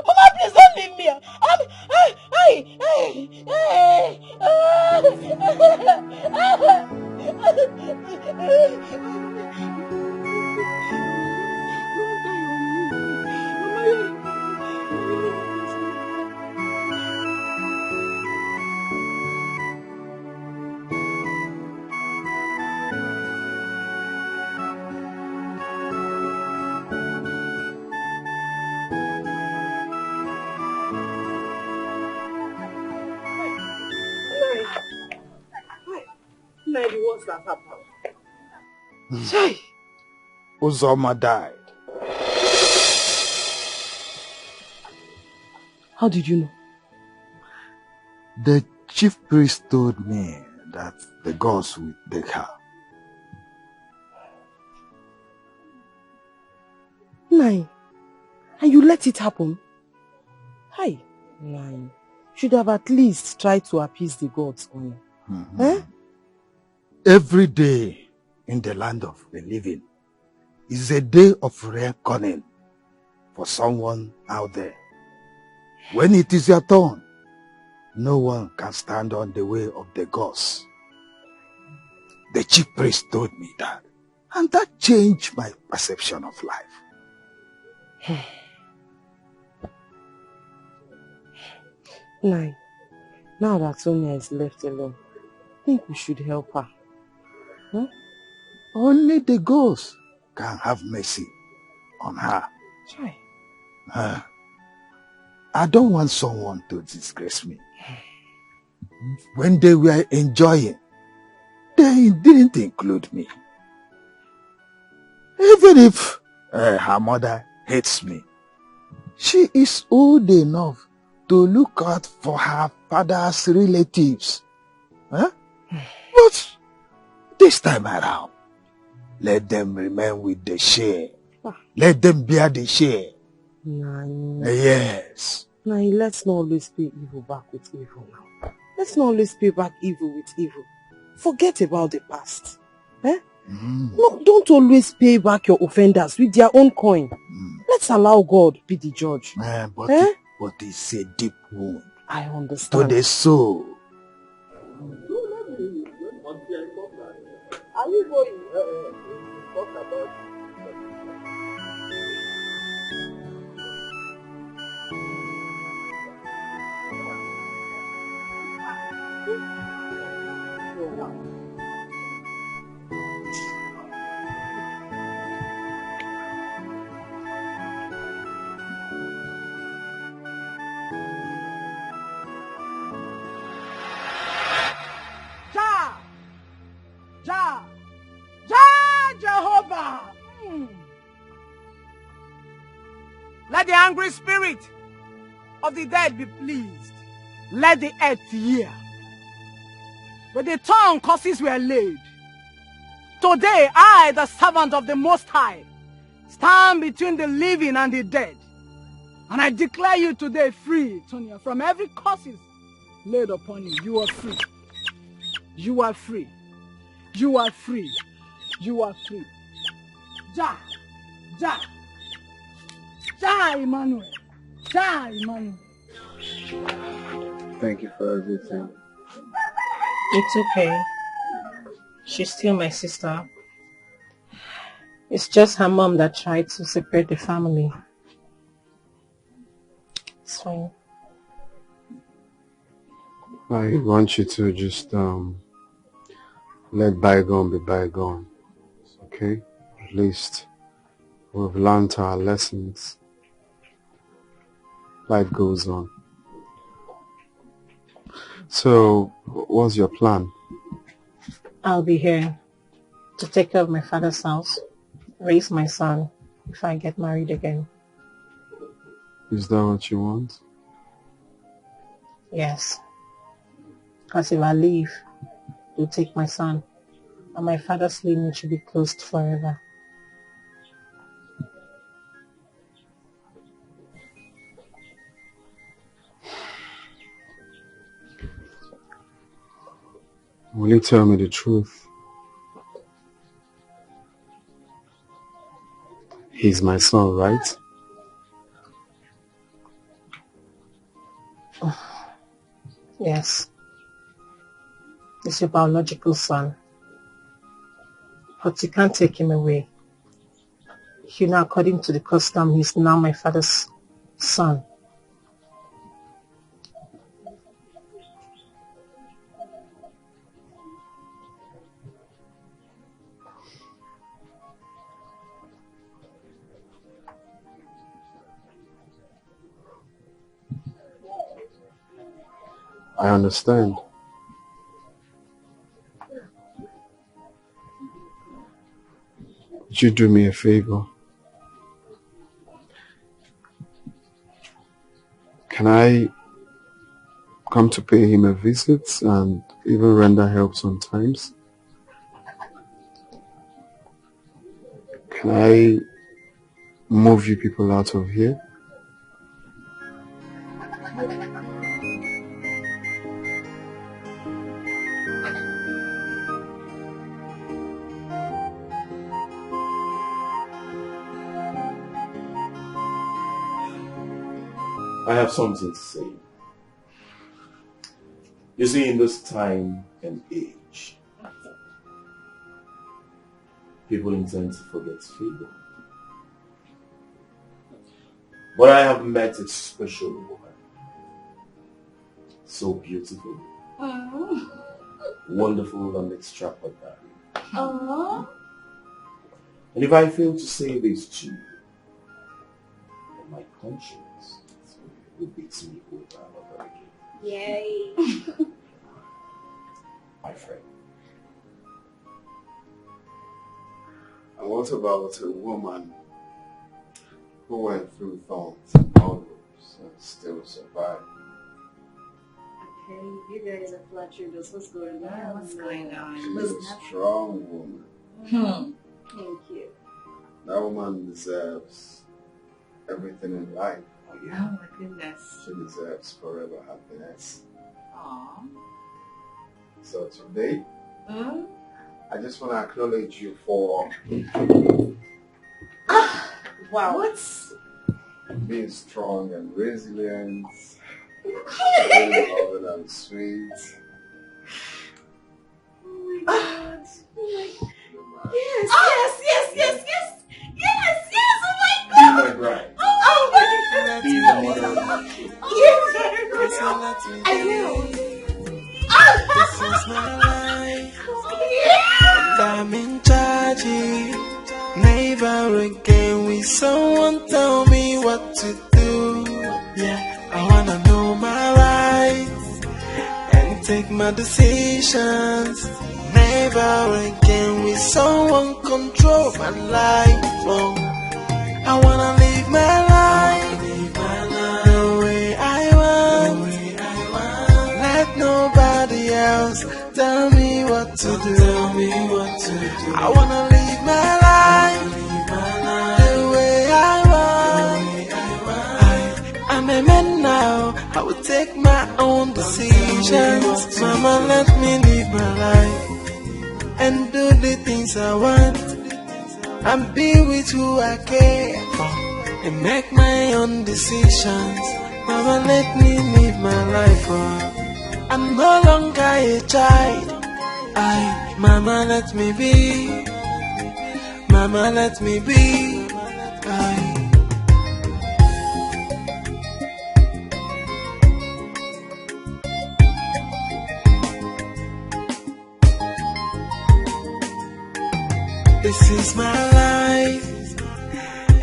Mama, please don't leave me. What's that happened? Uzoma died. How did you know? The chief priest told me that the gods would take her. Nine. And you let it happen? Hi. Nine. Should have at least tried to appease the gods on you. Eh? Every day in the land of the living is a day of reckoning for someone out there. When it is your turn, no one can stand on the way of the gods. The chief priest told me that, and that changed my perception of life. Nine. Now that Sonia is left alone, I think we should help her. Huh? Only the ghost can have mercy on her. Try. I don't want someone to disgrace me. When they were enjoying, they didn't include me. Even if her mother hates me, she is old enough to look out for her father's relatives. Huh? But this time around, let them remain with the share. Let them bear the share. Yes. Let's not always pay evil back with evil now. Let's not always pay back evil with evil. Forget about the past. No, don't always pay back your offenders with their own coin. Let's allow God be the judge. But it's a deep wound. I understand. To the soul. Are you going? Talk about Jehovah! Let the angry spirit of the dead be pleased. Let the earth hear. Where the tongue curses were laid. Today I, the servant of the Most High, stand between the living and the dead. And I declare you today free, Tonya, from every curses laid upon you. You are free. You are free. You are free. You are free. Ja, Emmanuel. Ja, Emmanuel. Thank you for everything. It's okay. She's still my sister. It's just her mom that tried to separate the family. It's fine. I want you to just let bygone be bygone. Okay? At least we've learned our lessons. Life goes on. So, what's your plan? I'll be here to take care of my father's house, raise my son if I get married again. Is that what you want? Yes. Because if I leave, you'll take my son, and my father's lineage should be closed forever. Will you tell me the truth? He's my son, right? Yes. He's your biological son. But you can't take him away. You know, according to the custom, he's now my father's son. I understand. Would you do me a favor? Can I come to pay him a visit and even render help sometimes? Can I move you people out of here? I have something to say. You see, in this time and age, people intend to forget favor. But I have met a special woman. So beautiful, wonderful, and extraordinary. And if I fail to say this to you, then my conscience who beats me over and over again. Yay. My friend. And what about a woman who went through thorns and thorns and still survived? Okay, you guys are flattering us. What's going on? What's going on? She's a strong woman. Thank you. That woman deserves everything in life. Oh my goodness. She deserves forever happiness. Aww. So today, Hmm? I just want to acknowledge you for Wow. What? being strong and resilient, very loving and sweet. Oh my God. Yes, oh my God. Be my bride. Oh my God. Be the mother of my children. Yes, I will. This is my life. And I'm in charge. Never again will someone tell me what to do. Yeah, I wanna know my rights and take my decisions. Never again will someone control my life. Oh, I wanna live my life the way I want. Let nobody else tell me what to do. I wanna live my life the way I want. I'm a man now. I will take my own decisions. Mama, let me live my life and do the things I want, and be with who I care for, and make my own decisions. Mama, let me live my life. I'm no longer a child. Mama, let me be. Mama, let me be. This is my life,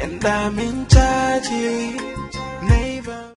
and I'm in charge.